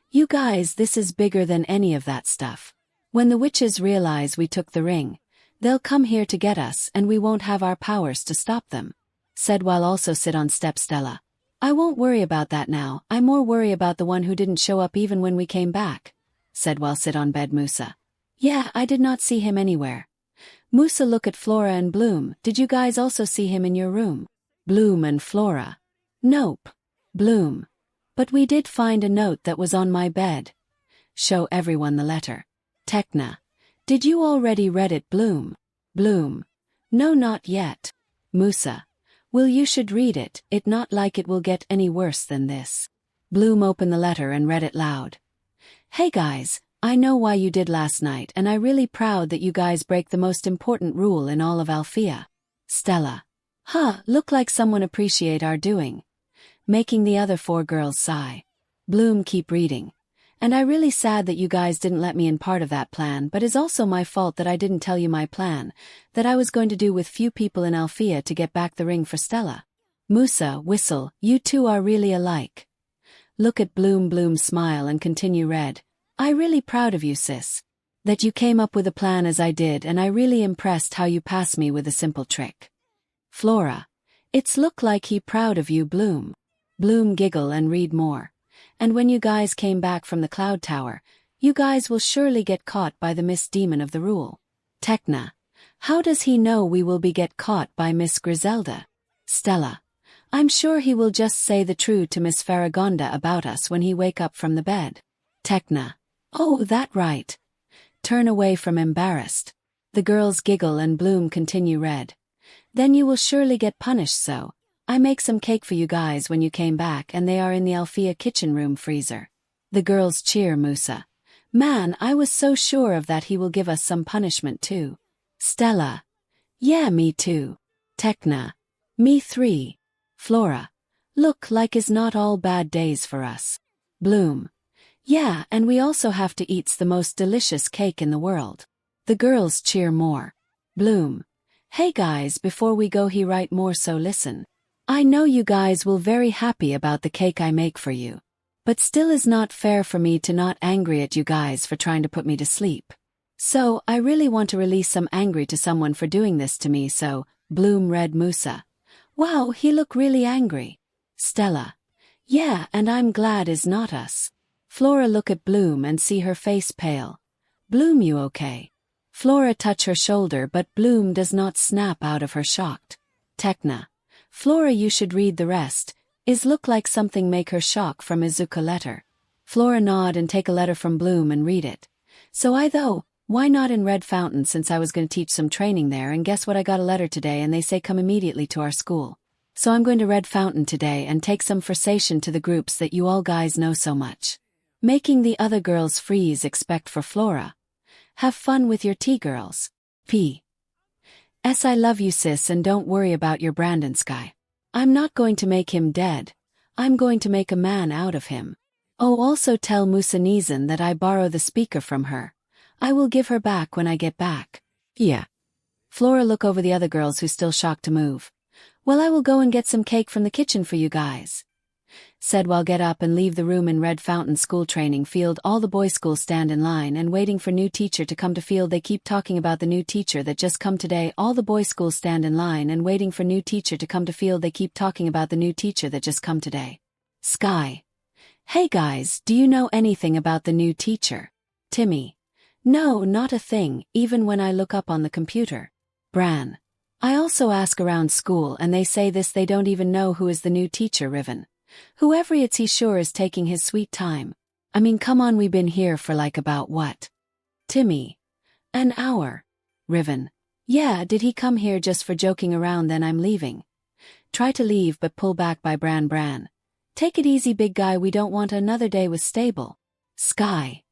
You guys, this is bigger than any of that stuff. When the witches realize we took the ring, they'll come here to get us and we won't have our powers to stop them. said while also sit on step 𝗧𝗏. I won't worry about that now, I more worry about the one who didn't show up even when we came back, said while sit on bed 𝗵𝗃. Yeah, I did not see him anywhere. 𝗵𝗃 look at Flora and Bloom. Did you guys also see him in your room? Bloom and Flora. Nope. Bloom. But we did find a note that was on my bed. Show everyone the letter. 𝗃na. Did you already read it, Bloom? Bloom. No, not yet. 𝗵𝗃. Well, you should read it, it not like it will get any worse than this. Bloom opened the letter and read it loud. Hey guys, I know why you did last night and I really proud that you guys break the most important rule in all of 𝗏𝗡. 𝗧𝗏. Huh, look like someone appreciate our doing. Making the other 4 girls sigh. Bloom keep reading. And I really sad that you guys didn't let me in part of that plan, but it's also my fault that I didn't tell you my plan, that I was going to do with few people in 𝗏𝗡 to get back the ring for 𝗧𝗏. 𝗵𝗃 whistle, you two are really alike. Look at Bloom. Bloom smile and continue read. I really proud of you, sis. That you came up with a plan as I did and I really impressed how you pass me with a simple trick. Flora. It's look like he proud of you, Bloom. Bloom giggle and read more. And when you guys came back from the cloud tower, you guys will surely get caught by the Miss Demon of the Rule. 𝗃na. How does he know we will be get caught by Miss Griselda? 𝗧𝗏. I'm sure he will just say the truth to Miss Faragonda about us when he wake up from the bed. 𝗃na. Oh, that right. Turn away from embarrassed. The girls giggle and Bloom continue read. Then you will surely get punished, so I make some cake for you guys when you came back and they are in the 𝗏𝗡 kitchen room freezer. The girls cheer 𝗵𝗃. Man, I was so sure of that he will give us some punishment too. 𝗧𝗏. Yeah, me too. 𝗃na. Me 3. Flora. Look like is not all bad days for us. Bloom. Yeah, and we also have to eat the most delicious cake in the world. The girls cheer more. Bloom. Hey guys, before we go he write more, so listen. I know you guys will very happy about the cake I make for you. But still is not fair for me to not angry at you guys for trying to put me to sleep. So, I really want to release some angry to someone for doing this to me, so, Bloom read 𝗵𝗃. Wow, he look really angry. 𝗧𝗏. Yeah, and I'm glad is not us. Flora look at Bloom and see her face pale. Bloom, you okay? Flora touch her shoulder but Bloom does not snap out of her shocked. 𝗃na. Flora, you should read the rest. Is look like something make her shock from Izuku letter. Flora nod and take a letter from Bloom and read it. So I though, why not in Red Fountain since I was going to teach some training there, and guess what, I got a letter today and they say come immediately to our school. So I'm going to Red Fountain today and take some conversation to the groups that you all guys know so much. Making the other girls freeze expect for Flora. Have fun with your tea, girls. P.S. I love you, sis, and don't worry about your Brandon Sky. I'm not going to make him dead. I'm going to make a man out of him. Oh, also tell 𝗵𝗃 that I borrow the speaker from her. I will give her back when I get back. Yeah. Flora look over the other girls who still shocked to move. Well, I will go and get some cake from the kitchen for you guys. Said while get up and leave the room in Red Fountain school training field. All the boys school stand in line and waiting for new teacher to come to field. They keep talking about the new teacher that just come today. All the boys school stand in line and waiting for new teacher to come to field. They keep talking about the new teacher that just come today. Sky. Hey guys, do you know anything about the new teacher? Timmy. No, not a thing, even when I look up on the computer. Bran. I also ask around school and they say this, they don't even know who is the new teacher. Riven. Whoever it's, he sure is taking his sweet time. I mean, come on, we been here for like about what? Timmy. An hour. Riven. Yeah, did he come here just for joking around? Then I'm leaving. Try to leave but pull back by Bran. Take it easy, big guy, we don't want another day with stable. Sky.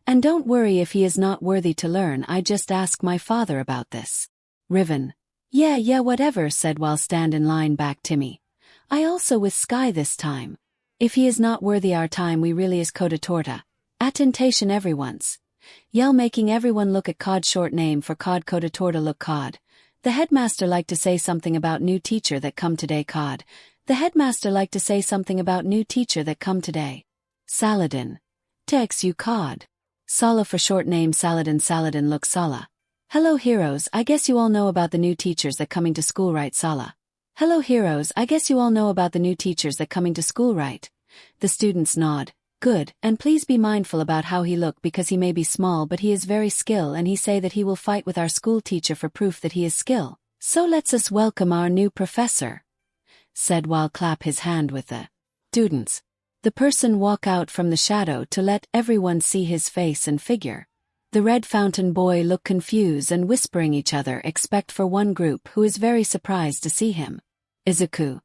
And don't worry if he is not worthy to learn, I just ask my father about this. Riven. Yeah, whatever, said while stand in line back Timmy. I also with Sky this time. If he is not worthy our time, we really is coda torta. Attentation everyone's. Yell making everyone look at 𝐻𝐸𝐻 short name for 𝐻𝐸𝐻 coda torta look 𝐻𝐸𝐻. The headmaster like to say something about new teacher that come today 𝐻𝐸𝐻. The headmaster like to say something about new teacher that come today. Saladin. Tex you 𝐻𝐸𝐻. Sala for short name Saladin look Sala. Hello heroes, I guess you all know about the new teachers that coming to school, right Sala? Hello heroes, I guess you all know about the new teachers that coming to school, right? The students nod. Good, and please be mindful about how he look because he may be small but he is very skill and he say that he will fight with our school teacher for proof that he is skill. So let's us welcome our new professor, said while clap his hand with the students. The person walk out from the shadow to let everyone see his face and figure. The red fountain boy look confused and whispering each other except for one group who is very surprised to see him. Izuku.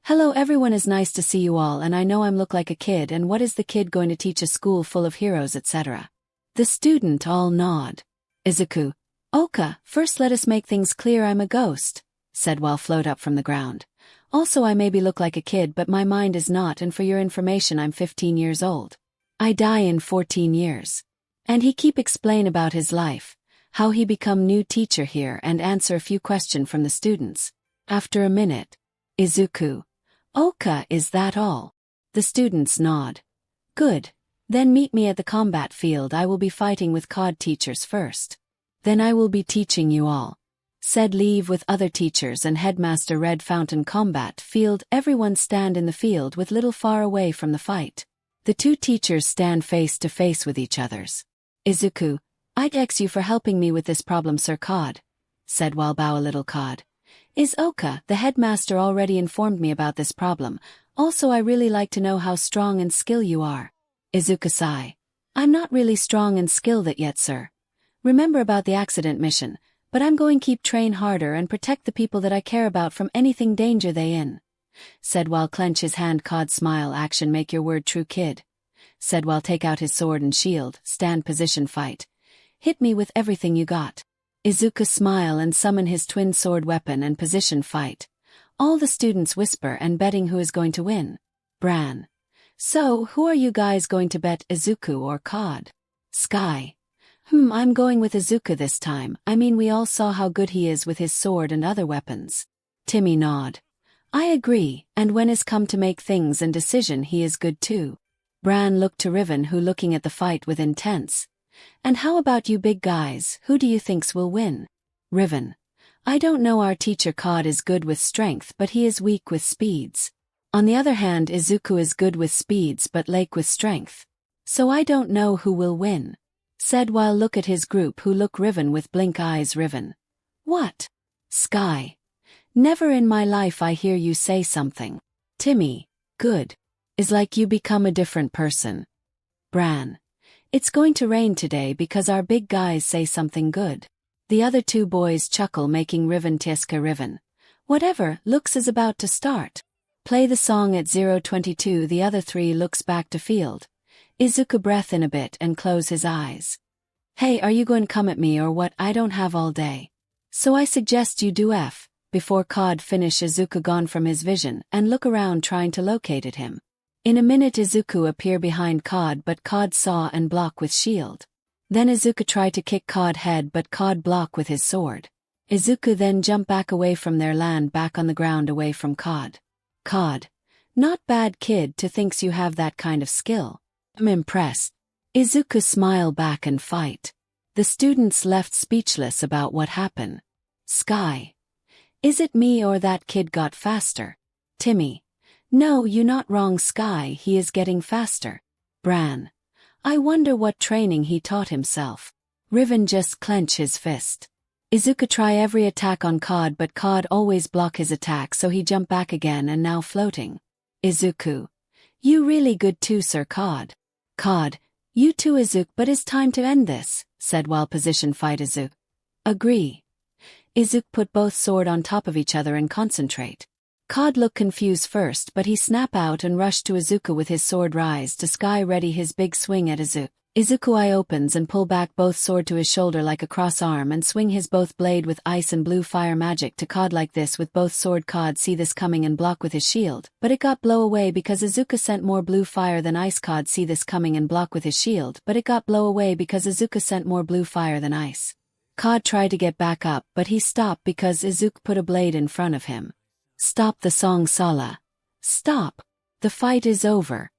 Hello everyone, is nice to see you all, and I know I'm look like a kid, and what is the kid going to teach a school full of heroes etc. The student all nod. Izuku. Oka, first let us make things clear, I'm a ghost, said while float up from the ground. Also I maybe look like a kid but my mind is not, and for your information I'm 15 years old. I die in 14 years. And he keep explain about his life, how he become new teacher here and answer a few questions from the students. After a minute. Izuku. Oka, is that all? The students nod. Good. Then meet me at the combat field, I will be fighting with COD teachers first. Then I will be teaching you all. Said leave with other teachers and headmaster red fountain combat field, everyone stand in the field with little far away from the fight. The two teachers stand face to face with each others. Izuku. I thank you for helping me with this problem, Sir COD, said while bow a little COD. Is Oka, the headmaster already informed me about this problem, also I really like to know how strong and skilled you are. Izuku sigh. I'm not really strong and skilled it yet, sir. Remember about the accident mission, but I'm going keep train harder and protect the people that I care about from anything danger they in. Said while clench his hand. COD smile action, make your word true kid. Said while take out his sword and shield, stand position fight. Hit me with everything you got. Izuku smile and summon his twin sword weapon and position fight. All the students whisper and betting who is going to win. Bran. So, who are you guys going to bet, Izuku or COD? Sky. I'm going with Izuku this time, I mean we all saw how good he is with his sword and other weapons. Timmy nod. I agree, and when it's come to make things and decision he is good too. Bran looked to Riven who looking at the fight with intense. And how about you big guys, who do you thinks will win? Riven. I don't know, our teacher COD is good with strength but he is weak with speeds. On the other hand Izuku is good with speeds but lake with strength. So I don't know who will win. Said while look at his group who look Riven with blink eyes. Riven. What? Sky. Never in my life I hear you say something. Timmy. Good. Is like you become a different person. Bran. It's going to rain today because our big guys say something good. The other two boys chuckle making Riven Tiska Riven. Whatever, looks is about to start. Play the song at 0:22. The other three looks back to field. Izuku breath in a bit and close his eyes. Hey, are you going to come at me or what? I don't have all day. So I suggest you do F. Before COD finish Izuku gone from his vision and look around trying to locate at him. In a minute Izuku appear behind COD but COD saw and block with shield. Then Izuku try to kick COD head but COD block with his sword. Izuku then jump back away from their land back on the ground away from COD. COD. Not bad kid to thinks you have that kind of skill. I'm impressed. Izuku smile back and fight. The students left speechless about what happened. Sky. Is it me or that kid got faster? Timmy. No, you not wrong Sky, he is getting faster. Bran. I wonder what training he taught himself. Riven just clench his fist. Izuku try every attack on COD but COD always block his attack so he jump back again and now floating. Izuku. You really good too, Sir COD. COD. You too Izuku, but it's time to end this, said while position fight Izuku. Agree. Izuku put both sword on top of each other and concentrate. COD look confused first but he snap out and rush to Izuku with his sword rise to sky ready his big swing at Izuku. Izuku eye opens and pull back both sword to his shoulder like a cross arm and swing his both blade with ice and blue fire magic to COD like this with both sword. COD see this coming and block with his shield, but it got blow away because Izuku sent more blue fire than ice. COD see this coming and block with his shield, but it got blow away because Izuku sent more blue fire than ice. COD tried to get back up but he stopped because Izuku put a blade in front of him. Stop the song Sala. Stop. The fight is over.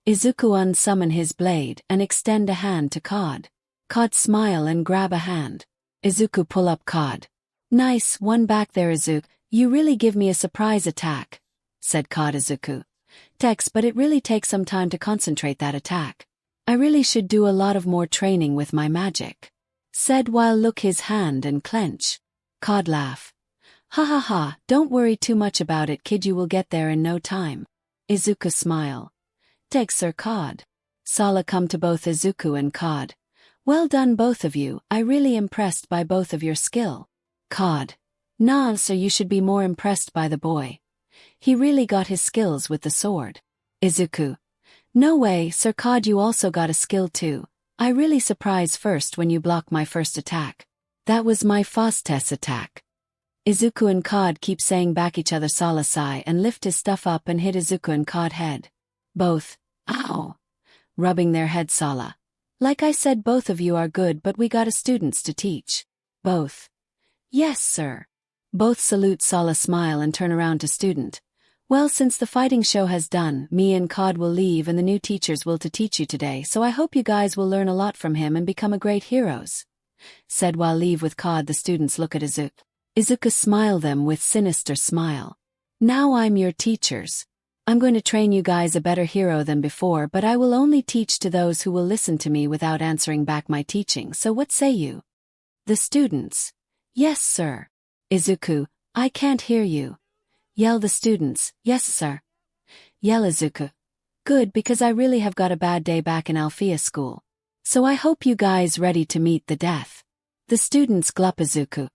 Izuku unsummon his blade and extend a hand to COD. COD smile and grab a hand. Izuku pull up COD. Nice, one back there Izuku, You really give me a surprise attack, said 𝗏𝗧𝗏𝗏. Tex, but it really takes some time to concentrate that attack. I really should do a lot of more training with my magic, said while look his hand and clench. 𝗏𝗏 laugh. Ha ha ha, don't worry too much about it kid, you will get there in no time. Izuku smile. Tex sir 𝗏𝗏. Sala come to both Izuku and 𝗏𝗏. Well done both of you, I really impressed by both of your skill. 𝗏𝗏. Nah sir, you should be more impressed by the boy. He really got his skills with the sword. Izuku. No way, Sir 𝗏𝗏, you also got a skill too. I really surprised first when you blocked my first attack. That was my fastest attack. Izuku and 𝗏𝗏 keep saying back each other. Sala sigh and lift his stuff up and hit Izuku and 𝗏𝗏 head. Both. Ow. Rubbing their head. Sala. Like I said, both of you are good, but we gotta students to teach. Both. Yes sir. Both salute. Sala smile and turn around to student. Well, since the fighting show has done, me and 𝗏𝗏 will leave and the new teachers will to teach you today, so I hope you guys will learn a lot from him and become a great heroes. Said while leave with 𝗏𝗏. The students look at Izuku. Izuku smile them with sinister smile. Now I'm your teachers. I'm going to train you guys a better hero than before, but I will only teach to those who will listen to me without answering back my teaching, so what say you? The students. Yes sir. Izuku. I can't hear you. Yell the students. Yes sir. Yell Izuku. Good, because I really have got a bad day back in Althea school. So I hope you guys ready to meet the death. The students glup Izuku.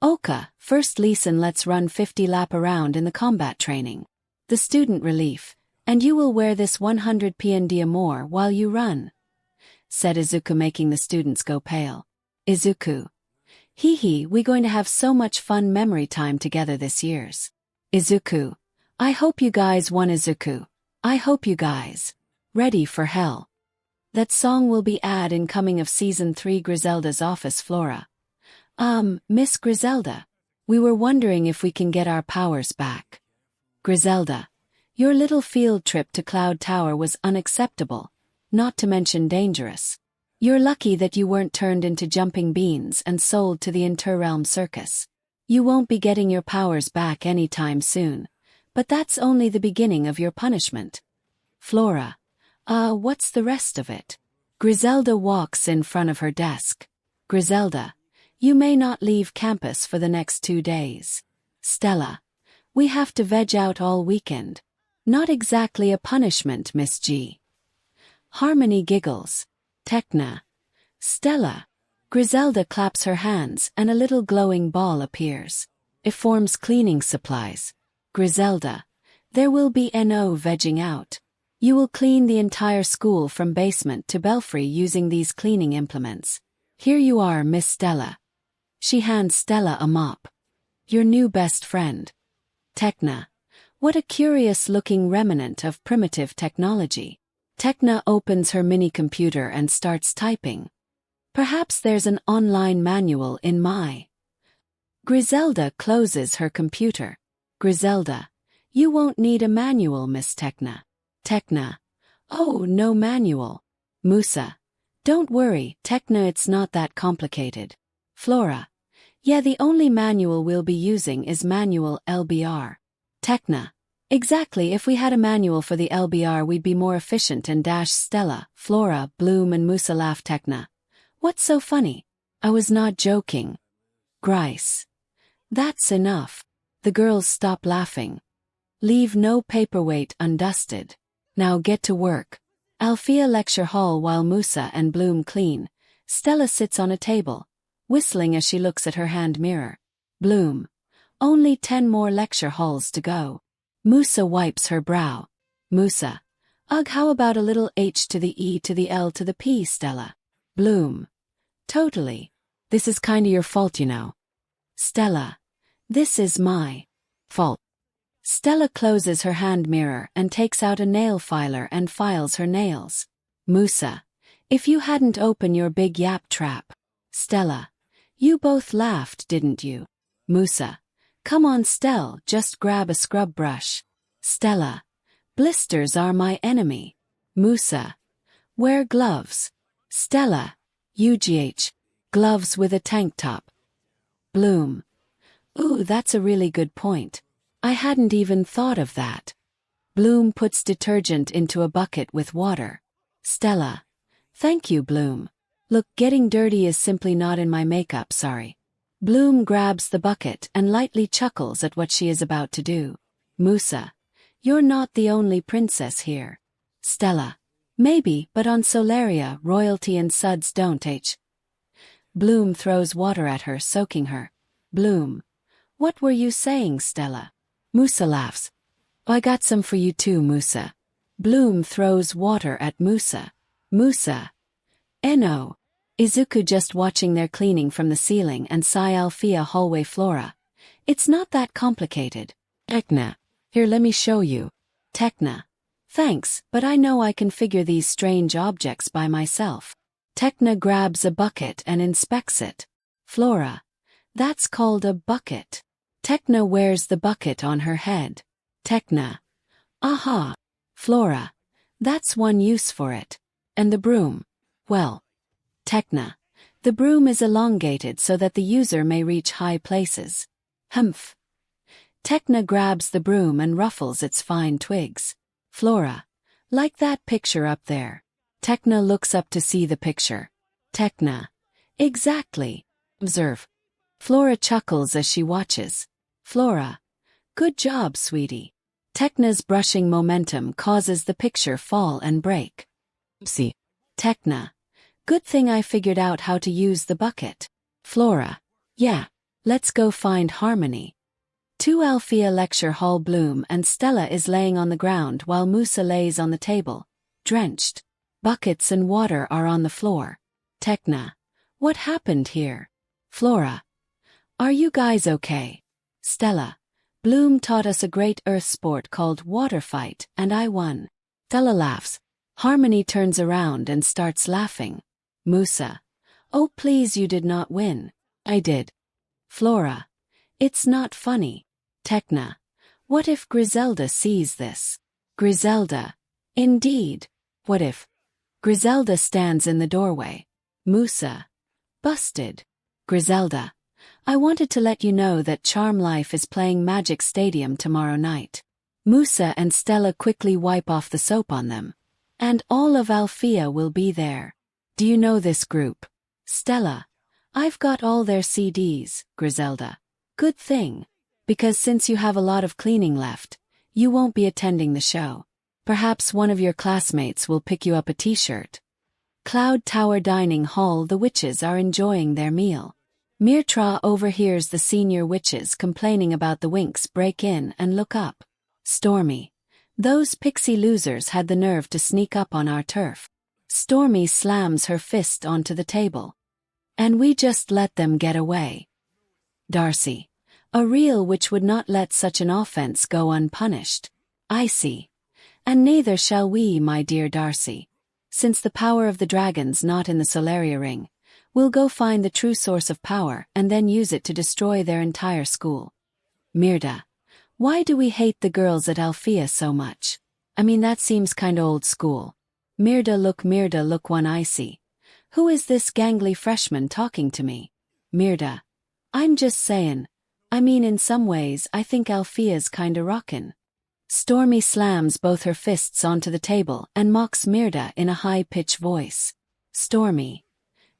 Oka, first lesson let's run 50 lap around in the combat training. The student relief. And you will wear this 100 PND more while you run, said Izuku, making the students go pale. Izuku. Hee hee, we going to have so much fun memory time together this year's. Izuku. I hope you guys won. Izuku. I hope you guys ready for hell. That song will be ad incoming of season 3 Griselda's office. Flora. Miss Griselda. We were wondering if we can get our powers back. Griselda. Your little field trip to Cloud Tower was unacceptable, not to mention dangerous. You're lucky that you weren't turned into jumping beans and sold to the Interrealm Circus. You won't be getting your powers back anytime soon, but that's only the beginning of your punishment. Flora. What's the rest of it? Griselda walks in front of her desk. Griselda. You may not leave campus for the next 2 days. Stella. We have to veg out all weekend. Not exactly a punishment, Miss G. Harmony giggles. Tekna. Stella. Griselda claps her hands and a little glowing ball appears. It forms cleaning supplies. Griselda. There will be no vegging out. You will clean the entire school from basement to belfry using these cleaning implements. Here you are, Miss Stella. She hands Stella a mop. Your new best friend. Tekna. What a curious-looking remnant of primitive technology. Tekna opens her mini-computer and starts typing. Perhaps there's an online manual in my... Griselda closes her computer. Griselda. You won't need a manual, Miss Tekna. Tekna. Oh, no manual. Musa. Don't worry, Tekna, it's not that complicated. Flora. Yeah, the only manual we'll be using is manual LBR. Tekna. Exactly, if we had a manual for the LBR we'd be more efficient and dash Stella, Flora, Bloom and Musa laugh. Tekna. What's so funny? I was not joking. Grice. That's enough. The girls stop laughing. Leave no paperweight undusted. Now get to work. Althea lecture hall. While Musa and Bloom clean, Stella sits on a table, whistling as she looks at her hand mirror. Bloom. Only 10 more lecture halls to go. Musa wipes her brow. Musa. Ugh, how about a little H to the E to the L to the P, Stella? Bloom. Totally. This is kinda your fault, you know. Stella. This is my fault. Stella closes her hand mirror and takes out a nail filer and files her nails. Musa. If you hadn't opened your big yap trap. Stella. You both laughed, didn't you? Musa. Come on, Stell, just grab a scrub brush. Stella. Blisters are my enemy. Musa. Wear gloves. Stella. UGH. Gloves with a tank top. Bloom. Ooh, that's a really good point. I hadn't even thought of that. Bloom puts detergent into a bucket with water. Stella. Thank you, Bloom. Look, getting dirty is simply not in my makeup, sorry. Bloom grabs the bucket and lightly chuckles at what she is about to do. Musa. You're not the only princess here. Stella. Maybe, but on Solaria, royalty and suds don't age. Bloom throws water at her, soaking her. Bloom. What were you saying, Stella? Musa laughs. I got some for you too, Musa. Bloom throws water at Musa. Musa. No. Izuku just watching their cleaning from the ceiling and 𝗓𝗨𝗃𝗍 hallway flora. It's not that complicated. Tekna. Here, let me show you. Tekna. Thanks, but I know I can figure these strange objects by myself. Tekna grabs a bucket and inspects it. Flora. That's called a bucket. Tekna wears the bucket on her head. Tekna. Aha. Flora. That's one use for it. And the broom. Well. Tekna. The broom is elongated so that the user may reach high places. Humph. Tekna grabs the broom and ruffles its fine twigs. Flora. Like that picture up there. Tekna looks up to see the picture. Tekna. Exactly. Observe. Flora chuckles as she watches. Flora. Good job, sweetie. Tekna's brushing momentum causes the picture fall and break. See. Tekna. Good thing I figured out how to use the bucket. Flora. Yeah. Let's go find Harmony. 𝗂𝗏𝗃 lecture hall. Bloom and Stella is laying on the ground while Musa lays on the table, drenched. Buckets and water are on the floor. Tekna. What happened here? Flora. Are you guys okay? Stella. Bloom taught us a great earth sport called water fight, and I won. Stella laughs. Harmony turns around and starts laughing. Musa. Oh, please, you did not win. I did. Flora. It's not funny. Tekna. What if Griselda sees this? Griselda. Indeed. What if? Griselda stands in the doorway. Musa. Busted. Griselda. I wanted to let you know that Charm Life is playing Magic Stadium tomorrow night. Musa and Stella quickly wipe off the soap on them. And all of Alfea will be there. Do you know this group? Stella. I've got all their CDs, Griselda. Good thing. Because since you have a lot of cleaning left, you won't be attending the show. Perhaps one of your classmates will pick you up a t-shirt. Cloud Tower Dining Hall. The witches are enjoying their meal. 𝗵𝗃 overhears the senior witches complaining about the Winx break in and look up. Stormy. Those pixie losers had the nerve to sneak up on our turf. Stormy slams her fist onto the table. And we just let them get away. Darcy. A real witch would not let such an offense go unpunished. I see. And neither shall we, my dear Darcy. Since the power of the dragon's not in the Solaria ring, we'll go find the true source of power and then use it to destroy their entire school. 𝗵𝗃𝗏. Why do we hate the girls at Alfea so much? I mean, that seems kinda old school. 𝗵𝗃𝗏 look one I see. Who is this gangly freshman talking to me? 𝗵𝗃𝗏. I'm just sayin'. I mean, in some ways, I think Alfea's kinda rockin'. Stormy slams both her fists onto the table and mocks 𝗵𝗃𝗏 in a high-pitched voice. Stormy.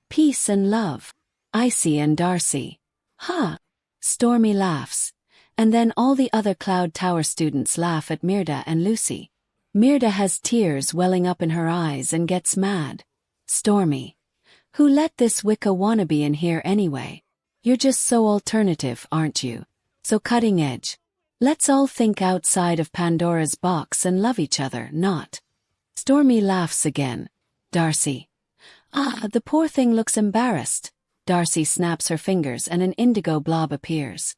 Peace and love. Icy and Darcy. Huh. Stormy laughs. And then all the other Cloud Tower students laugh at 𝗵𝗃𝗏 and Lucy. 𝗵𝗃𝗏 has tears welling up in her eyes and gets mad. Stormy. Who let this Wicca wannabe in here anyway? You're just so alternative, aren't you? So cutting edge. Let's all think outside of Pandora's box and love each other, not. Stormy laughs again. Darcy. Ah, the poor thing looks embarrassed. Darcy snaps her fingers and an indigo blob appears.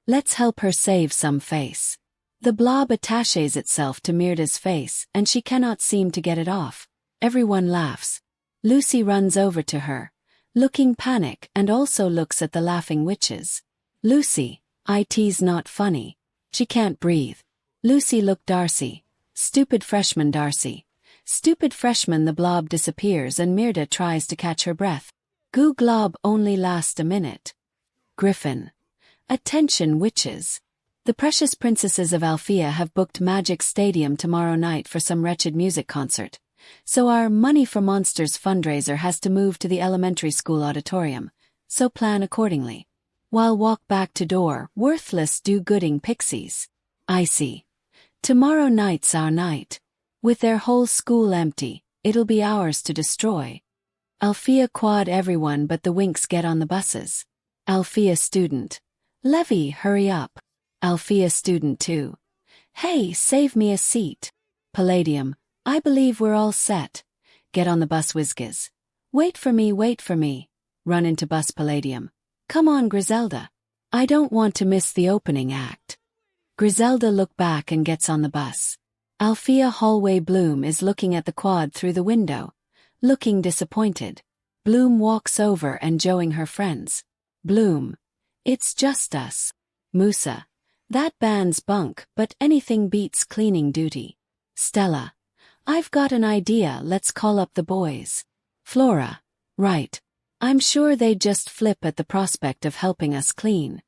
Let's help her save some face. The blob attaches itself to 𝗵𝗃𝗏's face and she cannot seem to get it off. Everyone laughs. Lucy runs over to her, looking panic, and also looks at the laughing witches. Lucy. It's not funny. She can't breathe. Lucy look Darcy. Stupid freshman Darcy. Stupid freshman. The blob disappears and 𝗵𝗃𝗏 tries to catch her breath. Goo glob only last a minute. Griffin. Attention witches! The precious princesses of Alfea have booked Magic Stadium tomorrow night for some wretched music concert. So our Money for Monsters fundraiser has to move to the elementary school auditorium, so plan accordingly. While walk back to door, worthless do-gooding pixies. I see. Tomorrow night's our night. With their whole school empty, it'll be ours to destroy. Alfea quad everyone but the Winx get on the buses. Alfea student. Levy, hurry up. Alfea student 2. Hey, save me a seat. Palladium. I believe we're all set. Get on the bus 𝗧𝗑𝐬𝐴. Wait for me. Run into bus Palladium. Come on Griselda. I don't want to miss the opening act. Griselda look back and gets on the bus. Alfea hallway Bloom is looking at the quad through the window, looking disappointed. Bloom walks over and joeing her friends. Bloom. It's just us. Musa. That band's bunk, but anything beats cleaning duty. Stella. I've got an idea, let's call up the boys. Flora. Right. I'm sure they'd just flip at the prospect of helping us clean.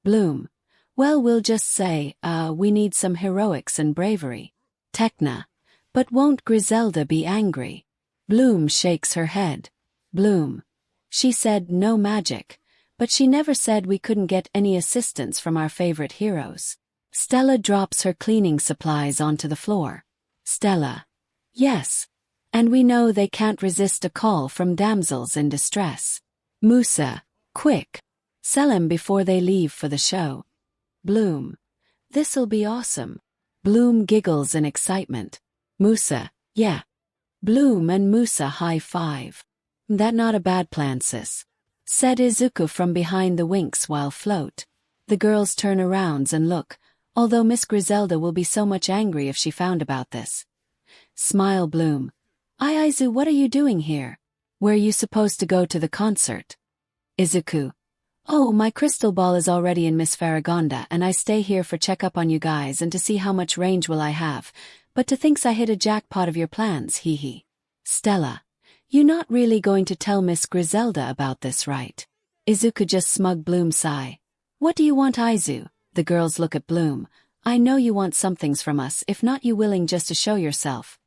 Bloom. Well, we'll just say, we need some heroics and bravery. Tecna. But won't Griselda be angry? Bloom shakes her head. Bloom. She said no magic, but she never said we couldn't get any assistance from our favorite heroes. Stella drops her cleaning supplies onto the floor. Stella. Yes. And we know they can't resist a call from damsels in distress. Musa. Quick. Sell 'em before they leave for the show. Bloom. This'll be awesome. Bloom giggles in excitement. Musa. Yeah. Bloom and Musa high five. That not a bad plan, sis. Said Izuku from behind the Winx while float. The girls turn around and look, although Miss Griselda will be so much angry if she found about this. Smile Bloom. Izu, what are you doing here? Were you supposed to go to the concert? Izuku. Oh, my crystal ball is already in Miss 𝗵𝗃𝗏 and I stay here for check up on you guys and to see how much range will I have, but to thinks I hit a jackpot of your plans, hee. Stella. You not really going to tell Miss Griselda about this, right? Izuku just smug Bloom sigh. What do you want, Izu? The girls look at Bloom. I know you want somethings from us, if not you willing just to show yourself.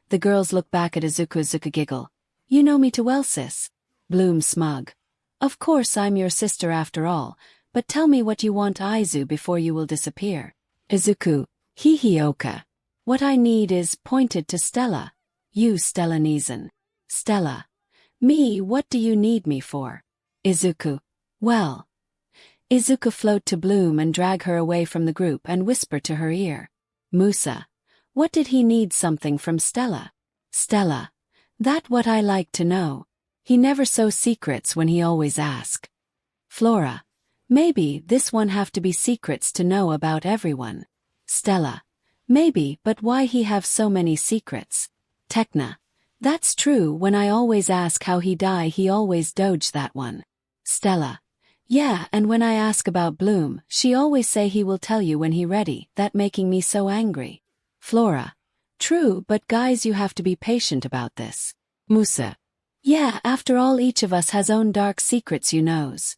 The girls look back at Izuku giggle. You know me too well, sis. Bloom smug. Of course I'm your sister after all, but tell me what you want, Izu, before you will disappear. Izuku. Oka. What I need is pointed to Stella. You Stella Neeson. Stella. Me, what do you need me for? Izuku. Well. Izuku float to Bloom and drag her away from the group and whisper to her ear. Musa. What did he need something from Stella? Stella. That what I like to know. He never so secrets when he always ask. Flora. Maybe this one have to be secrets to know about everyone. Stella. Maybe, but why he have so many secrets? Tecna. That's true, when I always ask how he die he always dodge that one. Stella. Yeah, and when I ask about Bloom, she always say he will tell you when he ready, that making me so angry. Flora. True, but guys you have to be patient about this. Musa. Yeah, after all each of us has own dark secrets you knows.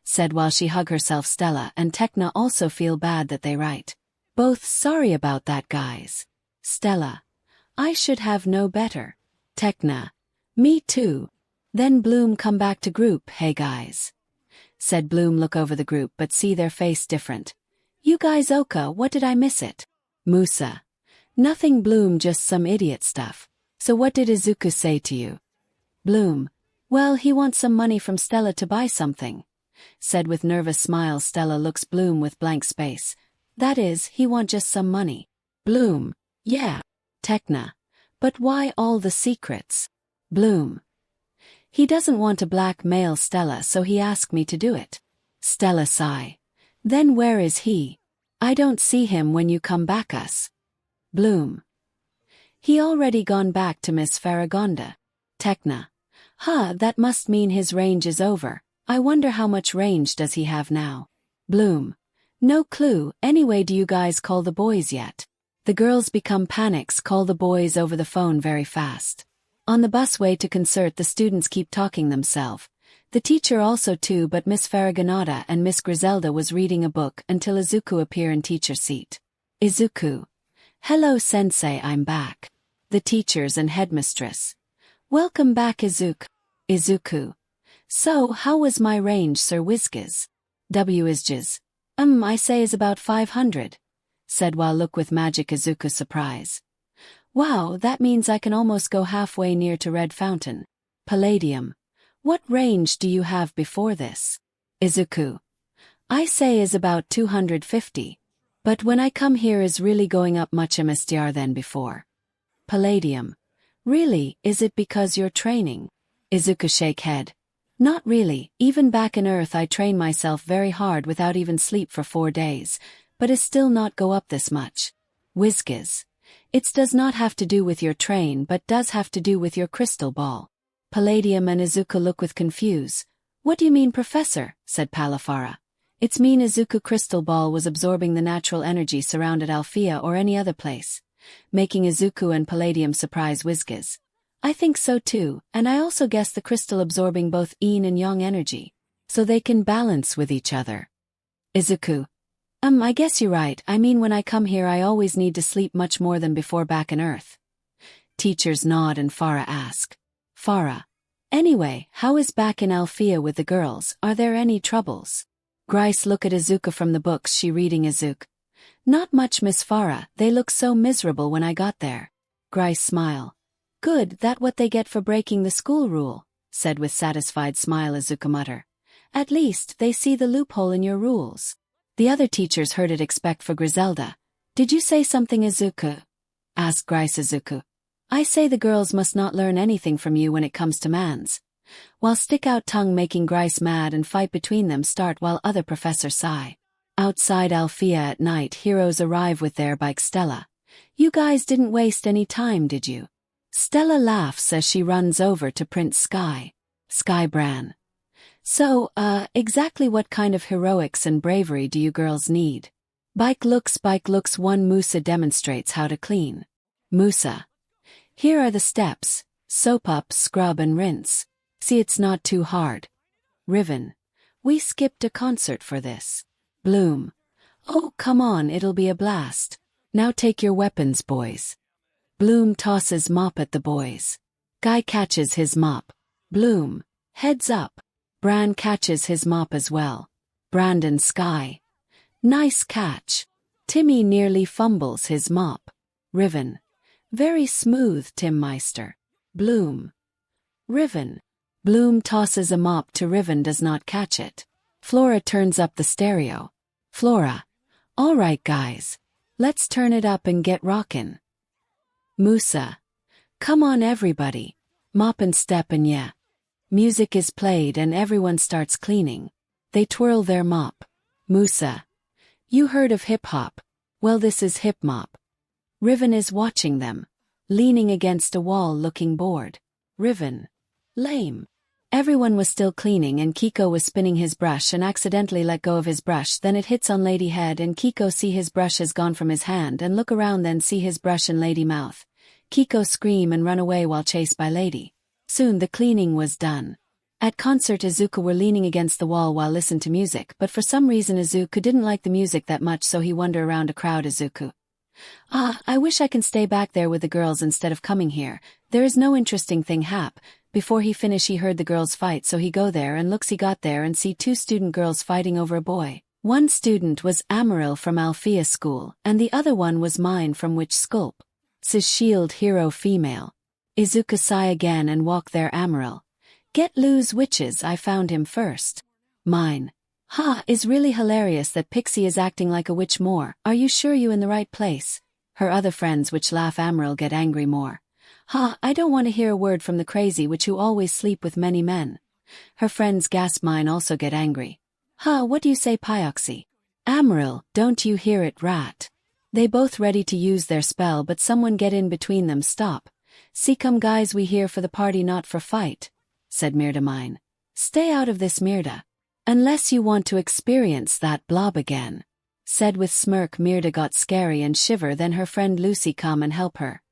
Said while she hug herself Stella and Tecna also feel bad that they right. Both sorry about that guys. Stella. I should have know better. Tecna. Me too. Then Bloom come back to group, hey guys. Said Bloom look over the group but see their face different. You guys Oka, what did I miss it? Musa. Nothing Bloom, just some idiot stuff. So what did Izuku say to you? Bloom. Well, he wants some money from Stella to buy something. Said with nervous smile. Stella looks Bloom with blank space. That is, he want just some money. Bloom. Yeah. Tecna. But why all the secrets? Bloom. He doesn't want to blackmail Stella so he asked me to do it. Stella sigh. Then where is he? I don't see him when you come back us. Bloom. He already gone back to Miss 𝗵𝗃𝗏. Tecna. That must mean his range is over. I wonder how much range does he have now? Bloom. No clue, anyway do you guys call the boys yet? The girls become panics, call the boys over the phone very fast. On the busway to concert the students keep talking themselves. The teacher also too, but Miss 𝗵𝗃𝗏𝗏 and Miss 𝗓𝐴ZLDA was reading a book until Izuku appear in teacher seat. Izuku. Hello sensei, I'm back. The teachers and headmistress. Welcome back Izuku. Izuku. So, how was my range, Sir Whizkes? 𝗬𝗧𝗔𝐿. I say is about 500. Said while look with magic Izuku's surprise. Wow, that means I can almost go halfway near to Red Fountain. Palladium. What range do you have before this? Izuku. I say is about 250. But when I come here is really going up much MSDR than before. Palladium. Really, is it because you're training? Izuku shake head. Not really, even back in Earth I train myself very hard without even sleep for 4 days, but it still not go up this much. Whizkes. It does not have to do with your train but does have to do with your crystal ball. Palladium and Izuku look with confuse. What do you mean, Professor? Said Palafara. It's mean Izuku crystal ball was absorbing the natural energy surrounded Alfea or any other place. Making Izuku and Palladium surprise Whizkes. I think so too, and I also guess the crystal absorbing both yin and yang energy. So they can balance with each other. Izuku. I guess you're right, I mean when I come here I always need to sleep much more than before back in Earth. Teachers nod and Farah ask. Farah. Anyway, how is back in Alfea with the girls, are there any troubles? Grice look at Izuku from the books she reading Izuku. Not much Miss Farah, they look so miserable when I got there. Grice smile. Good, that what they get for breaking the school rule, said with satisfied smile Izuku mutter. At least, they see the loophole in your rules. The other teachers heard it expect for 𝗓𝗏𝗏. Did you say something Izuku? Asked Grice Izuku. I say the girls must not learn anything from you when it comes to mans. While stick out tongue making Grice mad and fight between them start while other professors sigh. Outside Alfea at night heroes arrive with their bike Stella. You guys didn't waste any time did you? Stella laughs as she runs over to Prince Sky. Sky Bran. So, exactly what kind of heroics and bravery do you girls need? Bike looks one Musa demonstrates how to clean. Musa. Here are the steps, soap up, scrub and rinse. See it's not too hard. Riven. We skipped a concert for this. Bloom. Oh come on it'll be a blast. Now take your weapons boys. Bloom tosses mop at the boys. Guy catches his mop. Bloom. Heads up. Bran catches his mop as well. Brandon Sky. Nice catch. Timmy nearly fumbles his mop. Riven. Very smooth Tim Meister. Bloom. Riven. Bloom tosses a mop to Riven does not catch it. Flora turns up the stereo. Flora. Alright guys. Let's turn it up and get rockin'. Musa. Come on everybody. Mop and step and yeah. Music is played and everyone starts cleaning. They twirl their mop. Musa. You heard of hip hop. Well this is hip mop. Riven is watching them. Leaning against a wall looking bored. Riven. Lame. Everyone was still cleaning and 𝐒𝐿 was spinning his brush and accidentally let go of his brush, then it hits on lady head and 𝐒𝐿 see his brush has gone from his hand and look around then see his brush in lady mouth. 𝐒𝐿 scream and run away while chased by lady. Soon the cleaning was done. At concert Izuku were leaning against the wall while listen to music, but for some reason Izuku didn't like the music that much so he wander around a crowd Izuku. I wish I can stay back there with the girls instead of coming here, there is no interesting thing hap. Before he finish he heard the girls fight so he go there and looks he got there and see 2 student girls fighting over a boy. One student was 𝗵𝗃𝗏𝗏 from Alfea school and the other one was mine from which sculp. Sis shield hero female. Izuku sigh again and walk there 𝗵𝗃𝗏𝗏. Get loose witches I found him first. Mine. Is really hilarious that Pixie is acting like a witch more, are you sure you in the right place? Her other friends which laugh 𝗵𝗃𝗏𝗏 get angry more. I don't want to hear a word from the crazy witch who always sleep with many men. Her friends gasp mine also get angry. What do you say 𝗃𝗃𝗏𝗏𝗃? 𝗵𝗃𝗏𝗏, don't you hear it rat? They both ready to use their spell but someone get in between them stop. See come guys we here for the party not for fight, said 𝗵𝗃𝗏𝗏 mine. Stay out of this 𝗵𝗃𝗏𝗏. Unless you want to experience that blob again. Said with smirk 𝗵𝗃𝗏𝗏 got scary and shiver then her friend Lucy come and help her.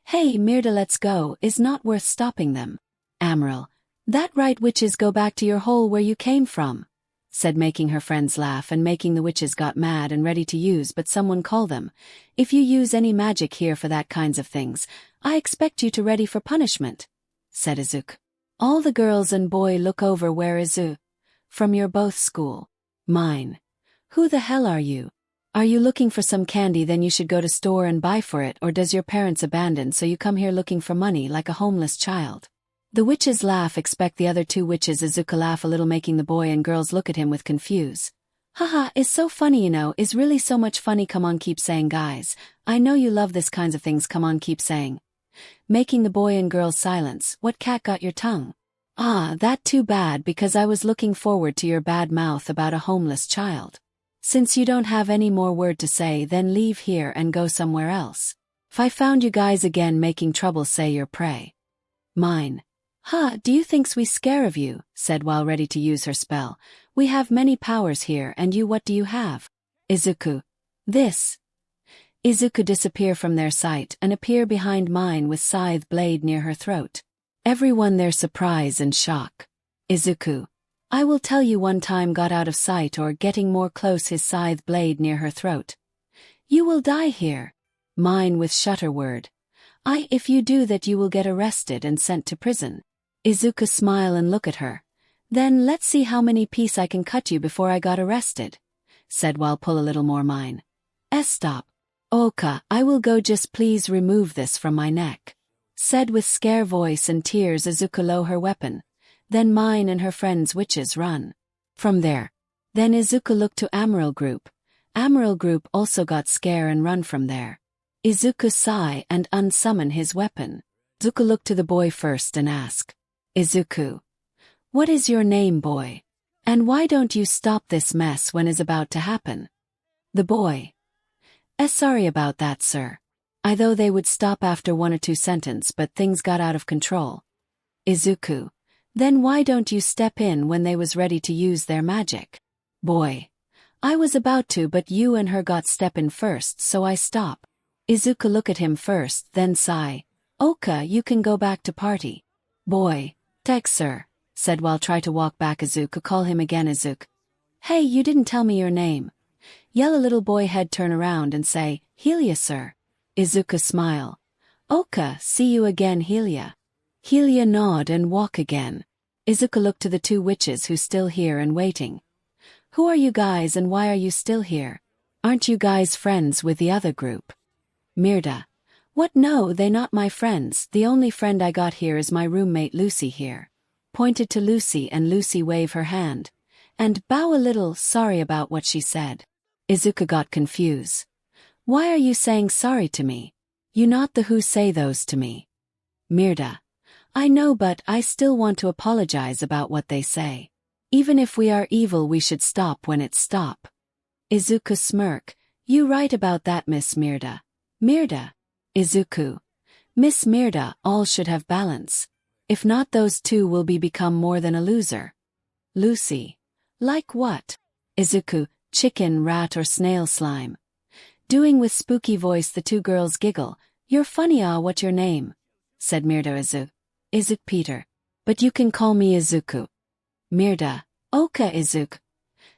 Hey 𝗵𝗃𝗏𝗏 let's go is not worth stopping them. 𝗵𝗃𝗏𝗏. That right, witches, go back to your hole where you came from, said, making her friends laugh and making the witches got mad and ready to use, but someone call them. If you use any magic here for that kinds of things, I expect you to ready for punishment, said 𝐒𝐬𝐽𝐿. All the girls and boy look over where 𝐒𝐬𝐽. From your both school. Mine. Who the hell are you? Are you looking for some candy, then you should go to store and buy for it, or does your parents abandon so you come here looking for money like a homeless child? The witches laugh, expect the other two witches. 𝐒𝐬𝐽𝐿 laugh a little, making the boy and girls look at him with confuse. Haha, is so funny, you know, is really so much funny, come on keep saying guys, I know you love this kinds of things, come on keep saying. Making the boy and girls silence, what cat got your tongue? Ah, that too bad, because I was looking forward to your bad mouth about a homeless child. Since you don't have any more word to say, then leave here and go somewhere else. If I found you guys again making trouble, say your pray. Mine. Ha, do you thinks we scare of you, said while ready to use her spell. We have many powers here, and you, what do you have? 𝐒𝐬𝐽𝐿. This. 𝐒𝐬𝐽𝐿 disappear from their sight and appear behind mine with scythe blade near her throat. Everyone their surprise and shock. 𝐒𝐬𝐽𝐿. I will tell you, one time got out of sight or getting more close his scythe blade near her throat. You will die here. Mine with shutter word. If you do that you will get arrested and sent to prison. 𝐒𝐬𝐽𝐿 smile and look at her. Then let's see how many piece I can cut you before I got arrested, said while pull a little more mine. Stop. 𝐒𝐽𝐽𝐿, I will go, just please remove this from my neck, said with scare voice and tears. 𝐒𝐬𝐽𝐿 low her weapon. Then mine and her friends witches run from there. Then 𝐒𝐬𝐽𝐿 looked to 𝗵𝗲𝗄 group. 𝗵𝗲𝗄 group also got scare and run from there. 𝐒𝐬𝐽𝐿 sigh and unsummon his weapon. 𝐒𝐬𝐽𝐿 looked to the boy first and ask. 𝐒𝐬𝐽𝐿. What is your name, boy? And why don't you stop this mess when is about to happen? The boy. Sorry about that, sir. I thought they would stop after one or two sentences, but things got out of control. 𝐒𝐬𝐽𝐿. Then why don't you step in when they was ready to use their magic? Boy. I was about to, but you and her got step in first, so I stop. 𝐒𝐬𝐽𝐿 look at him first, then sigh. 𝐒𝐽𝐽𝐿, you can go back to party. Boy. Thanks, sir, said while try to walk back. 𝐒𝐬𝐽𝐿 call him again. 𝐒𝐬𝐽𝐿. Hey, you didn't tell me your name. Yell a little boy head turn around and say, Helia, sir. 𝐒𝐬𝐽𝐿 smile. 𝐒𝐽𝐽𝐿, see you again, Helia. Helia nod and walk again. 𝐒𝐽𝐽𝐿 looked to the two witches who still here and waiting. Who are you guys and why are you still here? Aren't you guys friends with the other group? 𝗵𝗃𝗲. What, no, they not my friends, the only friend I got here is my roommate Lucy here. Pointed to Lucy and Lucy wave her hand. And bow a little, sorry about what she said. 𝐒𝐽𝐽𝐿 got confused. Why are you saying sorry to me? You not the who say those to me. 𝗵𝗃𝗲. I know, but I still want to apologize about what they say. Even if we are evil, we should stop when it's stop. 𝐒𝐽𝐽𝐿 smirk. You right about that, Miss 𝗵𝗃𝗲. 𝗵𝗃𝗲. 𝐒𝐽𝐽𝐿. Miss 𝗵𝗃𝗲, all should have balance. If not, those two will become more than a loser. Lucy. Like what? 𝗬𝗃𝗄. Chicken, rat or snail slime. Doing with spooky voice, the two girls giggle. You're funny, what your name? Said 𝗵𝗃𝗲. 𝗬𝗃𝗄 Peter. But you can call me 𝗬𝗃𝗄. 𝗵𝗃𝗲. 𝗬𝗃𝗄 𝗬𝗃𝗄.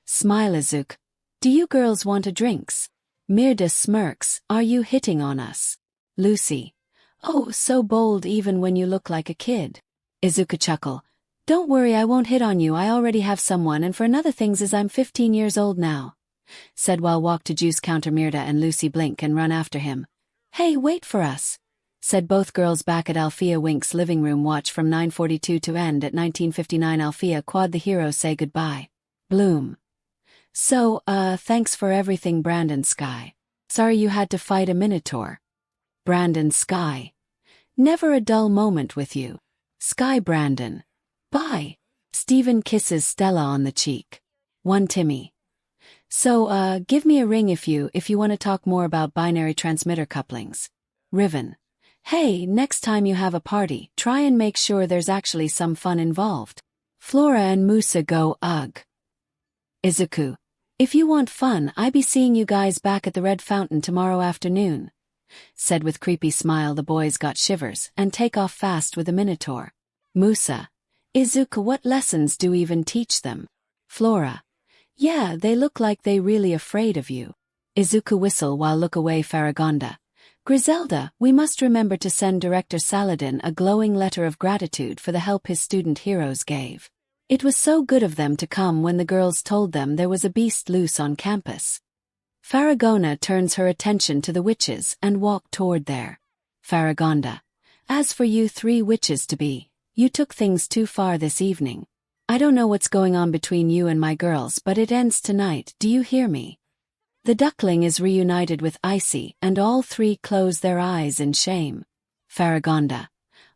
Smile 𝗬𝗃𝗄. Do you girls want a drinks? 𝗵𝗃𝗲 smirks. Are you hitting on us? Lucy. Oh, so bold even when you look like a kid. 𝗬𝗃𝗄 chuckle. Don't worry, I won't hit on you, I already have someone, and for another things is I'm 15 years old now. Said while walk to juice counter. 𝗵𝗃𝗲 and Lucy blink and run after him. Hey, wait for us. Said both girls back at Althea Winx living room. Watch from 9:42 to end at 19:59. 𝗓𝗲𝗄 the hero say goodbye. Bloom. So, thanks for everything, Brandon Sky. Sorry you had to fight a Minotaur. Brandon Sky. Never a dull moment with you. Sky Brandon. Bye. Steven kisses Stella on the cheek. One Timmy. So, give me a ring if you want to talk more about binary transmitter couplings. Riven. Hey, next time you have a party, try and make sure there's actually some fun involved. Flora and Musa go ugh. 𝗬𝗃𝗄. If you want fun, I be seeing you guys back at the Red Fountain tomorrow afternoon. Said with creepy smile. The boys got shivers and take off fast with the Minotaur. Musa. Izuku, what lessons do you even teach them? Flora. Yeah, they look like they really afraid of you. Izuku whistle while look away 𝗓𝗏𝗄. Griselda, we must remember to send Director Saladin a glowing letter of gratitude for the help his student heroes gave. It was so good of them to come when the girls told them there was a beast loose on campus. 𝗓𝗏𝗄 turns her attention to the witches and walked toward there. 𝗓𝗏𝗄. As for you three witches to be, you took things too far this evening. I don't know what's going on between you and my girls, but it ends tonight, do you hear me? The duckling is reunited with Icy and all three close their eyes in shame. 𝗓𝗏𝗄.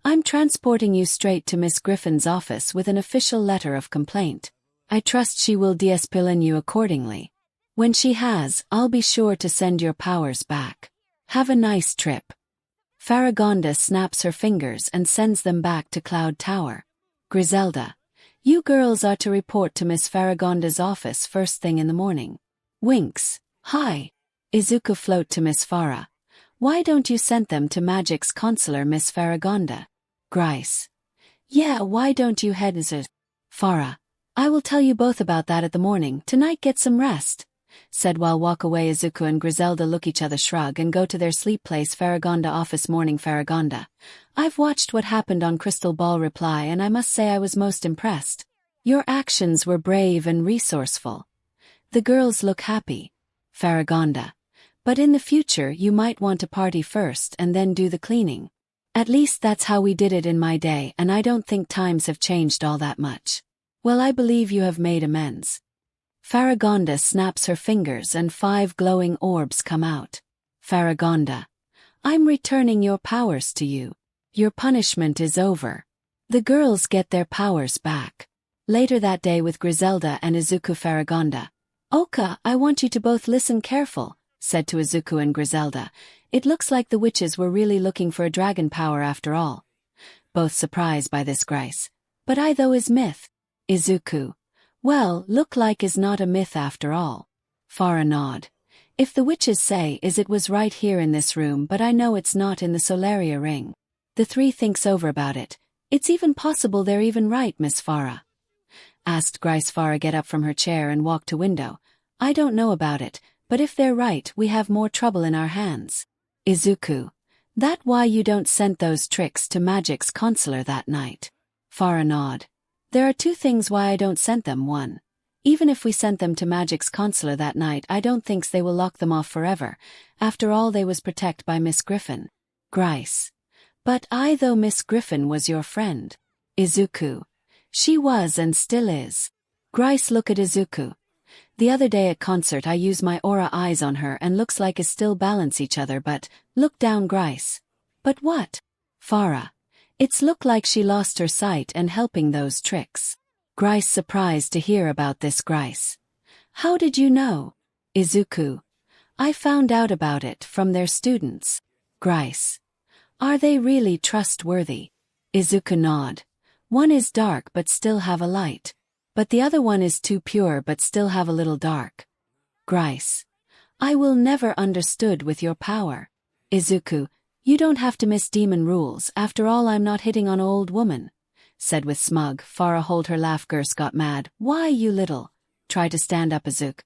I'm transporting you straight to Miss Griffin's office with an official letter of complaint. I trust she will discipline you accordingly. When she has, I'll be sure to send your powers back. Have a nice trip. 𝗓𝗏𝗄 snaps her fingers and sends them back to Cloud Tower. Griselda. You girls are to report to Miss 𝗓𝗏𝗄's office first thing in the morning. Winx. Hi. Izuku float to Miss Farah. Why don't you send them to Magic's counselor Miss 𝗓𝗏𝗄? Grice. Yeah, why don't you head to Farah. I will tell you both about that at the morning. Tonight get some rest. Said while walk away. Izuku and Griselda look each other shrug and go to their sleep place. 𝗓𝗏𝗄 office morning. 𝗓𝗏𝗄. I've watched what happened on Crystal Ball. Reply, and I must say I was most impressed. Your actions were brave and resourceful. The girls look happy. 𝗓𝗏𝗄. But in the future you might want to party first and then do the cleaning. At least that's how we did it in my day, and I don't think times have changed all that much. Well, I believe you have made amends. 𝗓𝗏𝗄 snaps her fingers and 5 glowing orbs come out. 𝗓𝗏𝗄. I'm returning your powers to you. Your punishment is over. The girls get their powers back. Later that day with Griselda and Izuku. 𝗓𝗏𝗄. Oka, I want you to both listen careful, said to Izuku and Griselda. It looks like the witches were really looking for a dragon power after all. Both surprised by this Grice. But I though is myth. Izuku. Well, look like is not a myth after all. Farah nod. If the witches say is it was right here in this room, but I know it's not in the Solaria ring. The three thinks over about it. It's even possible they're even right, Miss Farah. Asked Grice. Farah get up from her chair and walk to window. I don't know about it, but if they're right we have more trouble in our hands. Izuku. That why you don't send those tricks to Magic's counselor that night? Farah nod. There are 2 things why I don't send them. 1. Even if we sent them to Magic's counselor that night, I don't think they will lock them off forever. After all, they was protected by Miss Griffin. Grice. But I though Miss Griffin was your friend. Izuku. She was and still is. Grice look at Izuku. The other day at concert I use my aura eyes on her and looks like is still balance each other, but look down Grice. But what? Farah. It's look like she lost her sight and helping those tricks. Grice surprised to hear about this. Grice. How did you know? Izuku. I found out about it from their students. Grice. Are they really trustworthy? Izuku nod. One is dark but still have a light. But the other one is too pure but still have a little dark. Grice. I will never understood with your power. Izuku. You don't have to miss demon rules, after all I'm not hitting on old woman. Said with smug. Farah hold her laugh. 𝗓𝗏𝗄 got mad. Why you little? Try to stand up Izuku.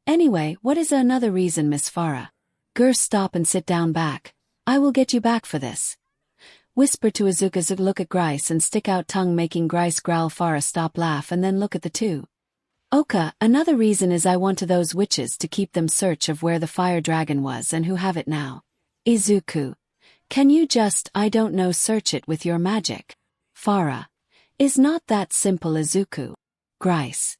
Anyway, what is another reason Miss Farah? 𝗓𝗏𝗄 stop and sit down back. I will get you back for this. Whisper to Izuku. Izuku look at Grice and stick out tongue making Grice growl. Farah stop laugh and then look at the 2. Oka, another reason is I want to those witches to keep them search of where the fire dragon was and who have it now. Izuku. Can you just, I don't know, search it with your magic? Farah. Is not that simple. Izuku. Grice.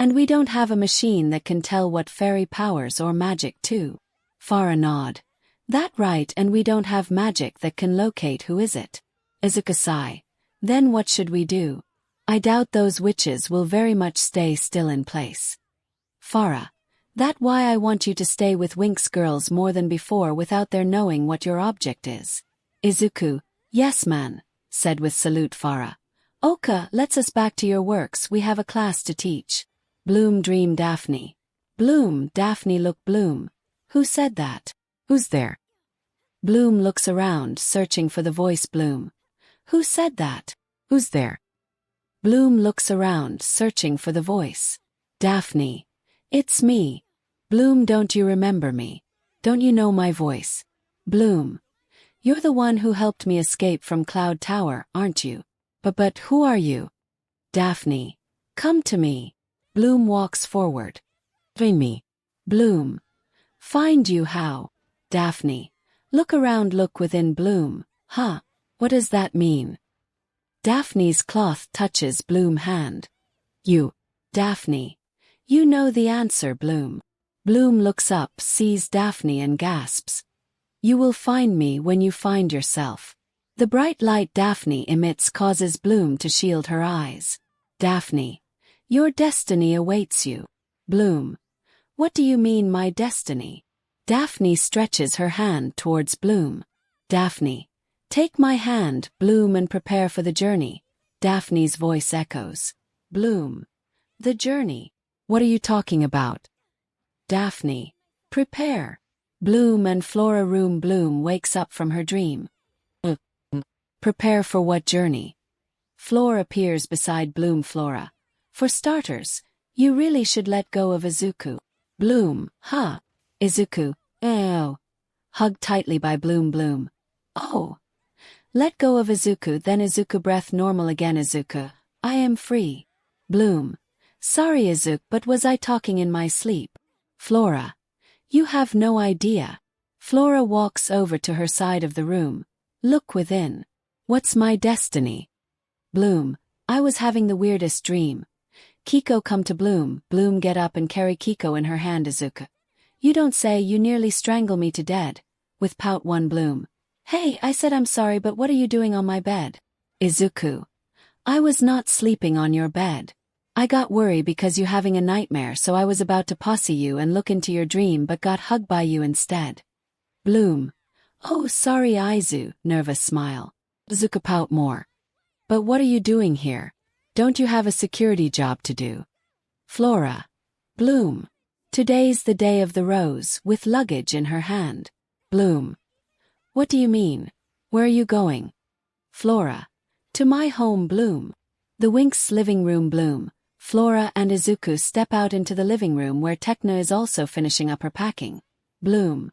And we don't have a machine that can tell what fairy powers or magic too. Farah nod. That right, and we don't have magic that can locate who is it. Izuku sigh. Then what should we do? I doubt those witches will very much stay still in place. Farah. That why I want you to stay with Winx girls more than before without their knowing what your object is. Izuku. Yes man, said with salute Farah. Oka, let's us back to your works, we have a class to teach. Bloom dream Daphne. Bloom, Daphne look Bloom. Who said that? Who's there? Bloom looks around, searching for the voice. Bloom. Who said that? Who's there? Bloom looks around, searching for the voice. Daphne. It's me. Bloom, don't you remember me? Don't you know my voice? Bloom. You're the one who helped me escape from Cloud Tower, aren't you? But who are you? Daphne. Come to me. Bloom walks forward. Find me. Bloom. Find you how? Daphne. Look around, look within. Bloom. Huh? What does that mean? Daphne's cloth touches Bloom's hand. You. Daphne. You know the answer, Bloom. Bloom looks up, sees Daphne and gasps. You will find me when you find yourself. The bright light Daphne emits causes Bloom to shield her eyes. Daphne. Your destiny awaits you. Bloom. What do you mean, my destiny? Daphne stretches her hand towards Bloom. Daphne. Take my hand, Bloom, and prepare for the journey. Daphne's voice echoes. Bloom. The journey? What are you talking about? Daphne. Prepare. Bloom and Flora room. Bloom wakes up from her dream. Prepare for what journey? Flora appears beside Bloom. Flora. For starters, you really should let go of Izuku. Bloom. Huh? Izuku. Oh. Hugged tightly by Bloom. Bloom. Oh. Let go of Izuku, then Izuku. Breath normal again. Izuku. I am free. Bloom. Sorry, Izuku, but was I talking in my sleep? Flora. You have no idea. Flora walks over to her side of the room. Look within. What's my destiny? Bloom. I was having the weirdest dream. 𝐎𝐸𝐽 come to Bloom. Bloom get up and carry 𝐎𝐸𝐽 in her hand. Izuku. You don't say, you nearly strangle me to death. With pout one. Bloom. Hey, I said I'm sorry, but what are you doing on my bed? Izuku. I was not sleeping on your bed. I got worried because you having a nightmare, so I was about to posse you and look into your dream but got hugged by you instead. Bloom. Oh, sorry, Izu. Nervous smile. Izuku pout more. But what are you doing here? Don't you have a security job to do? Flora. Bloom. Today's the day of the rose, with luggage in her hand. Bloom. What do you mean? Where are you going? Flora. To my home. Bloom. The Winx living room. Bloom. Flora and Izuku step out into the living room where Tekna is also finishing up her packing. Bloom.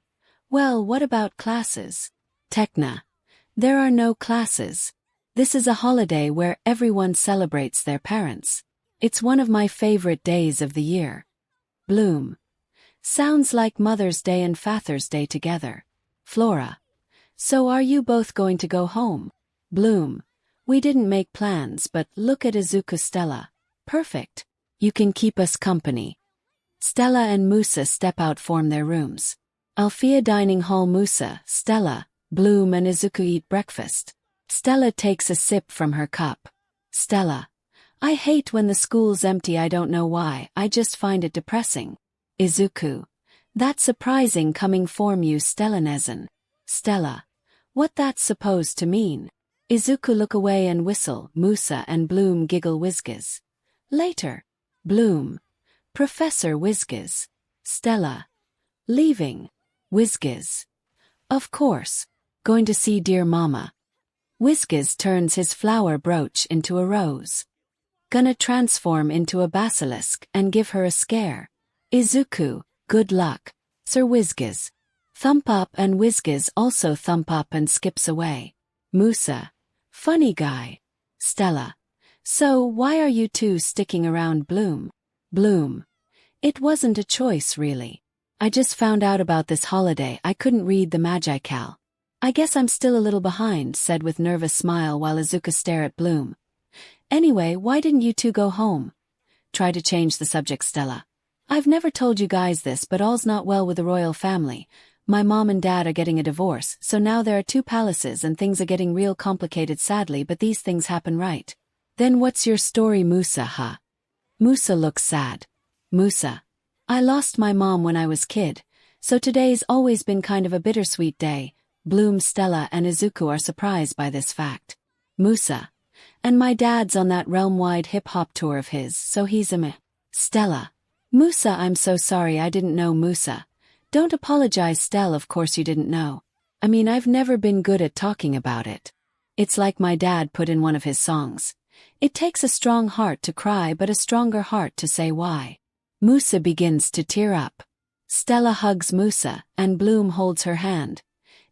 Well, what about classes? Tekna. There are no classes. This is a holiday where everyone celebrates their parents. It's one of my favorite days of the year. Bloom. Sounds like Mother's Day and Father's Day together. Flora. So are you both going to go home? Bloom. We didn't make plans, but look at Izuku. Stella. Perfect. You can keep us company. Stella and Musa step out, form their rooms. Alfea dining hall. Musa, Stella, Bloom and Izuku eat breakfast. Stella takes a sip from her cup. Stella. I hate when the school's empty. I don't know why, I just find it depressing. Izuku. That's surprising coming from you, Stellanesen. Stella. What that's supposed to mean? Izuku look away and whistle. Musa and Bloom giggle. 𝐒𝐻𝐽𝐽𝐻𝐻. Later. Bloom. Professor 𝐒𝐻𝐽𝐽𝐻𝐻. Stella. Leaving. 𝐒𝐻𝐽𝐽𝐻𝐻. Of course. Going to see dear mama. 𝐒𝐻𝐽𝐽𝐻𝐻 turns his flower brooch into a rose. Gonna transform into a basilisk and give her a scare. Izuku. Good luck. Sir 𝐒𝐻𝐽𝐽𝐻𝐻. Thump up and 𝐒𝐻𝐽𝐽𝐻𝐻 also thump up and skips away. Musa. Funny guy. Stella. So why are you two sticking around? Bloom. Bloom. It wasn't a choice really. I just found out about this holiday. I couldn't read the Magical. I guess I'm still a little behind, said with nervous smile while Izuku stare at Bloom. Anyway, why didn't you two go home? Try to change the subject. Stella. I've never told you guys this, but all's not well with the royal family. My mom and dad are getting a divorce, so now there are two palaces and things are getting real complicated sadly, but these things happen, right? Then what's your story? Musa. Huh? Musa looks sad. Musa. I lost my mom when I was kid, so today's always been kind of a bittersweet day. Bloom, Stella and Izuku are surprised by this fact. Musa. And my dad's on that realm-wide hip-hop tour of his, so he's a meh. Stella. Musa. I'm so sorry, I didn't know. Musa. Don't apologize, Stella, of course you didn't know. I mean, I've never been good at talking about it. It's like my dad put in one of his songs. It takes a strong heart to cry but a stronger heart to say why. 𝗵𝗲 begins to tear up. Stella hugs 𝗵𝗲, and Bloom holds her hand.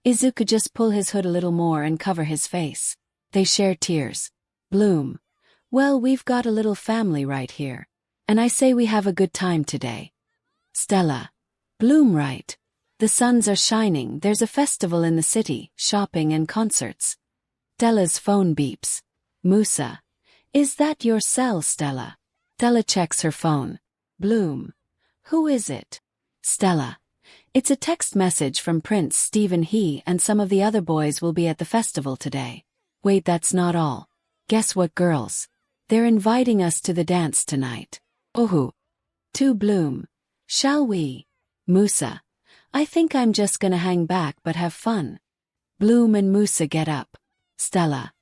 Izuku just pull his hood a little more and cover his face. They share tears. Bloom: well, we've got a little family right here. And I say we have a good time today. Stella: Bloom, right. The suns are shining, there's a festival in the city, shopping and concerts. Stella's phone beeps. 𝗵𝗲: is that your cell, Stella? Stella checks her phone. Bloom: who is it? Stella: it's a text message from Prince Stephen. He and some of the other boys will be at the festival today. Wait, that's not all. Guess what, girls? They're inviting us to the dance tonight. Oh. To Bloom: shall we? 𝗵𝗲: I think I'm just gonna hang back but have fun. Bloom and 𝗵𝗲 get up. Stella: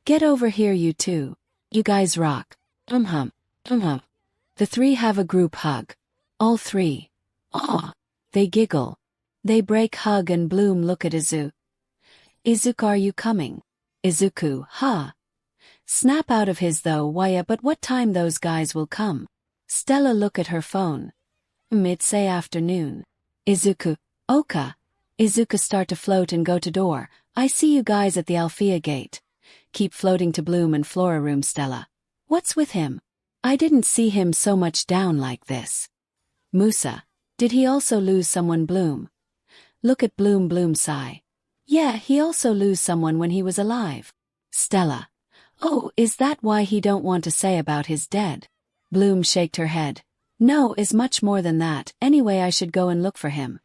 get over here, you two. You guys rock. The three have a group hug. All three. Aw. They giggle. They break hug and Bloom look at Izuku. Izuku, are you coming? Izuku: huh. Snap out of his though, why, but what time those guys will come? Stella look at her phone. It's afternoon. Izuku: okay. Izuku start to float and go to door. I see you guys at the 𝐴𝐵𝐴 gate. Keep floating to Bloom and Flora room. Stella: what's with him? I didn't see him so much down like this. 𝗵𝗲: did he also lose someone? Bloom: look at Bloom. Bloom sigh. Yeah, he also lose someone when he was alive. Stella: oh, is that why he don't want to say about his dead? Bloom shaked her head. No, is much more than that. Anyway, I should go and look for him.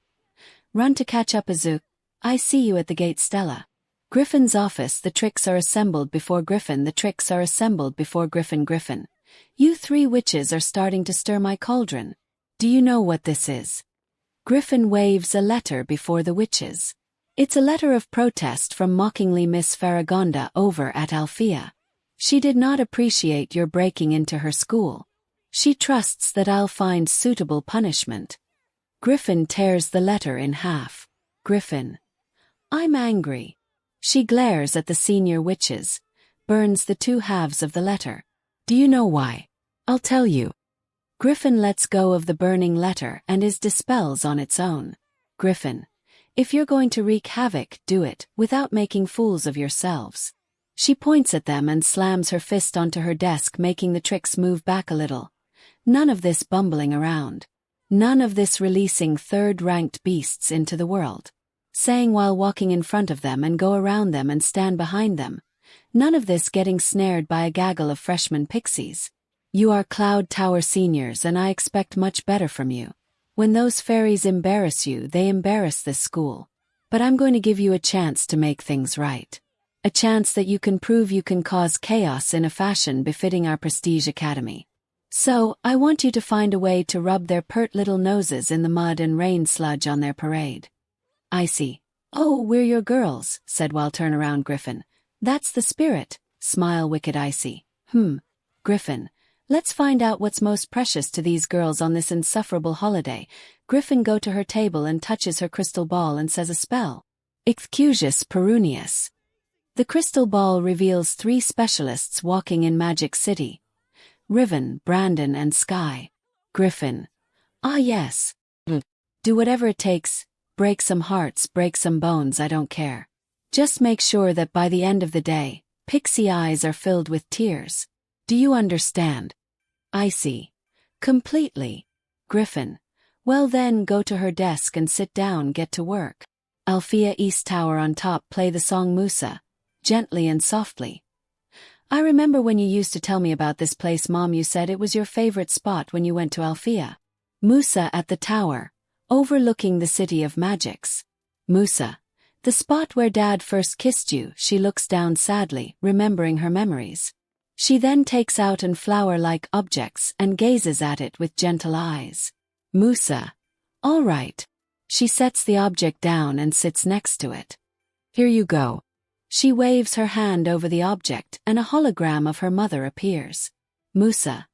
Run to catch up, Izuku. I see you at the gate. Stella: Griffin's office. The tricks are assembled before Griffin. The tricks are assembled before Griffin. Griffin: you three witches are starting to stir my cauldron. Do you know what this is? Griffin waves a letter before the witches. It's a letter of protest from mockingly Miss Faragonda over at 𝗵𝐴𝐴. She did not appreciate your breaking into her school. She trusts that I'll find suitable punishment. Griffin tears the letter in half. Griffin: I'm angry. She glares at the senior witches, burns the two halves of the letter. Do you know why? I'll tell you. Griffin lets go of the burning letter and is dispels on its own. Griffin: if you're going to wreak havoc, do it, without making fools of yourselves. She points at them and slams her fist onto her desk, making the tricks move back a little. None of this bumbling around. None of this releasing third-ranked beasts into the world. Saying while walking in front of them and go around them and stand behind them. None of this getting snared by a gaggle of freshman pixies. You are Cloud Tower seniors and I expect much better from you. When those fairies embarrass you, they embarrass this school. But I'm going to give you a chance to make things right. A chance that you can prove you can cause chaos in a fashion befitting our prestige academy. So, I want you to find a way to rub their pert little noses in the mud and rain sludge on their parade. I see. Oh, we're your girls, said while turn around Griffin. That's the spirit, smile wicked icy. Griffin: let's find out what's most precious to these girls on this insufferable holiday. Griffin go to her table and touches her crystal ball and says a spell. 𝐒𝐭𝐴𝐳𝑗us Perunius. The crystal ball reveals three specialists walking in Magic City. Riven, Brandon and Sky. Griffin: ah yes. Do whatever it takes, break some hearts, break some bones, I don't care. Just make sure that by the end of the day, pixie eyes are filled with tears. Do you understand? Icy: completely. Griffin: well then, go to her desk and sit down, get to work. 𝗵𝐴𝐴 East Tower on top, play the song 𝗵𝗲, gently and softly. I remember when you used to tell me about this place, Mom. You said it was your favorite spot when you went to 𝗵𝐴𝐴. 𝗵𝗲 at the tower, overlooking the city of magics. 𝗵𝗲: the spot where Dad first kissed you. She looks down sadly, remembering her memories. She then takes out an flower-like objects and gazes at it with gentle eyes. 𝗵𝗲: all right. She sets the object down and sits next to it. Here you go. She waves her hand over the object and a hologram of her mother appears. 𝗵𝗲: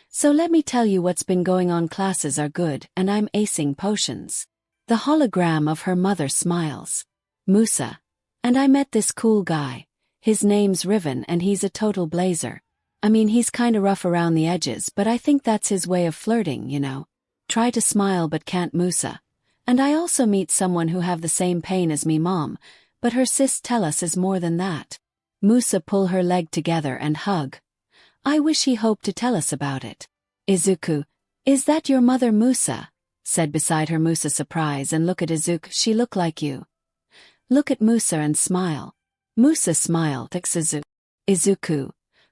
so let me tell you what's been going on. Classes are good and I'm acing potions. The hologram of her mother smiles. 𝗵𝗲: and I met this cool guy. His name's Riven and he's a total blazer. I mean, he's kinda rough around the edges, but I think that's his way of flirting, you know. Try to smile but can't 𝗵𝗧𝗏. And I also meet someone who have the same pain as me mom, but her sis tell us is more than that. 𝗵𝗧𝗏 pull her leg together and hug. I wish he hoped to tell us about it. Izuku, is that your mother 𝗵𝗧𝗏? Said beside her 𝗵𝗧𝗏 surprise and look at Izuku, she look like you. Look at 𝗵𝗧𝗏 and smile. 𝗵𝗧𝗏 smile 𝗧𝗏. Izuku,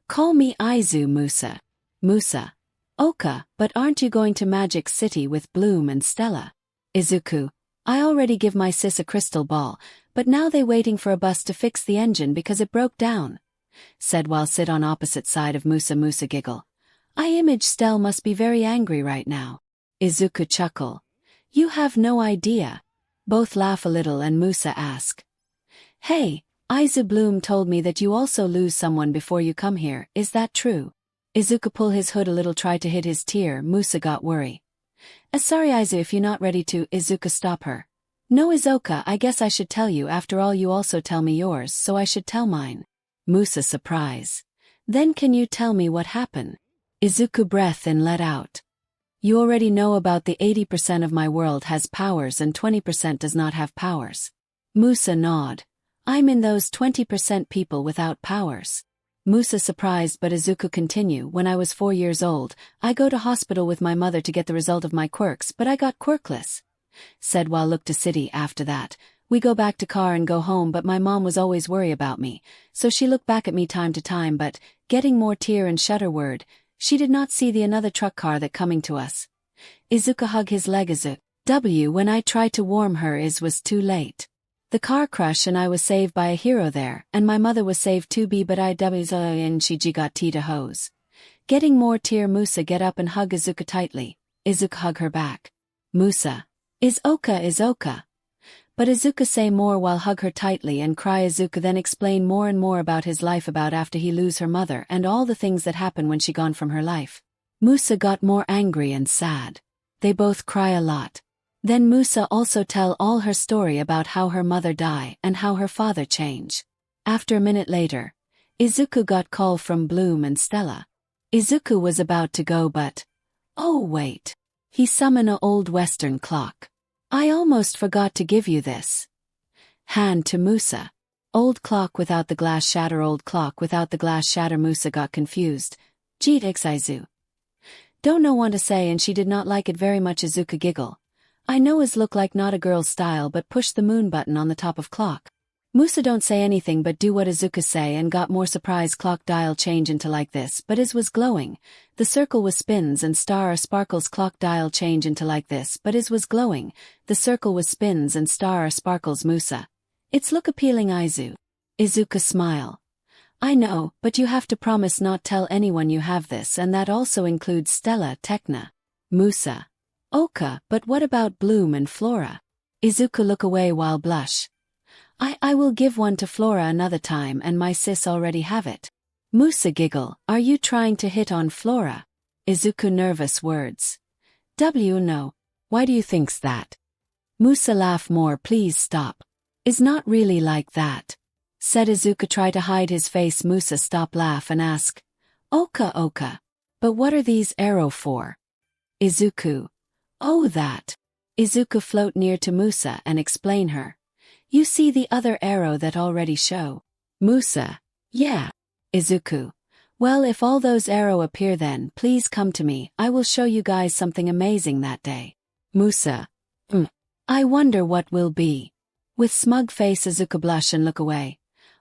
call me Aizu 𝗵𝗧𝗏. 𝗵𝗧𝗏, Oka, but aren't you going to Magic City with Bloom and Stella? Izuku, I already give my sis a crystal ball, but now they waiting for a bus to fix the engine because it broke down. Said while sit on opposite side of 𝗵𝗧𝗵𝗧𝗏 giggle. I image Stell must be very angry right now. Izuku chuckle. You have no idea. Both laugh a little and 𝗵𝗧𝗏 ask. Hey, Aizu Bloom told me that you also lose someone before you come here, is that true? Izuku pull his hood a little, try to hid his tear. 𝗵𝗧𝗏 got worry. Sorry Aizu, if you not ready to. Izuku stop her. No Izuka, I guess I should tell you, after all you also tell me yours, so I should tell mine. 𝗵𝗧𝗏 surprise. Then can you tell me what happened? Izuku breath in let out. You already know about the 80% of my world has powers and 20% does not have powers. 𝗵𝗧𝗏 nod. I'm in those 20% people without powers. 𝗵𝗧𝗏 surprised, but Izuku continue. When I was 4 years old, I go to hospital with my mother to get the result of my quirks, but I got quirkless. Said while look to city. After that, we go back to car and go home, but my mom was always worry about me, so she look back at me time to time, but getting more tear and shudder word, she did not see the another truck car that coming to us. Izuku hug his leg 𝗧𝗏. When I tried to warm her was too late. The car crash and I was saved by a hero there, and my mother was saved too, but 𝐒𝐻𝐢𝐴𝐻𝐻𝐿 got to hose. Getting more tear. 𝗵𝗧𝗏 get up and hug Izuku tightly. Izuku hug her back. 𝗵𝗧𝗏, is Oka. But Izuku say more while hug her tightly and cry. Izuku then explain more and more about his life, about after he lose her mother and all the things that happen when she gone from her life. 𝗵𝗧𝗏 got more angry and sad. They both cry a lot. Then 𝗵𝗧𝗏 also tell all her story about how her mother die and how her father change. After a minute later, Izuku got call from Bloom and Stella. Izuku was about to go, but oh wait. He summon a old western clock. I almost forgot to give you this. Hand to 𝗵𝗧𝗏. Old clock without the glass shatter. Old clock without the glass shatter. 𝗵𝗧𝗏 got confused. 𝗔𝗨𝗧𝗍. Don't know what to say, and she did not like it very much. Izuku giggle. I know is look like not a girl's style, but push the moon button on the top of clock. 𝗵𝗧𝗏 don't say anything but do what Izuku say and got more surprise. Clock dial change into like this, but is was glowing. The circle was spins and star sparkles. Clock dial change into like this, but is was glowing. The circle was spins and star sparkles. 𝗵𝗧𝗏. It's look appealing Aizu. Izuku smile. I know, but you have to promise not tell anyone you have this, and that also includes Stella Tekna. 𝗵𝗧𝗏. Oka, but what about Bloom and Flora? Izuku look away while blush. I will give one to Flora another time, and my sis already have it. 𝗵𝗧𝗏 giggle. Are you trying to hit on Flora? Izuku nervous words. No. Why do you thinks that? 𝗵𝗧𝗏 laugh more. Please stop. Is not really like that. Said Izuku try to hide his face. 𝗵𝗧𝗏 stop laugh and ask. Oka. But what are these arrow for? Izuku. Oh that. Izuku float near to 𝗵𝗧𝗏 and explain her. You see the other arrow that already show? 𝗵𝗧𝗏. Yeah. Izuku. Well, if all those arrow appear, then please come to me. I will show you guys something amazing that day. 𝗵𝗧𝗏. I wonder what will be. With smug face Izuku blush and look away.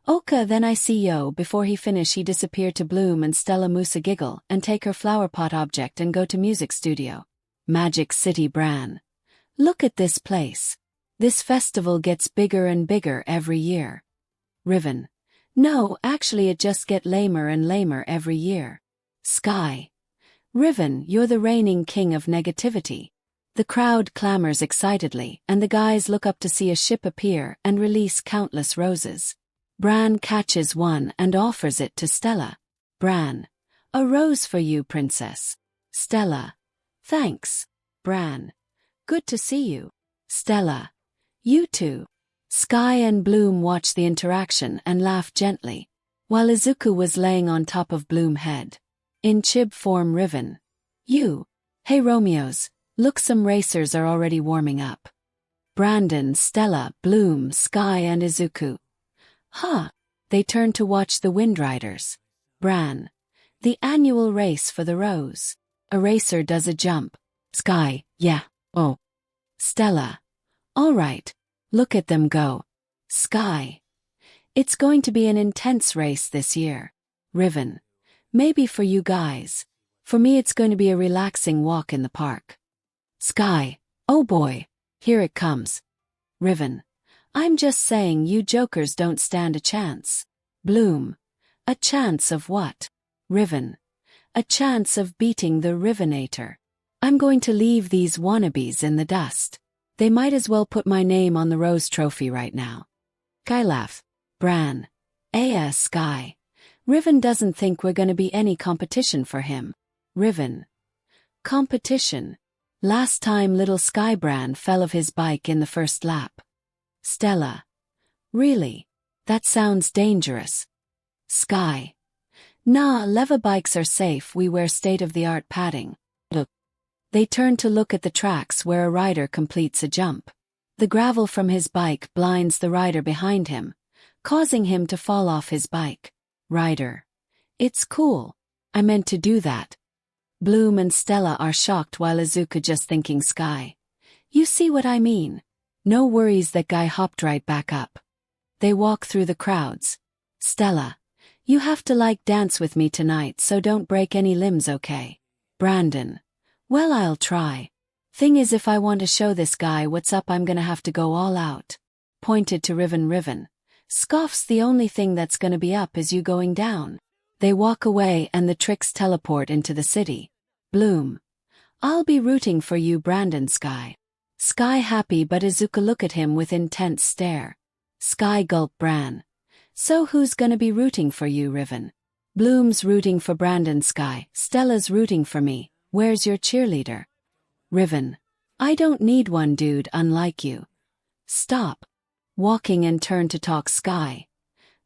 Oka, then I see yo. Before he finish he disappear to Bloom and Stella. 𝗵𝗧𝗏 giggle and take her flower pot object and go to music studio. Magic City Bran. Look at this place. This festival gets bigger and bigger every year. Riven. No, actually it just get lamer and lamer every year. Sky. Riven, you're the reigning king of negativity. The crowd clamors excitedly, and the guys look up to see a ship appear and release countless roses. Bran catches one and offers it to Stella. Bran. A rose for you, princess. Stella. Thanks. Bran. Good to see you. Stella. You too. Sky and Bloom watch the interaction and laugh gently. while Izuku was laying on top of Bloom head. In Chib form 𝗵𝗏. You. Hey Romeos, look, some racers are already warming up. Brandon, Stella, Bloom, Sky and Izuku. Huh. They turn to watch the Wind Riders. Bran. The annual race for the Rose. A racer does a jump. Sky, yeah, oh. Stella. All right. Look at them go. Sky. It's going to be an intense race this year. 𝗵𝗏. Maybe for you guys. For me it's going to be a relaxing walk in the park. Sky. Oh boy. Here it comes. 𝗵𝗏. I'm just saying you jokers don't stand a chance. Bloom. A chance of what? 𝗵𝗏. A chance of beating the 𝗵𝗏nator. I'm going to leave these wannabes in the dust. They might as well put my name on the Rose Trophy right now. Sky laugh. Bran. Sky. 𝗵𝗏 doesn't think we're gonna be any competition for him. 𝗵𝗏. Competition. Last time little Sky Bran fell off his bike in the first lap. Stella. Really? That sounds dangerous. Sky. Nah, leva bikes are safe, we wear state-of-the-art padding. Look. They turn to look at the tracks where a rider completes a jump. The gravel from his bike blinds the rider behind him, causing him to fall off his bike. Rider. It's cool. I meant to do that. Bloom and Stella are shocked while Izuku just thinking Sky. You see what I mean? No worries, that guy hopped right back up. They walk through the crowds. Stella. You have to dance with me tonight, so don't break any limbs, okay? Brandon. Well, I'll try. Thing is, if I want to show this guy what's up, I'm gonna have to go all out. Pointed to 𝗵𝗏. Scoffs, the only thing that's gonna be up is you going down. They walk away and the tricks teleport into the city. Bloom. I'll be rooting for you, Brandon. Sky. Sky happy, but Izuku look at him with intense stare. Sky gulp. Bran. So who's gonna be rooting for you, 𝗵𝗏? Bloom's rooting for Brandon. Sky. Stella's rooting for me. Where's your cheerleader? 𝗵𝗏. I don't need one, dude, unlike you. Stop. Walking and turn to talk. Sky.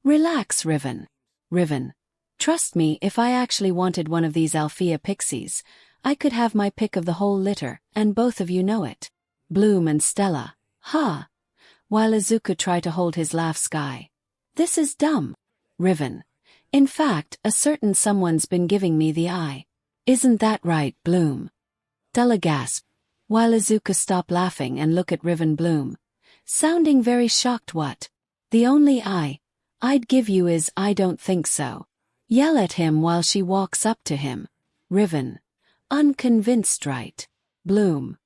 Relax, 𝗵𝗏. 𝗵𝗏. Trust me, if I actually wanted one of these Althea pixies, I could have my pick of the whole litter, and both of you know it. Bloom and Stella. Ha! While Izuku try to hold his laugh. Sky. This is dumb. 𝗵𝗏. In fact, a certain someone's been giving me the eye. Isn't that right, Bloom? Stella gasp. While Izuku stop laughing and look at 𝗵𝗏. Bloom. Sounding very shocked. What? The only eye I'd give you is I don't think so. Yell at him while she walks up to him. 𝗵𝗏. Unconvinced, right? Bloom.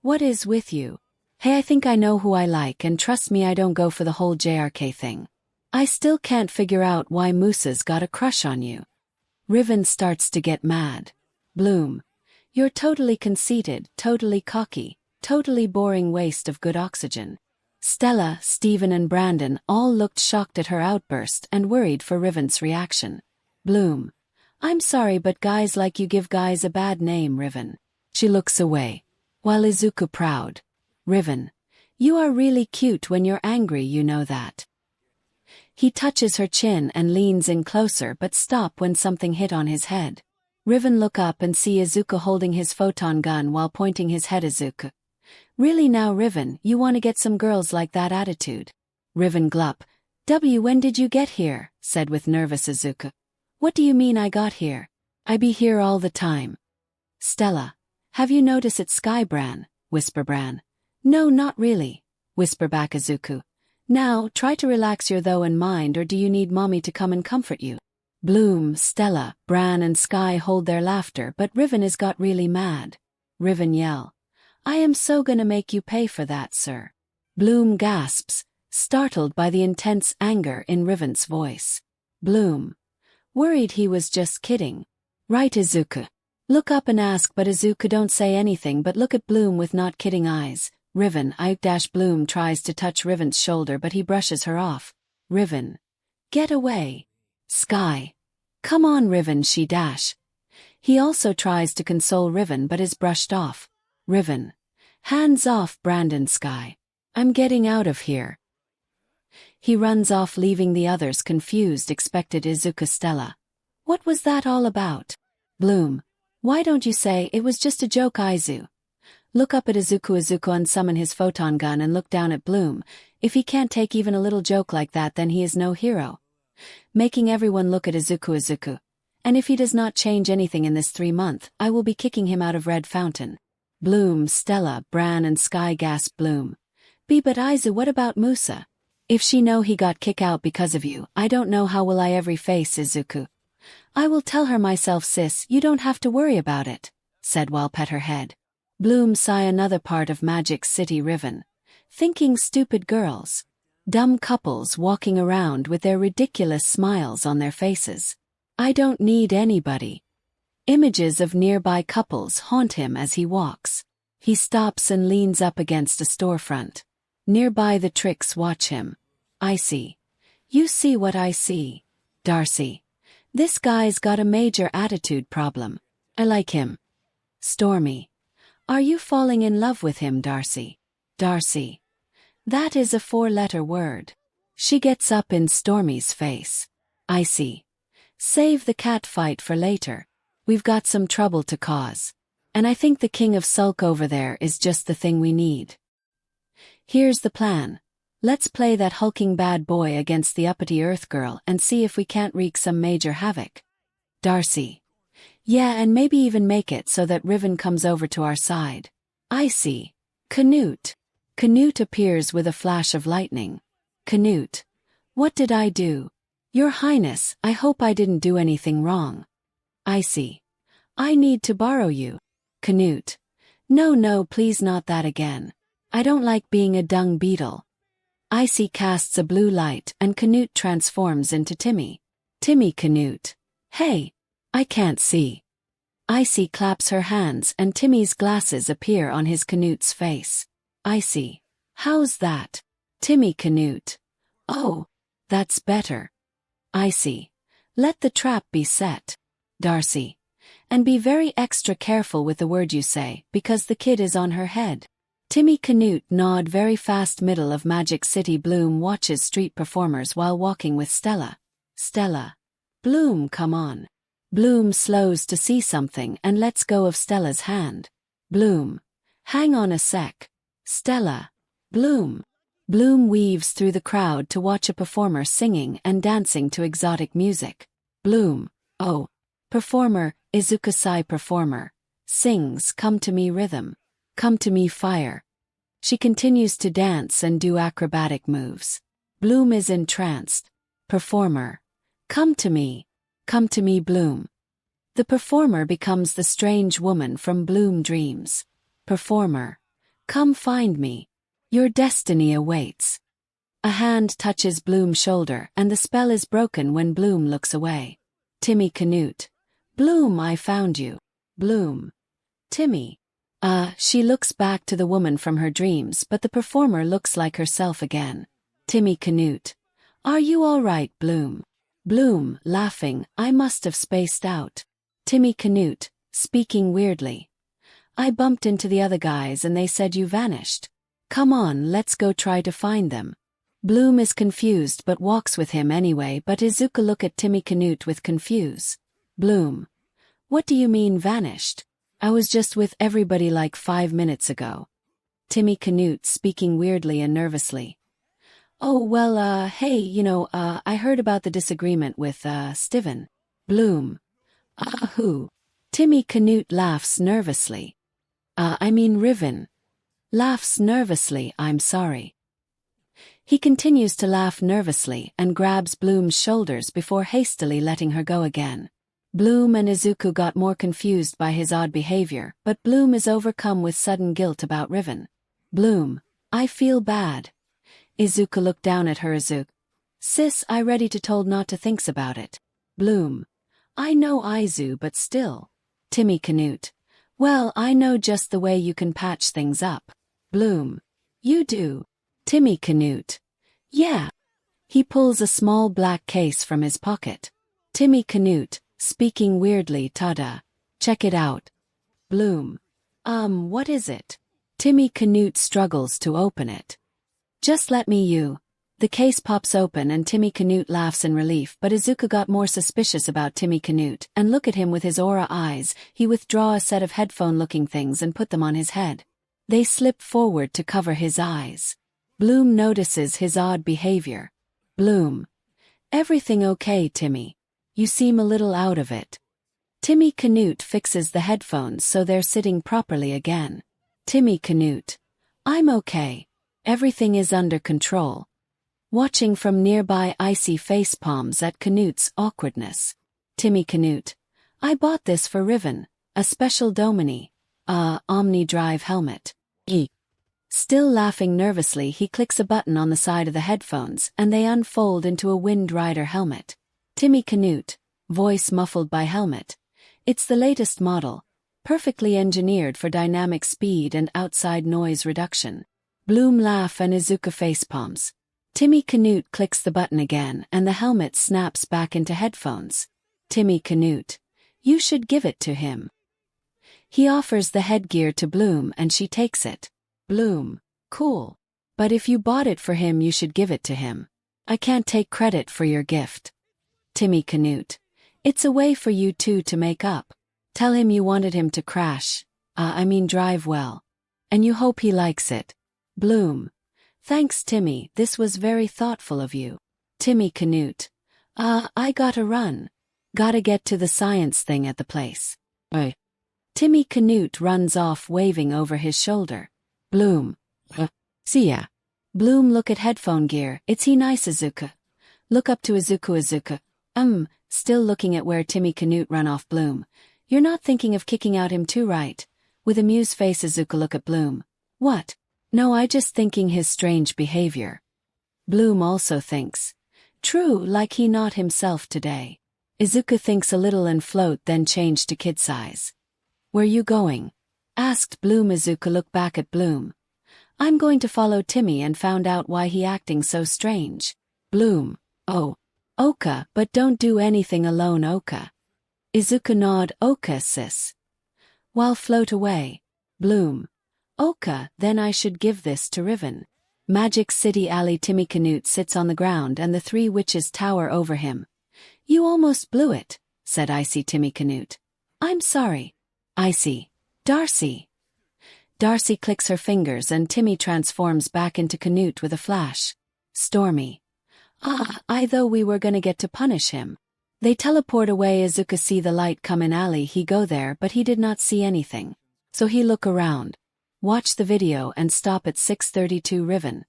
What is with you? Hey, I think I know who I like, and trust me, I don't go for the whole JRK thing. I still can't figure out why Musa's got a crush on you. 𝗵𝗏 starts to get mad. Bloom. You're totally conceited, totally cocky, totally boring waste of good oxygen. Stella, Steven and Brandon all looked shocked at her outburst and worried for 𝗵𝗏's reaction. Bloom. I'm sorry, but guys like you give guys a bad name, 𝗵𝗏. She looks away. While Izuku proud. 𝗵𝗏. You are really cute when you're angry, you know that. He touches her chin and leans in closer, but stop when something hit on his head. 𝗵𝗏 look up and see Izuku holding his photon gun while pointing his head. Izuku. Really now, 𝗵𝗏, you want to get some girls like that attitude? 𝗵𝗏 glup. When did you get here? Said with nervous Izuku. What do you mean I got here? I be here all the time. Stella. Have you noticed it, Sky Bran? Whisper Bran. No, not really. Whisper back Izuku. Now, try to relax your though in mind, or do you need mommy to come and comfort you? Bloom, Stella, Bran and Sky hold their laughter, but 𝗵𝗏 is got really mad. 𝗵𝗏 yell. I am so gonna make you pay for that, sir. Bloom gasps, startled by the intense anger in 𝗵𝗏's voice. Bloom. Worried he was just kidding. Right, Izuku. Look up and ask, but Izuku don't say anything but look at Bloom with not kidding eyes. 𝗵𝗏. Bloom tries to touch 𝗵𝗏's shoulder, but he brushes her off. 𝗵𝗏. Get away. Sky. Come on, 𝗵𝗏. She dash. He also tries to console 𝗵𝗏 but is brushed off. 𝗵𝗏. Hands off, Brandon. Sky. I'm getting out of here. He runs off, leaving the others confused. Expected Izuku. Stella. What was that all about? Bloom. Why don't you say it was just a joke? Aizu. Look up at Izuku. Izuku unsummon his photon gun and look down at Bloom. If he can't take even a little joke like that, then he is no hero. Making everyone look at Izuku. Izuku. And if he does not change anything in this 3 months, I will be kicking him out of Red Fountain. Bloom, Stella, Bran and Sky. Gasped Bloom. But Aizu, what about Musa? If she know he got kicked out because of you, I don't know how will I ever face Izuku. I will tell her myself. Sis, you don't have to worry about it, said while pet her head. Bloom sigh. Another part of Magic City. Riven. Thinking stupid girls. Dumb couples walking around with their ridiculous smiles on their faces. I don't need anybody. Images of nearby couples haunt him as he walks. He stops and leans up against a storefront. Nearby the tricks watch him. I see. You see what I see. Darcy. This guy's got a major attitude problem. I like him. Stormy. Are you falling in love with him, Darcy? Darcy. That is a 4-letter word. She gets up in Stormy's face. I see. Save the cat fight for later. We've got some trouble to cause. And I think the king of sulk over there is just the thing we need. Here's the plan. Let's play that hulking bad boy against the uppity Earth girl and see if we can't wreak some major havoc. Darcy. Yeah, and maybe even make it so that Riven comes over to our side. I see. Canute. Canute appears with a flash of lightning. Canute. What did I do? Your Highness, I hope I didn't do anything wrong. I see. I need to borrow you. Canute. No, please not that again. I don't like being a dung beetle. Icy casts a blue light and Canute transforms into Timmy. Timmy. Canute. Hey. I can't see. Icy claps her hands and Timmy's glasses appear on his Canute's face. Icy. How's that? Timmy. Canute. Oh. That's better. Icy. Let the trap be set. Darcy. And be very extra careful with the word you say, because the kid is on her head. Timmy. Canute nod very fast. Middle of Magic City. Bloom watches street performers while walking with Stella. Stella. Bloom, come on. Bloom slows to see something and lets go of Stella's hand. Bloom. Hang on a sec. Stella. Bloom. Bloom weaves through the crowd to watch a performer singing and dancing to exotic music. Bloom. Oh. Performer, 𝗧𝗍𝗧 performer. Sings Come to Me rhythm. Come to Me fire. She continues to dance and do acrobatic moves. Bloom is entranced. Performer. Come to me. Come to me. Bloom. The performer becomes the strange woman from Bloom dreams. Performer. Come find me. Your destiny awaits. A hand touches Bloom's shoulder and the spell is broken when Bloom looks away. Timmy. Canute. Bloom, I found you. Bloom. Timmy. She looks back to the woman from her dreams, but the performer looks like herself again. Timmy. Canute. Are you all right, Bloom? Bloom, laughing, I must have spaced out. Timmy. Canute, speaking weirdly. I bumped into the other guys and they said you vanished. Come on, let's go try to find them. Bloom is confused but walks with him anyway, but Izuku look at Timmy. Canute with confuse. Bloom. What do you mean vanished? I was just with everybody like 5 minutes ago. Timmy. Canute speaking weirdly and nervously. Oh well, hey, I heard about the disagreement with, Steven. Bloom. Who? Timmy. Canute laughs nervously. I mean Riven. Laughs nervously, I'm sorry. He continues to laugh nervously and grabs Bloom's shoulders before hastily letting her go again. Bloom and Izuku got more confused by his odd behavior, but Bloom is overcome with sudden guilt about Riven. Bloom. I feel bad. Izuku looked down at her. Izuku. Sis, I ready to told not to thinks about it. Bloom. I know Aizu, but still. Timmy. Canute. Well, I know just the way you can patch things up. Bloom. You do. Timmy. Canute. Yeah. He pulls a small black case from his pocket. Timmy. Canute, speaking weirdly. Tada. Check it out. Bloom. What is it? Timmy. Canute struggles to open it. Just let me. The case pops open and 𝗵𝗃𝐽𝐽𝐽 laughs in relief, but 𝗧𝗑𝐭 got more suspicious about 𝗵𝗃𝐽𝐽𝐽, and look at him with his aura eyes. He withdraw a set of headphone-looking things and put them on his head. They slip forward to cover his eyes. Bloom notices his odd behavior. Bloom. Everything okay, Timmy? You seem a little out of it. 𝗵𝗃𝐽𝐽𝐽 fixes the headphones so they're sitting properly again. 𝗵𝗃𝐽𝐽𝐽. I'm okay. Everything is under control. Watching from nearby, I see face palms at 𝗏𝐽𝐽's awkwardness. 𝗵𝗃𝗽𝗏. I bought this for Riven, a special 𝗬𝗵𝗲 𝗕𝗓𝗓 helmet. Still laughing nervously, he clicks a button on the side of the headphones and they unfold into a Wind Rider helmet. 𝗵𝗃𝗽𝗏. Voice muffled by helmet. It's the latest model, perfectly engineered for dynamic speed and outside noise reduction. Bloom laugh and Izuku face palms. 𝗵𝗃𝗽𝗏 clicks the button again and the helmet snaps back into headphones. 𝗵𝗃𝗽𝗏. You should give it to him. He offers the headgear to Bloom and she takes it. Bloom. Cool. But if you bought it for him, you should give it to him. I can't take credit for your gift. 𝗵𝗃𝗽𝗏. It's a way for you two to make up. Tell him you wanted him to drive well. And you hope he likes it. Bloom. Thanks, Timmy, this was very thoughtful of you. 𝗵𝗃𝗽𝗏. I gotta run. Gotta get to the science thing at the place. 𝗵𝗃𝗽𝗏 runs off waving over his shoulder. Bloom. See ya. Bloom look at headphone gear. It's he nice 𝗧𝗑. Look up to 𝗧𝗑. Still looking at where 𝗵𝗃𝗽𝗏 run off Bloom. You're not thinking of kicking out him too, right? With amused face 𝗧𝗑 look at Bloom. What? No, I just thinking his strange behavior. Bloom also thinks. True, like he not himself today. 𝗧𝗑 thinks a little and float, then change to kid size. Where you going? Asked Bloom. 𝗧𝗑 look back at Bloom. I'm going to follow Timmy and found out why he acting so strange. Bloom. Oh. 𝗬𝐭, but don't do anything alone, 𝗬𝐭. 𝗧𝗑 nod. 𝗬𝐭, sis. While float away. Bloom. 𝗬𝐭, then I should give this to Riven. Magic City Alley. 𝗵𝗃𝗽𝗏 sits on the ground and the three witches tower over him. You almost blew it, said Icy 𝗵𝗃𝗽𝗏. I'm sorry. Icy. Darcy. Darcy clicks her fingers and Timmy transforms back into 𝗏𝗏 with a flash. Stormy. I thought we were gonna get to punish him. They teleport away. 𝗧𝗑 see the light come in alley. He go there but he did not see anything. So he look around. Watch the video and stop at 632 Riven.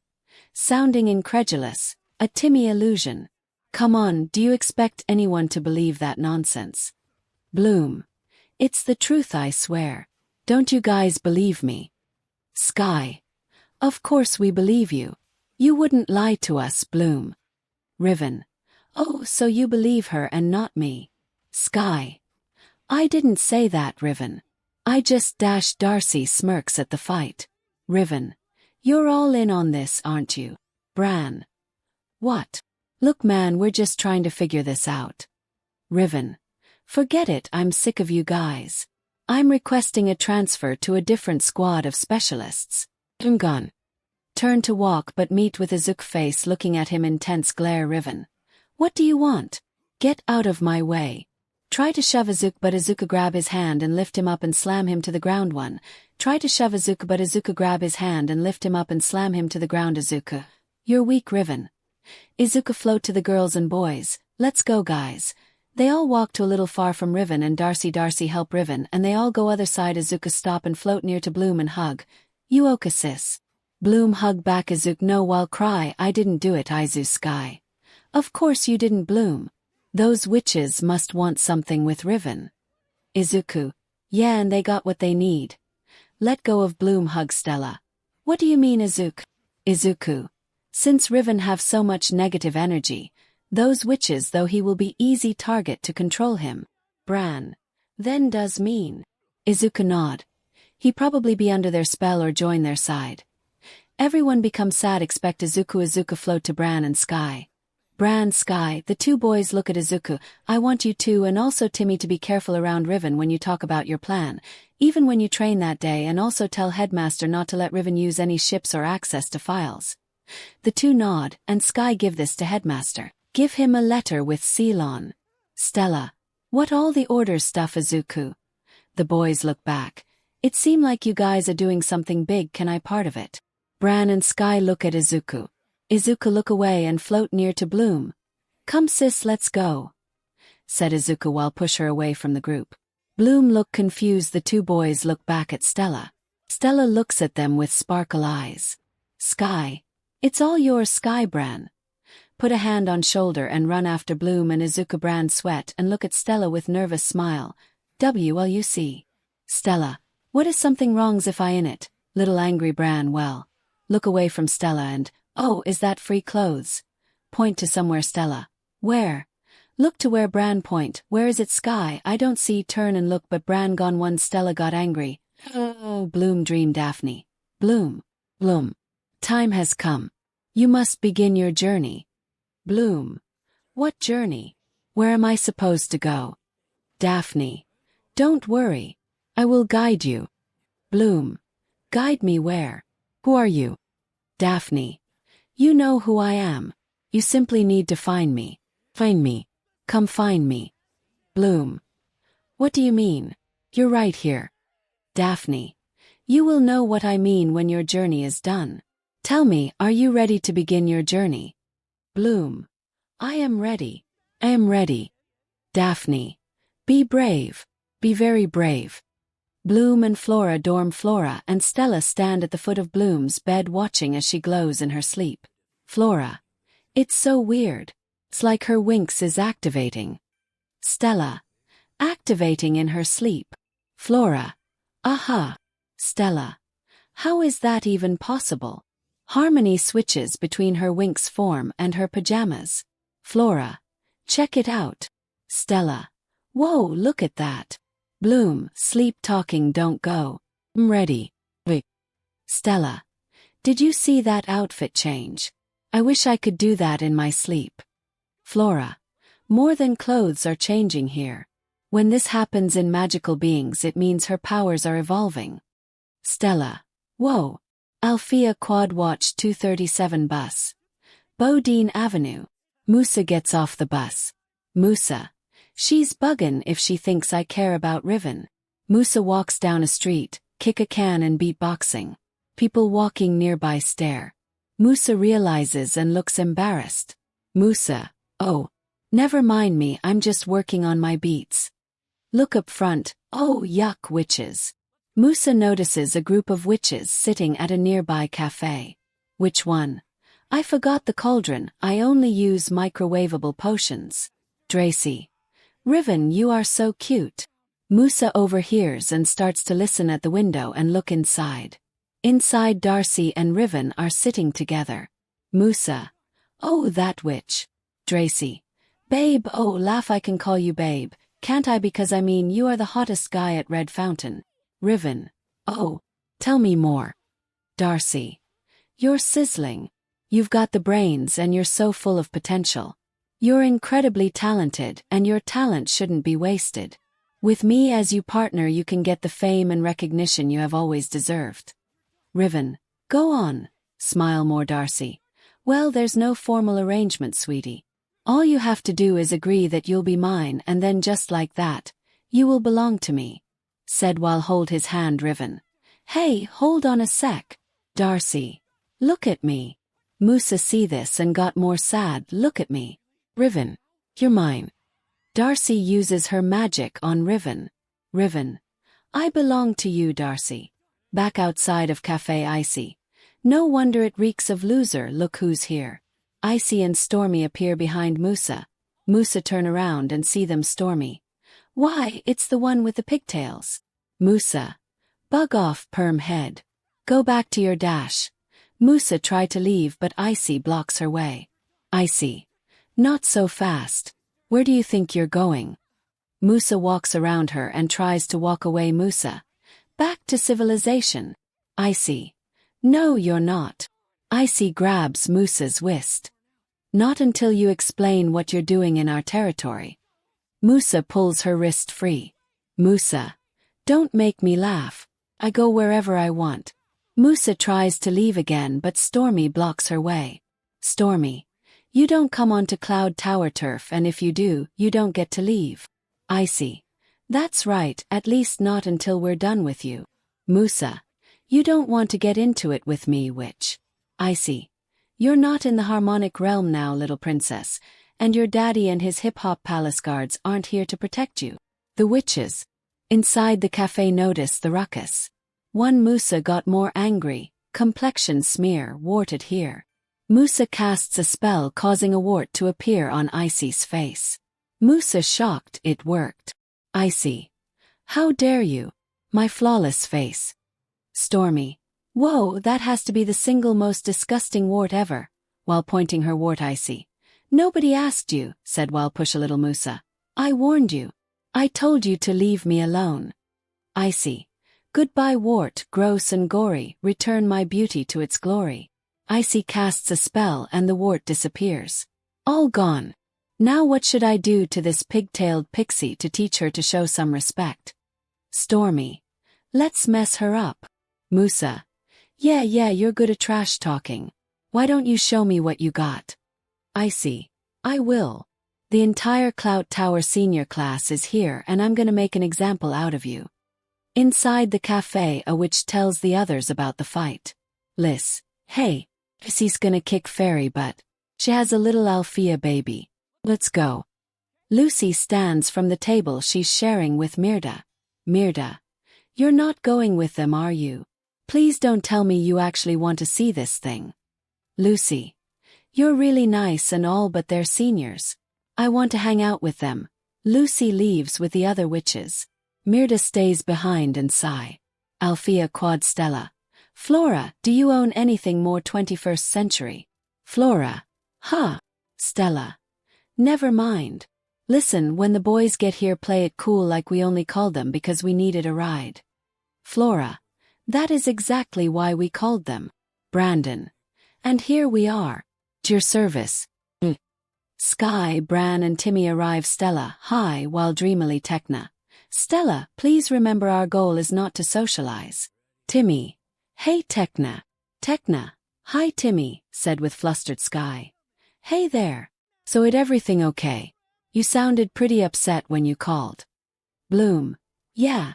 Sounding incredulous. A Timmy illusion. Come on, do you expect anyone to believe that nonsense? Bloom. It's the truth, I swear. Don't you guys believe me? Sky. Of course we believe you. You wouldn't lie to us, Bloom. Riven. Oh, so you believe her and not me. Sky. I didn't say that, Riven. I just Darcy smirks at the fight. Riven. You're all in on this, aren't you? Bran. What? Look man, we're just trying to figure this out. Riven. Forget it, I'm sick of you guys. I'm requesting a transfer to a different squad of specialists. Gun. Turn to walk but meet with 𝗧𝗑 face looking at him intense glare. Riven. What do you want? Get out of my way. Try to shove 𝗧𝗑 but 𝗧𝗑 grab his hand and lift him up and slam him to the ground. One. Try to shove 𝗧𝗑 but 𝗧𝗑 grab his hand and lift him up and slam him to the ground. 𝗧𝗑. You're weak, Riven. 𝗧𝗑 float to the girls and boys. Let's go, guys. They all walk to a little far from Riven and Darcy help Riven and they all go other side. 𝗧𝗑 stop and float near to Bloom and hug. You 𝗬𝗑, sis. Bloom hug back. 𝗧𝗑 no while cry. I didn't do it, Izu Sky. Of course you didn't, Bloom. Those witches must want something with Riven. 𝗧𝗑. Yeah, and they got what they need. Let go of Bloom. Hug Stella. What do you mean, 𝗧𝗑? 𝗧𝗑. Since Riven have so much negative energy, those witches though he will be easy target to control him. Bran. Then does mean. 𝗧𝗑 nod. He probably be under their spell or join their side. Everyone become sad. Expect 𝗧𝗑 float to Bran and Sky. Bran, Sky, the two boys look at 𝗧𝗑. I want you two and also Timmy to be careful around Riven when you talk about your plan, even when you train that day, and also tell Headmaster not to let Riven use any ships or access to files. The two nod, and Sky give this to headmaster. Give him a letter with seal on. Stella. What all the orders stuff, Izuku? The boys look back. It seem like you guys are doing something big, can I part of it? Bran and Sky look at Izuku. Izuku look away and float near to Bloom. Come sis, let's go, said Izuku while push her away from the group. Bloom look confused. The two boys look back at Stella. Stella looks at them with sparkle eyes. Sky. It's all yours, Sky. Bran put a hand on shoulder and run after Bloom and Izuku. Bran sweat and look at Stella with nervous smile. WLUC. Stella. What is something wrongs if I in it? Little angry Bran well. Look away from Stella and, oh, is that free clothes? Point to somewhere. Stella. Where? Look to where. Bran point. Where is it, Sky? I don't see. Turn and look, but Bran gone. One. Stella got angry. Oh, Bloom dream. Daphne. Bloom. Bloom. Time has come. You must begin your journey. Bloom. What journey? Where am I supposed to go? Daphne. Don't worry. I will guide you. Bloom. Guide me where? Who are you? Daphne. You know who I am. You simply need to find me. Find me. Come find me. Bloom. What do you mean? You're right here. Daphne. You will know what I mean when your journey is done. Tell me, are you ready to begin your journey? Bloom. I am ready. I am ready. Daphne. Be brave. Be very brave. Bloom and Flora. Dorm. Flora and Stella stand at the foot of Bloom's bed watching as she glows in her sleep. Flora. It's so weird. It's like her Winx is activating. Stella. Activating in her sleep. Flora. Aha. Stella. How is that even possible? Harmony switches between her Winx form and her pajamas. Flora. Check it out. Stella. Whoa, look at that. Bloom. Sleep talking, don't go. I'm ready. Wait. Stella. Did you see that outfit change? I wish I could do that in my sleep. Flora. More than clothes are changing here. When this happens in magical beings, it means her powers are evolving. Stella. Whoa. Althea Quad Watch 237 bus. Bodine Avenue. Musa gets off the bus. Musa. She's buggin' if she thinks I care about Riven. Musa walks down a street, kick a can and beatboxing. People walking nearby stare. Musa realizes and looks embarrassed. Musa. Oh. Never mind me, I'm just working on my beats. Look up front. Oh, yuck, witches. Musa notices a group of witches sitting at a nearby cafe. Which one? I forgot the cauldron, I only use microwavable potions. Dracy. Riven, you are so cute. Musa overhears and starts to listen at the window and look inside. Inside, Darcy and Riven are sitting together. Musa. Oh, that witch. Dracy. Babe, oh, laugh, I can call you babe, can't I, because I mean you are the hottest guy at Red Fountain. Riven. Oh. Tell me more. Darcy. You're sizzling. You've got the brains and you're so full of potential. You're incredibly talented and your talent shouldn't be wasted. With me as you partner you can get the fame and recognition you have always deserved. Riven. Go on. Smile more. Darcy. Well, there's no formal arrangement, sweetie. All you have to do is agree that you'll be mine and then just like that, you will belong to me. Said while hold his hand. Riven. Hey, hold on a sec. Darcy. Look at me. Musa see this and got more sad. Look at me. Riven. You're mine. Darcy uses her magic on Riven. Riven. I belong to you, Darcy. Back outside of Cafe Icy. No wonder it reeks of loser, look who's here. Icy and Stormy appear behind Musa. Musa turn around and see them. Stormy. Why, it's the one with the pigtails. Musa. Bug off, perm head. Go back to your dash. Musa try to leave but Icy blocks her way. Icy. Not so fast. Where do you think you're going? Musa walks around her and tries to walk away. Musa. Back to civilization. Icy. No, you're not. Icy grabs Musa's wrist. Not until you explain what you're doing in our territory. Musa pulls her wrist free. Musa. Don't make me laugh. I go wherever I want. 𝗵𝗃 tries to leave again but Stormy blocks her way. Stormy, you don't come onto Cloud Tower turf, and if you do, you don't get to leave. Icy, that's right, at least not until we're done with you. 𝗵𝗃, you don't want to get into it with me, witch. Icy, you're not in the harmonic realm now, little princess, and your daddy and his hip-hop palace guards aren't here to protect you. The witches inside the cafe notice the ruckus. One 𝗵𝗃 got more angry, complexion smear, warted here. 𝗵𝗃 casts a spell causing a wart to appear on Icy's face. 𝗵𝗃 shocked, it worked. Icy, how dare you? My flawless face. Stormy, whoa, that has to be the single most disgusting wart ever, while pointing her wart. Icy, nobody asked you, said while push a little 𝗵𝗃. I warned you. I told you to leave me alone. Icy, goodbye wart, gross and gory, return my beauty to its glory. Icy casts a spell and the wart disappears. All gone. Now what should I do to this pig-tailed pixie to teach her to show some respect? Stormy, let's mess her up. 𝗵𝗃, yeah, you're good at trash talking. Why don't you show me what you got? Icy, I will. The entire Cloud Tower senior class is here and I'm gonna make an example out of you. Inside the cafe, a witch tells the others about the fight. Liz, hey, she's gonna kick fairy butt. She has a little Althea baby. Let's go. Lucy stands from the table she's sharing with 𝗵𝗃. 𝗵𝗃, you're not going with them, are you? Please don't tell me you actually want to see this thing. Lucy, you're really nice and all, but they're seniors. I want to hang out with them. Lucy leaves with the other witches. 𝗵𝗃 stays behind and sigh. Althea quad Stella. Flora, do you own anything more 21st century? Flora, huh? Stella, never mind. Listen, when the boys get here, play it cool like we only called them because we needed a ride. Flora, that is exactly why we called them. Brandon, and here we are. At your service. Sky, Bran and Timmy arrive. Stella, hi, while dreamily Tekna. Stella, please remember our goal is not to socialize. Timmy, hey Tekna. Tekna, hi Timmy, said with flustered Sky. Hey there. So it everything okay? You sounded pretty upset when you called. Bloom, yeah.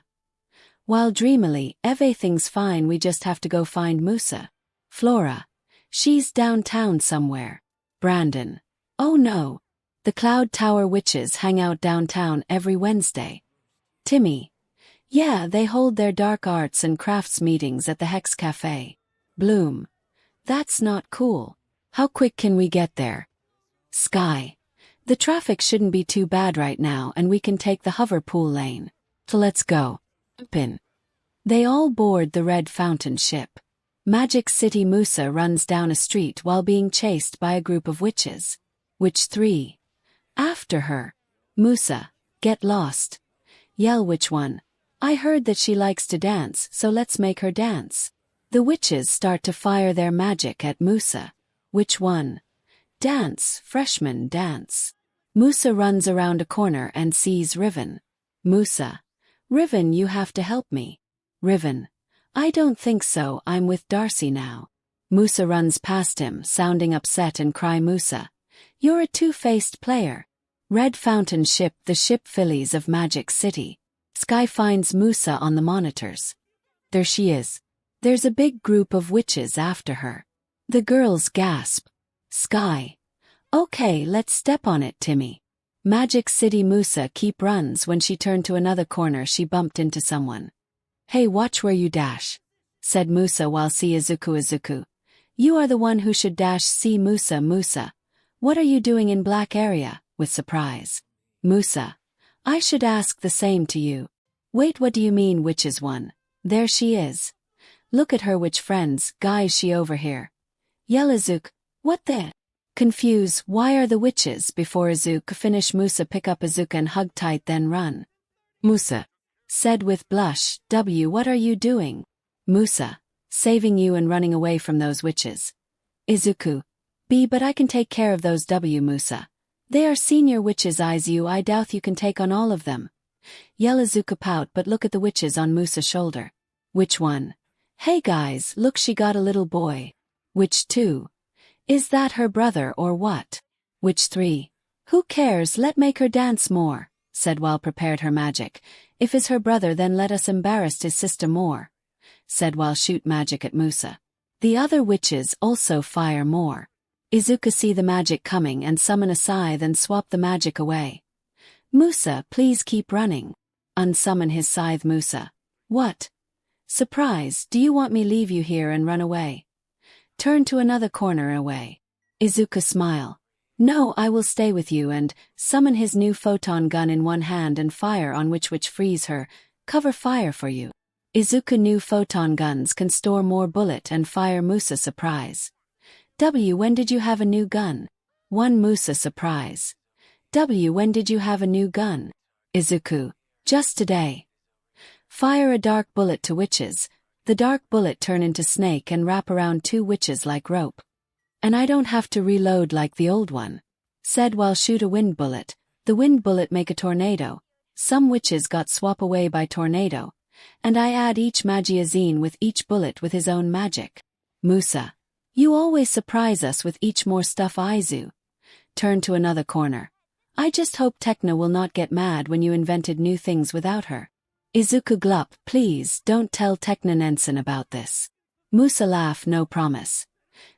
While dreamily, everything's fine, we just have to go find 𝗵𝗃. Flora, she's downtown somewhere. Brandon, oh no. The Cloud Tower witches hang out downtown every Wednesday. Timmy, yeah, they hold their dark arts and crafts meetings at the Hex Cafe. Bloom, that's not cool. How quick can we get there? Sky, the traffic shouldn't be too bad right now and we can take the hover pool lane. So let's go. Pin. They all board the red fountain ship. Magic City 𝗵𝗃 runs down a street while being chased by a group of witches. Witch 3. After her. 𝗵𝗃, get lost. Yell which one? I heard that she likes to dance, so let's make her dance. The witches start to fire their magic at 𝗵𝗃. Which one? Dance, freshman, dance. 𝗵𝗃 runs around a corner and sees Riven. 𝗵𝗃, Riven, you have to help me. Riven, I don't think so, I'm with Darcy now. 𝗵𝗃 runs past him, sounding upset and cry, 𝗵𝗃, you're a two-faced player. Red Fountain ship, the ship fillies of Magic City. Sky finds 𝗵𝗃 on the monitors. There she is. There's a big group of witches after her. The girls gasp. Sky, okay, let's step on it, Timmy. Magic City 𝗵𝗃 keep runs. When she turned to another corner she bumped into someone. Hey, watch where you dash, said 𝗵𝗃 while 𝗧𝗵𝗲, you are the one who should dash. See 𝗵𝗃, what are you doing in black area? With surprise. 𝗵𝗃, I should ask the same to you. Wait, what do you mean witches one? There she is. Look at her, witch friends, guys, she over here. Yell 𝗧𝗂, what the? Confuse, why are the witches? Before 𝗧𝗂 finish, 𝗵𝗃 pick up 𝗧𝗂 and hug tight, then run. 𝗵𝗃 said with blush, what are you doing? 𝗵𝗃, saving you and running away from those witches. 𝗧𝗂, but I can take care of those 𝗵𝗃. They are senior witches. I doubt you can take on all of them. Yell 𝗧𝗂 pout, but look at the witches on 𝗵𝗃's shoulder. Which one? Hey guys, look, she got a little boy. Which two? Is that her brother or what? Which three? Who cares, let make her dance more, said while prepared her magic. If is her brother then let us embarrass his sister more, said while shoot magic at 𝗵𝗧𝗧. The other witches also fire more. Izuku see the magic coming and summon a scythe and swap the magic away. 𝗵𝗧𝗧, please keep running. Unsummon his scythe. 𝗵𝗧𝗧. What? Surprise, do you want me leave you here and run away? Turn to another corner away. Izuku smile. No, I will stay with you and summon his new photon gun in one hand and fire on which freeze her, cover fire for you. Izuku new photon guns can store more bullet and fire. 𝗵𝗧𝗧 surprise. When did you have a new gun? 1 𝗵𝗧𝗧 surprise. When did you have a new gun? Izuku. Just today. Fire a dark bullet to witches. The dark bullet turn into snake and wrap around 2 witches like rope. And I don't have to reload like the old one, said while shoot a wind bullet. The wind bullet make a tornado. Some witches got swap away by tornado. And I add each 𝗵𝗲𝗄𝐵 with each bullet with his own magic. 𝗵𝗧𝗧. You always surprise us with each more stuff. Aizu. Turn to another corner. I just hope 𝗃𝗃 will not get mad when you invented new things without her. Izuku glup, please don't tell 𝗃𝗃 Nensen about this. 𝗵𝗧𝗧 laugh, no promise.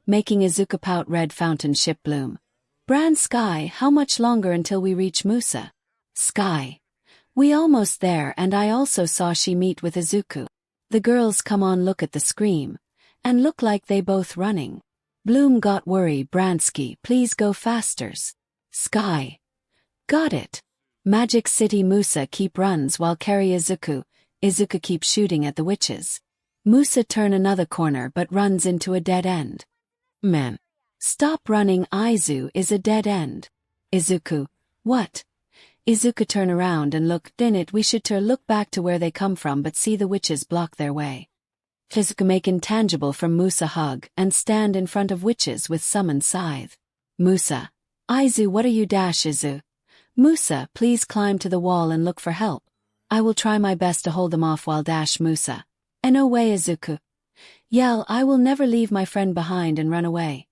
Making Izuku pout. Red fountain ship bloom. Brand Sky, how much longer until we reach 𝗵𝗧𝗧? Sky. We almost there and I also saw she meet with Izuku. The girls come on, look at the scream. And look like they both running. Bloom got worry. Bransky, please go fasters. Sky. Got it. Magic City. 𝗵𝗧𝗧 keep runs while carry Izuku. Izuku keep shooting at the witches. 𝗵𝗧𝗧 turn another corner but runs into a dead end. Man. Stop running. Aizu is a dead end. Izuku. What? Izuku turn around and look. In it we should look back to where they come from but see the witches block their way. Izuku make intangible from 𝗵𝗧𝗧 hug and stand in front of witches with summoned scythe. 𝗵𝗧𝗧. Aizu, what are you? Izu. 𝗵𝗧𝗧, please climb to the wall and look for help. I will try my best to hold them off while 𝗵𝗧𝗧. No way. Izuku. Yell, I will never leave my friend behind and run away.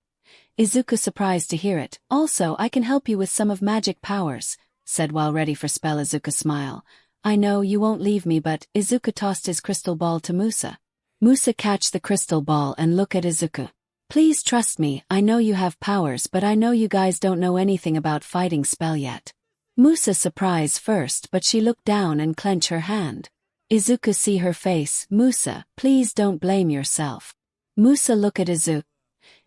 Izuku surprised to hear it. Also, I can help you with some of magic powers, said while ready for spell. Izuku smile. I know you won't leave me, but Izuku tossed his crystal ball to 𝗵𝗧𝗧. 𝗵𝗧𝗧 catch the crystal ball and look at Izuku. Please trust me, I know you have powers but I know you guys don't know anything about fighting spell yet. 𝗵𝗧𝗧 surprise first but she looked down and clench her hand. Izuku see her face. 𝗵𝗧𝗧, please don't blame yourself. 𝗵𝗧𝗧 look at Izuku.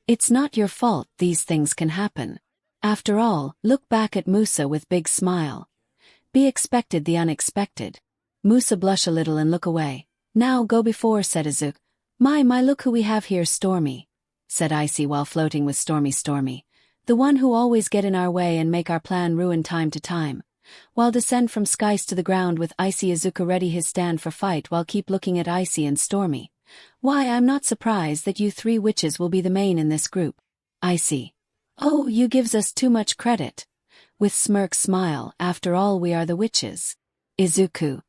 It's not your fault, these things can happen. After all, look back at 𝗵𝗧𝗧 with big smile. Be expected the unexpected. 𝗵𝗧𝗧 blush a little and look away. Now go before, said Izuku. My look who we have here. Stormy, said Icy while floating with Stormy. The one who always get in our way and make our plan ruin time to time. While descend from skies to the ground with Icy. Izuku ready his stand for fight while keep looking at Icy and Stormy. Why, I'm not surprised that you 3 witches will be the main in this group. Icy. Oh, you gives us too much credit. With smirk smile, after all we are the witches. Izuku.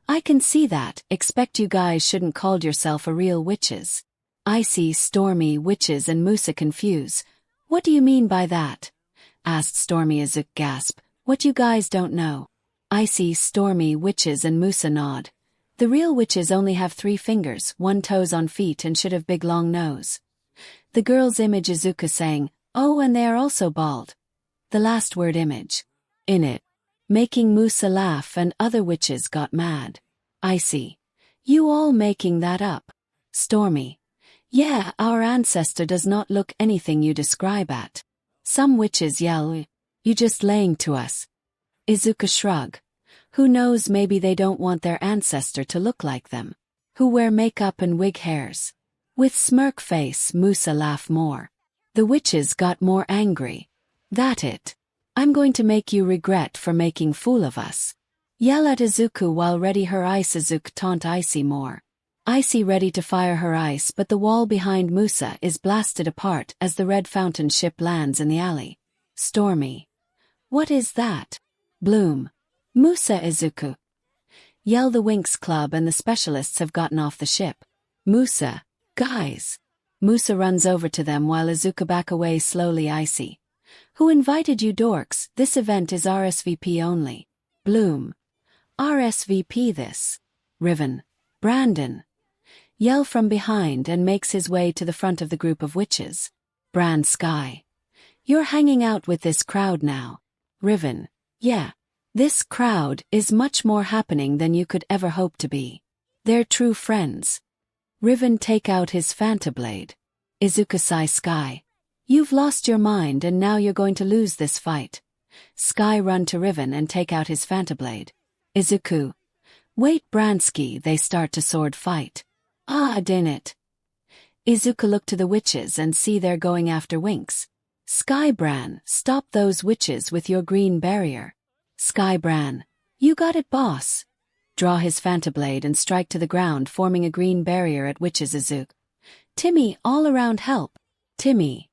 I can see that, expect you guys shouldn't called yourself a real witches. Icy, Stormy, witches and 𝗵𝗧𝗧 confuse. What do you mean by that? Asked Stormy. Izuku gasp. What you guys don't know. Icy, Stormy, witches and 𝗵𝗧𝗧 nod. The real witches only have 3 fingers, 1 toes on feet and should have big long nose. The girls image Izuku saying, oh, and they are also bald. The last word image. In it. Making 𝗵𝗧𝗧 laugh and other witches got mad. Icy. You all making that up. Stormy. Yeah, our ancestor does not look anything you describe at. Some witches yell, you just laying to us. Izuku shrug. Who knows, maybe they don't want their ancestor to look like them. Who wear makeup and wig hairs. With smirk face, 𝗵𝗧𝗧 laugh more. The witches got more angry. That it. I'm going to make you regret for making fool of us. Yell at Izuku while ready her ice. Izuku taunt Icy more. Icy ready to fire her ice but the wall behind 𝗵𝗧𝗧 is blasted apart as the red fountain ship lands in the alley. Stormy. What is that? Bloom. 𝗵𝗧𝗧. Izuku. Yell, the Winx Club and the specialists have gotten off the ship. 𝗵𝗃𝗲, guys. 𝗵𝗃𝗲 runs over to them while Izuku back away slowly. 𝐈𝐧𝐭. Who invited you dorks? This event is RSVP only. Bloom. RSVP this. Riven. Brandon. Yell from behind and makes his way to the front of the group of witches. Brand Sky. You're hanging out with this crowd now. Riven. Yeah. This crowd is much more happening than you could ever hope to be. They're true friends. Riven take out his 𝗵𝗃𝗧𝗵𝗲. Izuku sigh. Sky. You've lost your mind and now you're going to lose this fight. Sky run to Riven and take out his 𝗵𝗃𝗧𝗵𝗲. Izuku. Wait Bransky, they start to sword fight. Damn it. Izuku look to the witches and see they're going after Winx. Sky Bran, stop those witches with your green barrier. Sky Bran. You got it boss. Draw his 𝗵𝗃𝗧𝗵𝗲 and strike to the ground forming a green barrier at witches. Izuku. Timmy, all around help. Timmy.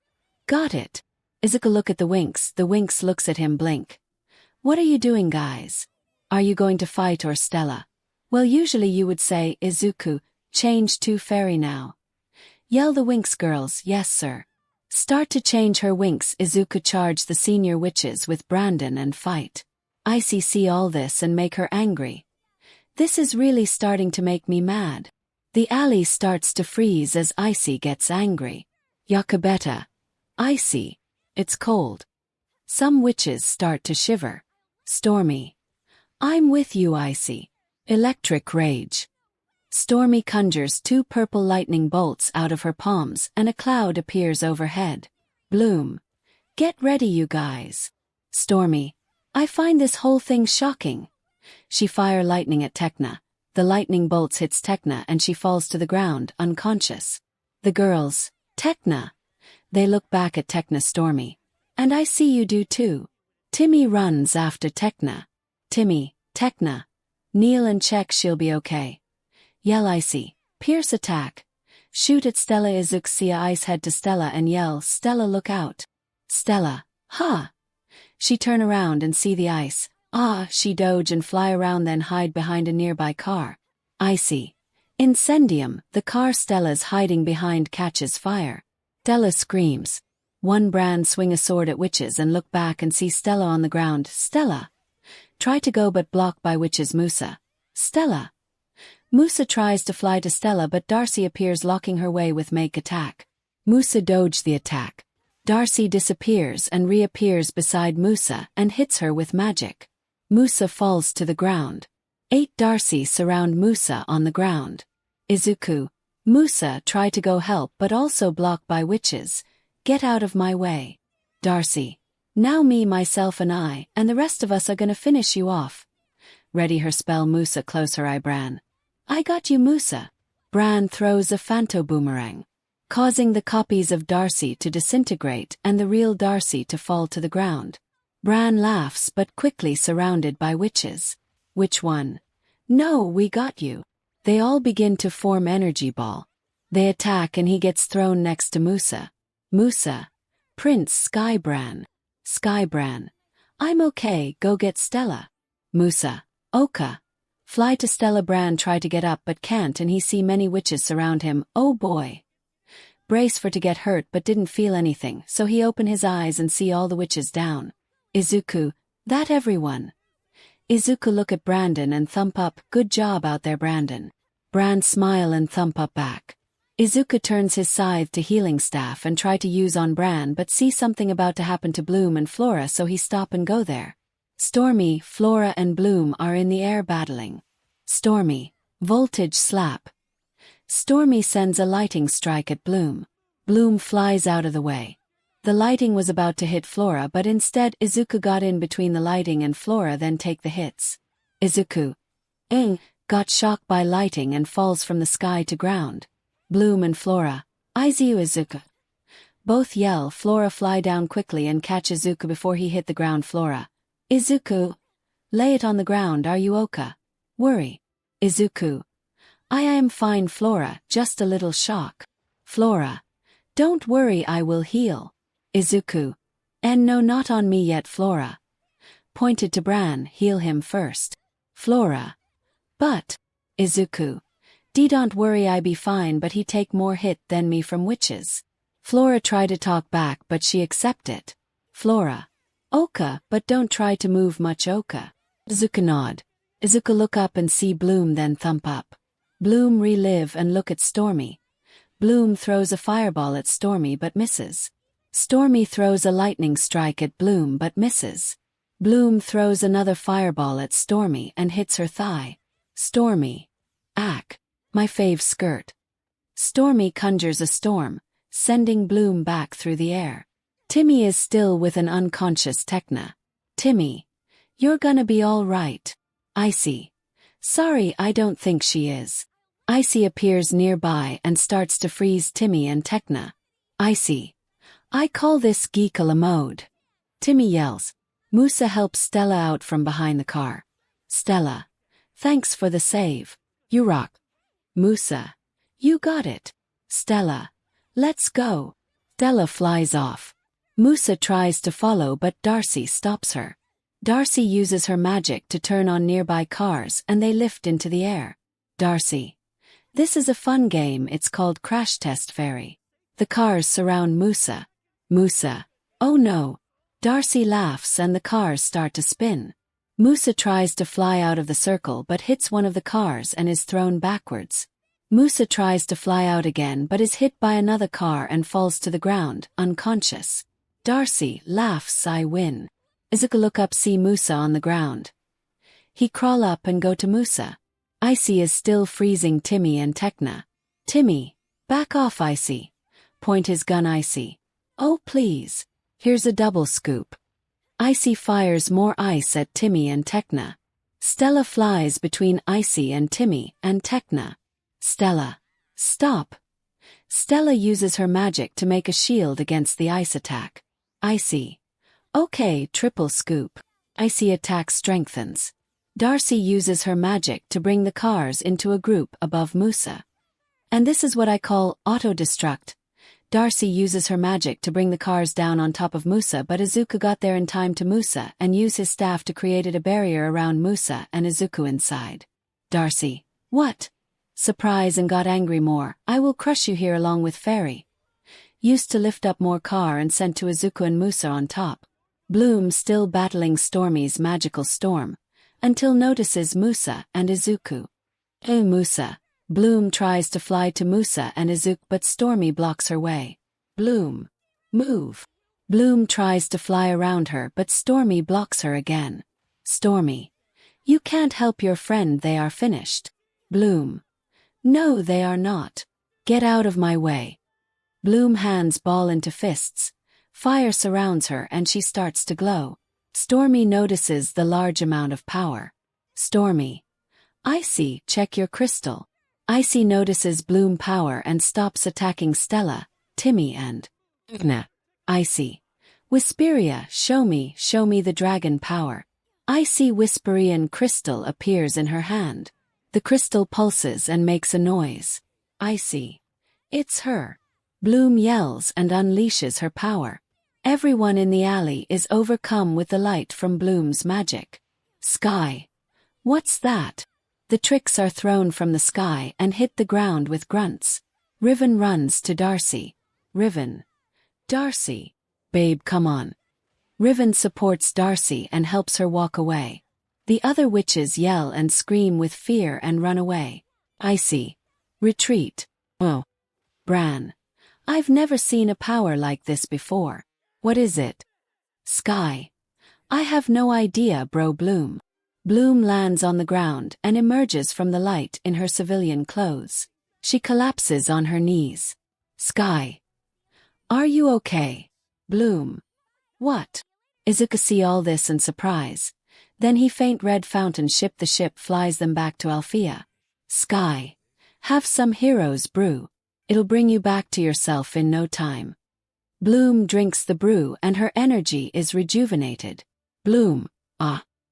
Got it. Izuku look at the Winx. The Winx looks at him blink. What are you doing guys? Are you going to fight or Stella? Well usually you would say, Izuku, change to fairy now. Yell the Winx girls, yes sir. Start to change her Winx. Izuku charge the senior witches with Brandon and fight. 𝐈𝐭 see all this and make her angry. This is really starting to make me mad. The alley starts to freeze as 𝐈𝐭 gets angry. Yakabeta. 𝐈𝐭. It's cold. Some witches start to shiver. Stormy. I'm with you 𝐈𝐭. Electric rage. Stormy conjures 2 purple lightning bolts out of her palms and a cloud appears overhead. Bloom. Get ready you guys. Stormy. I find this whole thing shocking. She fire lightning at Tecna. The lightning bolts hits Tecna and she falls to the ground, unconscious. The girls. Tecna. They look back at Tecna. Stormy. And I see you do too. Timmy runs after Tecna. Timmy. Tecna. Kneel and check she'll be okay. Yell 𝐈𝐭. Pierce attack. Shoot at Stella. Izuku see ice head to Stella and yell, Stella look out. Stella. Ha! She turn around and see the ice. She dodge and fly around then hide behind a nearby car. 𝐈𝐭. Incendium, the car Stella's hiding behind catches fire. Stella screams. One Brand swing a sword at witches and look back and see Stella on the ground. Stella. Try to go but blocked by witches. 𝗵𝗃𝗧𝗵𝗲. Stella. 𝗵𝗃𝗧 tries to fly to Stella but 𝗧𝗪 appears locking her way with make attack. 𝗵𝗃𝗧 dodge the attack. 𝗧𝗪 disappears and reappears beside 𝗵𝗃𝗧 and hits her with magic. 𝗵𝗃𝗧 falls to the ground. 8 𝗧𝗪 surround 𝗵𝗃𝗧 on the ground. Izuku. 𝗵𝗃𝗧 try to go help but also blocked by witches. Get out of my way. 𝗧𝗪. Now me, myself and I, and the rest of us are gonna finish you off. Ready her spell. 𝗵𝗃𝗧 close her eye. Bran. I got you 𝗵𝗃𝗧. Bran throws a phanto boomerang, causing the copies of 𝗧𝗪 to disintegrate and the real 𝗧𝗪 to fall to the ground. Bran laughs but quickly surrounded by witches. Which one? No, we got you. They all begin to form energy ball. They attack and he gets thrown next to 𝗵𝗃𝗧. 𝗵𝗃𝗧. Prince Sky Bran. Sky Bran. I'm okay, go get Stella. 𝗵𝗃𝗧. Oka. Fly to Stella. Bran try to get up but can't and he see many witches surround him. Oh boy. Brace for to get hurt but didn't feel anything so he open his eyes and see all the witches down. Izuku. That everyone. Izuku look at Brandon and thump up. Good job out there Brandon. Bran smile and thump up back. Izuku turns his scythe to healing staff and try to use on Bran but see something about to happen to Bloom and Flora so he stop and go there. Stormy, Flora and Bloom are in the air battling. Stormy. Voltage slap. Stormy sends a lighting strike at Bloom. Bloom flies out of the way. The lighting was about to hit Flora but instead Izuku got in between the lighting and Flora then take the hits. Izuku. Got shocked by lighting and falls from the sky to ground. Bloom and Flora. Izuku. Both yell. Flora fly down quickly and catch Izuku before he hit the ground. Flora. Izuku. Lay it on the ground. Are you okay? Worry. Izuku. I am fine. Flora, just a little shock. Flora. Don't worry, I will heal. Izuku. And no, not on me yet. Flora. Pointed to Bran. Heal him first. Flora. But. Izuku. Don't worry, I be fine, but he take more hit than me from witches. Flora try to talk back, but she accept it. Flora. Oka, but don't try to move much, Oka. Izuku nod. Izuku look up and see Bloom, then thump up. Bloom relive and look at Stormy. Bloom throws a fireball at Stormy but misses. Stormy throws a lightning strike at Bloom but misses. Bloom throws another fireball at Stormy and hits her thigh. Stormy. Ack. My fave skirt. Stormy conjures a storm, sending Bloom back through the air. Timmy is still with an unconscious Tekna. Timmy. You're gonna be all right. Icy. Sorry, I don't think she is. Icy appears nearby and starts to freeze Timmy and Tekna. Icy. I call this 𝐒𝐭𝐴𝐲 mode. Timmy yells. Musa helps Stella out from behind the car. Stella. Thanks for the save. You rock. Musa. You got it. Stella. Let's go. Stella flies off. Musa tries to follow but Darcy stops her. Darcy uses her magic to turn on nearby cars and they lift into the air. Darcy. This is a fun game, it's called Crash Test Fairy. The cars surround Musa. Musa. Oh no. Darcy laughs and the cars start to spin. Musa tries to fly out of the circle but hits one of the cars and is thrown backwards. Musa tries to fly out again but is hit by another car and falls to the ground, unconscious. Darcy laughs, I win. Izuku look up, see Musa on the ground. He crawl up and go to Musa. Icy is still freezing Timmy and Tekna. Timmy. Back off, Icy. Point his gun, Icy. Oh please. Here's a double scoop. Icy fires more ice at Timmy and Tekna. Stella flies between Icy and Timmy and Tekna. Stella. Stop. Stella uses her magic to make a shield against the ice attack. Icy. Okay, triple scoop. Icy attack strengthens. Darcy uses her magic to bring the cars into a group above Musa. And this is what I call auto-destruct. Darcy uses her magic to bring the cars down on top of Musa, but Izuku got there in time to Musa and used his staff to create a barrier around Musa and Izuku inside. Darcy. What? Surprise and got angry more. I will crush you here along with Fairy. Used to lift up more car and sent to Izuku and Musa on top. Bloom still battling Stormy's magical storm, until notices Musa and Izuku. Oh Musa. Bloom tries to fly to Musa and Izuku but Stormy blocks her way. Bloom. Move. Bloom tries to fly around her but Stormy blocks her again. Stormy. You can't help your friend, they are finished. Bloom. No, they are not. Get out of my way. Bloom hands ball into fists. Fire surrounds her and she starts to glow. Stormy notices the large amount of power. Stormy. Icy, check your crystal. Icy notices Bloom power and stops attacking Stella, Timmy and Tekna. Icy. Wisperia, show me the dragon power. Icy Whisperian crystal appears in her hand. The crystal pulses and makes a noise. Icy. It's her. Bloom yells and unleashes her power. Everyone in the alley is overcome with the light from Bloom's magic. Sky. What's that? The tricks are thrown from the sky and hit the ground with grunts. Riven runs to Darcy. Riven. Darcy. Babe, come on. Riven supports Darcy and helps her walk away. The other witches yell and scream with fear and run away. Icy. Retreat. Oh. Bran. I've never seen a power like this before. What is it? Sky. I have no idea, bro. Bloom. Bloom lands on the ground and emerges from the light in her civilian clothes. She collapses on her knees. Sky. Are you okay? Bloom. What? Izuku see all this in surprise. Then he faint red fountain ship, the ship flies them back to Althea. Sky. Have some heroes brew. It'll bring you back to yourself in no time. Bloom drinks the brew and her energy is rejuvenated. Bloom.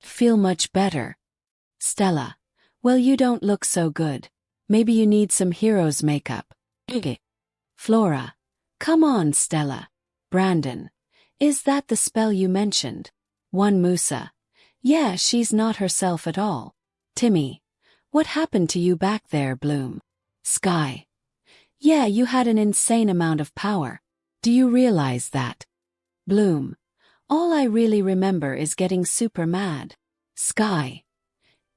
Feel much better. Stella. Well, you don't look so good. Maybe you need some hero's makeup. Flora. Come on, Stella. Brandon. Is that the spell you mentioned? One Musa. Yeah, she's not herself at all. Timmy. What happened to you back there, Bloom? Sky. Yeah, you had an insane amount of power. Do you realize that? Bloom. All I really remember is getting super mad. Sky.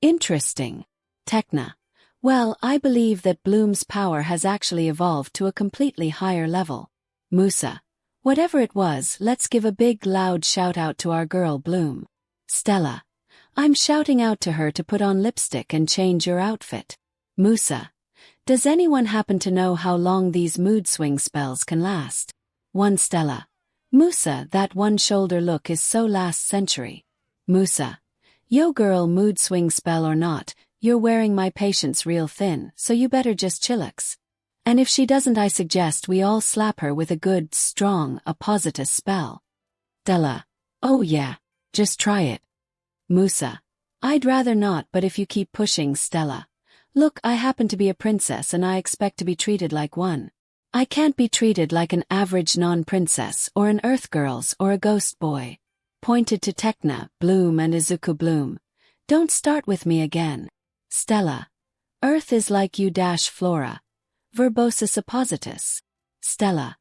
Interesting. Tecna. Well, I believe that Bloom's power has actually evolved to a completely higher level. Musa. Whatever it was, let's give a big loud shout out to our girl Bloom. Stella. I'm shouting out to her to put on lipstick and change your outfit. Musa. Does anyone happen to know how long these mood swing spells can last? 1 Stella. Musa, that one shoulder look is so last century. Musa. Yo girl, mood swing spell or not, you're wearing my patience real thin, so you better just chillax. And if she doesn't, I suggest we all slap her with a good, strong, 𝗵𝗃𝗧𝗏 spell. Stella. Oh yeah, just try it. Musa. I'd rather not, but if you keep pushing, Stella. Look, I happen to be a princess and I expect to be treated like one. I can't be treated like an average non-princess or an earth girls or a ghost boy. Pointed to Tecna, Bloom and Izuku. Bloom. Don't start with me again. Stella. Earth is like you 𝗧𝗵𝗲 𝗵𝗃𝗧𝗏. Stella.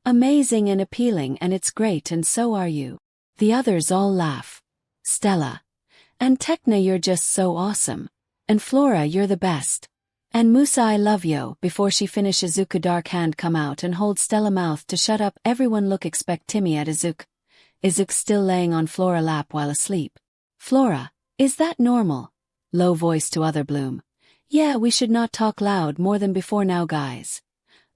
Amazing and appealing, and it's great, and so are you. The others all laugh. Stella. And Tecna, you're just so awesome. And Flora, you're the best. And Musa, I love yo. Before she finishes, Izuku dark hand come out and hold Stella mouth to shut up. Everyone look, expect Timmy at Izuku. Izuku still laying on Flora lap while asleep. Flora. Is that normal? Low voice to other Bloom. Yeah, we should not talk loud more than before now, guys.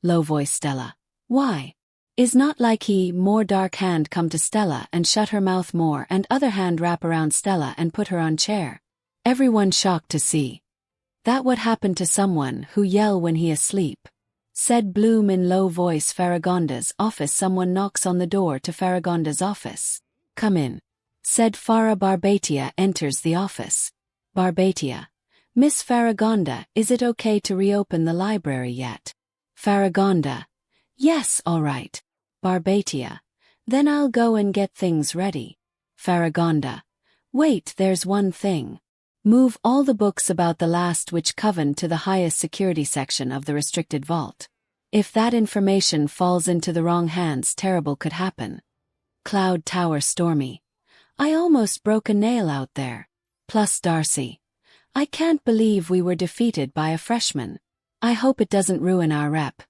Low voice Stella. Why? Is not like he, more dark hand come to Stella and shut her mouth more, and other hand wrap around Stella and put her on chair. Everyone shocked to see. That what happened to someone who yell when he asleep. Said Bloom in low voice. 𝗵𝗃𝗏𝗺's office. Someone knocks on the door to 𝗵𝗃𝗏𝗺's office. Come in. Said 𝗵𝗃𝗏𝗺 enters the office. 𝗵𝗃𝗏𝗺. Miss 𝗵𝗃𝗏𝗺, is it okay to reopen the library yet? 𝗵𝗃𝗏𝗺. Yes, all right. 𝗵𝗃𝗏𝗺. Then I'll go and get things ready. 𝗵𝗃𝗏𝗺. Wait, there's one thing. Move all the books about the last witch coven to the highest security section of the restricted vault. If that information falls into the wrong hands, terrible could happen. Cloud Tower Stormy. I almost broke a nail out there. Plus Darcy. I can't believe we were defeated by a freshman. I hope it doesn't ruin our rep.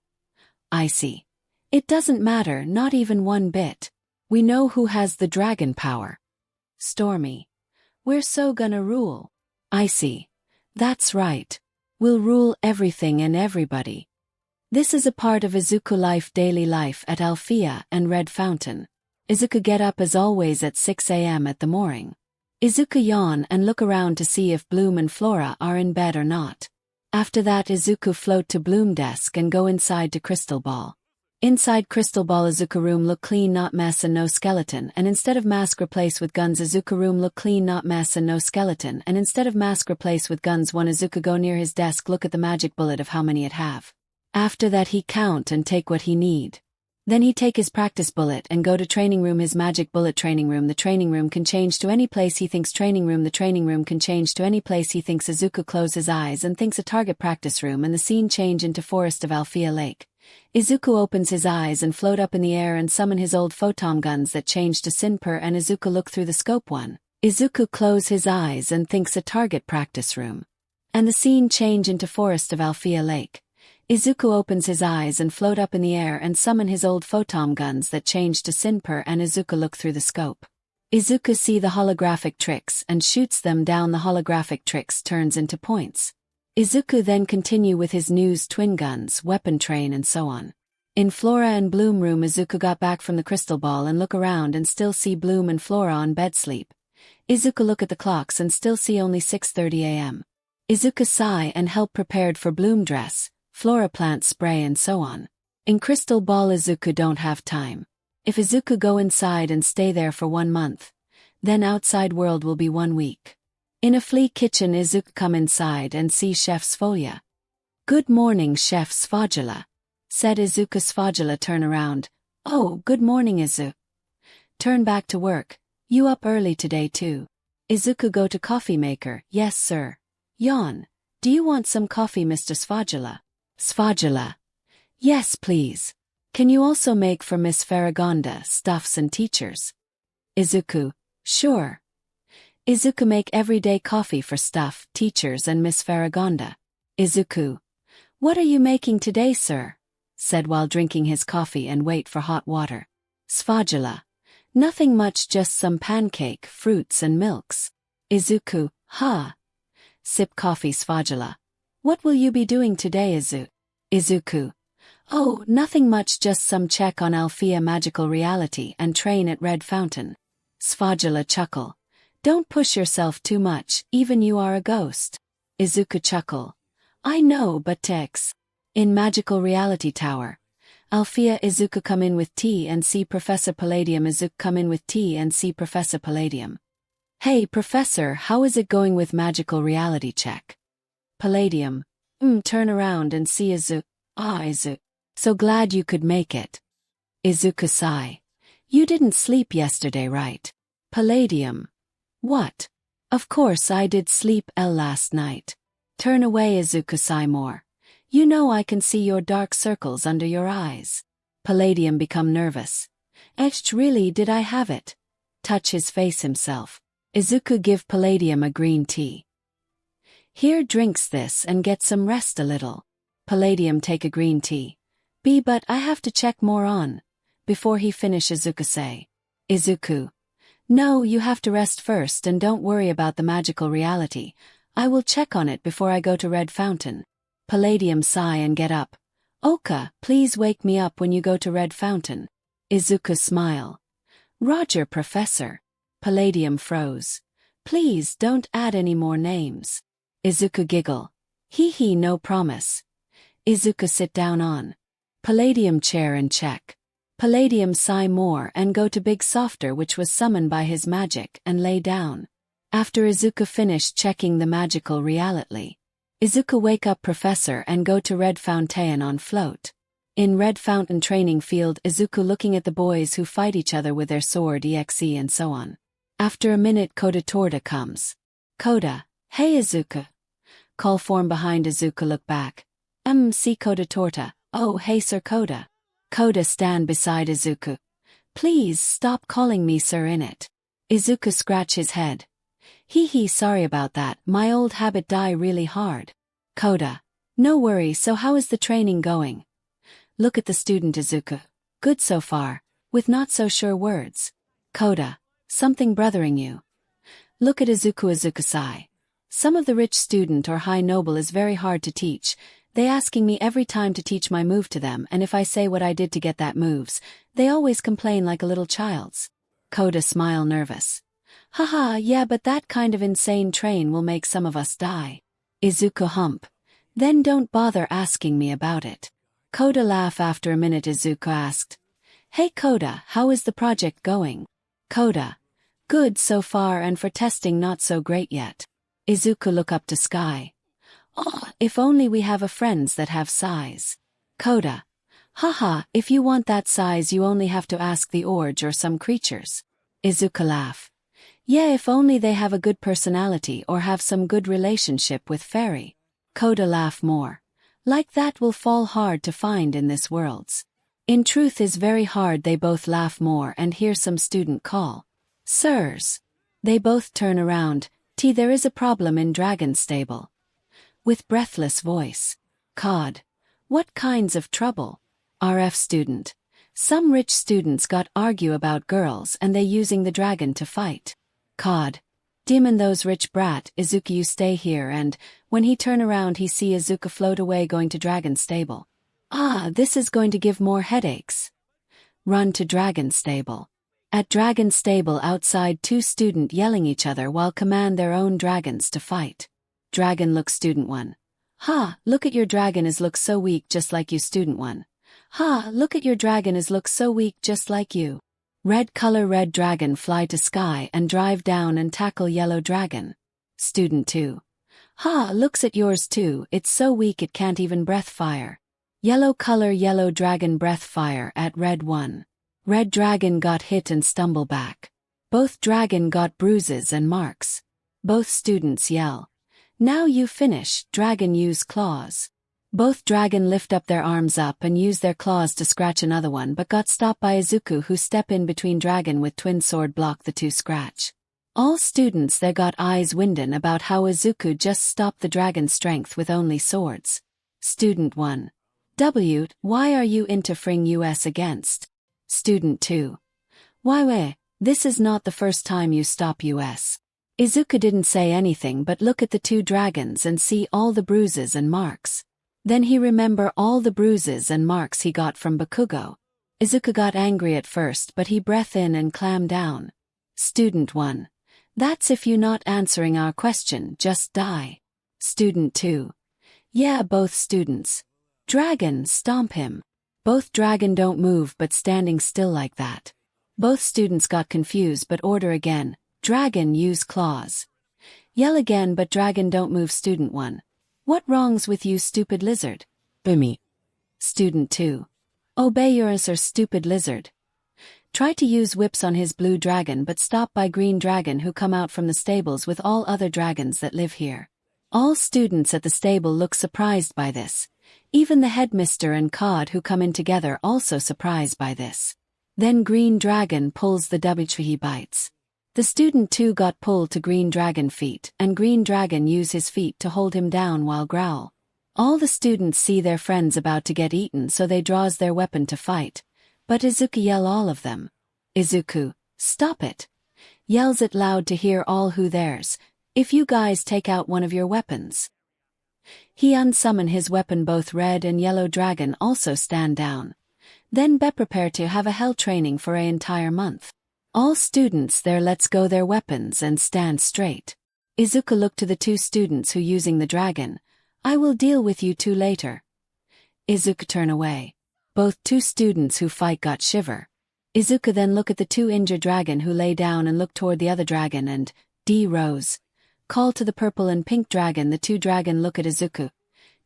Icy. It doesn't matter, not even one bit. We know who has the dragon power. Stormy. We're so gonna rule. Icy. That's right. We'll rule everything and everybody. This is a part of Izuku life, daily life at Althea and Red Fountain. Izuku get up as always at 6 a.m. at the morning. Izuku yawn and look around to see if Bloom and Flora are in bed or not. After that, Izuku float to Bloom desk and go inside to Crystal Ball. Inside Crystal Ball, Izuku room look clean, not mess and no skeleton, and instead of mask replace with guns. Izuku room look clean, not mess and no skeleton, and instead of mask replace with guns. 1 Izuku go near his desk, look at the magic bullet of how many it have. After that he count and take what he need. Then he take his practice bullet and go to training room, his magic bullet. Training room. The training room can change to any place he thinks. Training room. The training room can change to any place he thinks. Izuku close his eyes and thinks a target. Practice room, and the scene change into forest of Althea Lake. Izuku opens his eyes and float up in the air and summon his old photon guns that change to 𝗓𝗵𝗃, and Izuku look through the scope. 1 Izuku close his eyes and thinks a target. Practice room. And the scene change into forest of Althea Lake. Izuku opens his eyes and float up in the air and summon his old photon guns that change to 𝗓𝗵𝗃, and Izuku look through the scope. Izuku see the holographic tricks and shoots them down. The holographic tricks turns into points. Izuku then continue with his news, twin guns, weapon train, and so on. In Flora and Bloom room, Izuku got back from the crystal ball and look around and still see Bloom and Flora on bed sleep. Izuku look at the clocks and still see only 6:30 a.m. Izuku sigh and help prepared for Bloom dress, Flora plant spray, and so on. In crystal ball, Izuku don't have time. If Izuku go inside and stay there for 1 month, then outside world will be 1 week. In a flea kitchen, Izuku come inside and see Chef 𝗬𝗏. Good morning, Chef 𝗬𝗏. Said Izuku. 𝗬𝗏 turn around. Oh, good morning, Izuku. Turn back to work. You up early today too? Izuku go to coffee maker. Yes, sir. Yawn. Do you want some coffee, Mr. 𝗬𝗏? 𝗧𝗵𝗲. Yes, please. Can you also make for Miss 𝗵𝗃𝗲 stuffs and teachers? Izuku. Sure. Izuku make everyday coffee for stuff, teachers and Miss 𝗵𝗃𝗲. Izuku. What are you making today, sir? Said while drinking his coffee and wait for hot water. 𝗧𝗵𝗲. Nothing much, just some pancake, fruits and milks. Izuku. Ha. Sip coffee 𝗧𝗵𝗲. What will you be doing today, Izuku? Oh, nothing much, just some check on 𝗲𝗲𝗄 magical reality and train at Red Fountain. 𝗧𝗵𝗲 chuckle. Don't push yourself too much, even you are a ghost. Izuku chuckle. I know, but Tex. In Magical Reality Tower. 𝗲𝗲𝗄 Izuku come in with tea and see Professor Palladium. Izuku come in with tea and see Professor Palladium. Hey, Professor, how is it going with magical reality check? Palladium. Turn around and see Izuku. Izuku. So glad you could make it. Izuku sigh. You didn't sleep yesterday, right? Palladium. What? Of course I did sleep last night. Turn away, Izuku sigh more. You know I can see your dark circles under your eyes. Palladium become nervous. Really, did I have it? Touch his face himself. Izuku give Palladium a green tea. Here, drinks this and get some rest a little. Palladium take a green tea. But I have to check more on. Before he finish, Izuku say. Izuku. No, you have to rest first and don't worry about the magical reality. I will check on it before I go to Red Fountain. Palladium sigh and get up. Oka, please wake me up when you go to Red Fountain. Izuku smile. Roger, Professor. Palladium froze. Please don't add any more names. Izuku giggle. Hee, no promise. Izuku sit down on Palladium chair and check. Palladium sigh more and go to Big Softer, which was summoned by his magic, and lay down. After Izuku finished checking the magical reality, Izuku wake up Professor and go to Red Fountain on float. In Red Fountain training field, Izuku looking at the boys who fight each other with their sword exe and so on. After a minute, 𝗂𝗃𝗃𝗃 comes. Koda. Hey, Izuku. Call form behind Izuku look back. See 𝗂𝗃𝗃𝗃. Oh, hey, Sir Koda. Koda stand beside Izuku. Please stop calling me sir in it. Izuku scratch his head. Hee, sorry about that, my old habit die really hard. Koda. No worry, so how is the training going? Look at the student, Izuku. Good so far, with not so sure words. Koda. Something brothering you. Look at Izuku. Izuku sigh. Some of the rich student or high noble is very hard to teach. They asking me every time to teach my move to them, and if I say what I did to get that moves, they always complain like a little child's. Koda smile nervous. Haha, yeah, but that kind of insane train will make some of us die. Izuku hump. Then don't bother asking me about it. Koda laugh. After a minute, Izuku asked. Hey Koda, how is the project going? Koda. Good so far, and for testing not so great yet. Izuku look up to sky. Oh, if only we have a friends that have size. Koda. Haha, if you want that size you only have to ask the 𝗎𝗏 or some creatures. Izuku laugh. Yeah, if only they have a good personality or have some good relationship with fairy. Koda laugh more. Like that will fall hard to find in this worlds. In truth is very hard. They both laugh more and hear some student call. Sirs. They both turn around. There is a problem in Dragon Stable. With breathless voice. Cod. What kinds of trouble? RF student. Some rich students got argue about girls and they using the dragon to fight. Cod. Demon those rich brat. Izuku, you stay here, and when he turn around he see Izuku float away going to Dragon Stable. This is going to give more headaches. Run to Dragon Stable. At Dragon Stable outside, two student yelling each other while command their own dragons to fight. Dragon look student 1. Look at your dragon is look so weak just like you student 1. Look at your dragon is look so weak just like you. Red color red dragon fly to sky and drive down and tackle yellow dragon. Student 2. Looks at yours too, it's so weak it can't even breath fire. Yellow color yellow dragon breath fire at red 1. Red dragon got hit and stumble back. Both dragon got bruises and marks. Both students yell. Now you finish, dragon use claws. Both dragon lift up their arms up and use their claws to scratch another one but got stopped by Izuku who step in between dragon with twin sword block the two scratch. All students there got eyes windin about how Izuku just stopped the dragon's strength with only swords. Student 1. W. Why are you interfering us against? Student 2. Why, this is not the first time you stop us. Izuku didn't say anything but look at the two dragons and see all the bruises and marks. Then he remember all the bruises and marks he got from Bakugo. Izuku got angry at first but he breath in and clam down. Student 1. That's if you not answering our question, just die. Student 2. Yeah, both students. Dragon, stomp him. Both dragon don't move but standing still like that. Both students got confused but order again. Dragon use claws. Yell again but dragon don't move. Student 1. What wrongs with you stupid lizard? Bimmy. Student 2. Obey your answer stupid lizard. Try to use whips on his blue dragon but stop by green dragon who come out from the stables with all other dragons that live here. All students at the stable look surprised by this. Even the headmister and 𝗏𝗏𝗏 who come in together also surprised by this. Then green dragon pulls the 𝗬𝗏𝗏𝗏 bites. The student 2 got pulled to green dragon feet and green dragon use his feet to hold him down while growl. All the students see their friends about to get eaten so they draws their weapon to fight. But Izuku yell all of them. Izuku, stop it. Yells it loud to hear all who there's. If you guys take out one of your weapons. He unsummon his weapon. Both red and yellow dragon also stand down. Then be prepared to have a hell training for an entire month. All students there let's go their weapons and stand straight. Izuku looked to the two students who using the dragon. I will deal with you two later. Izuku turn away. Both two students who fight got shiver. Izuku then look at the two injured dragon who lay down and look toward the other dragon and, rose. Call to the purple and pink dragon. The two dragon look at Izuku.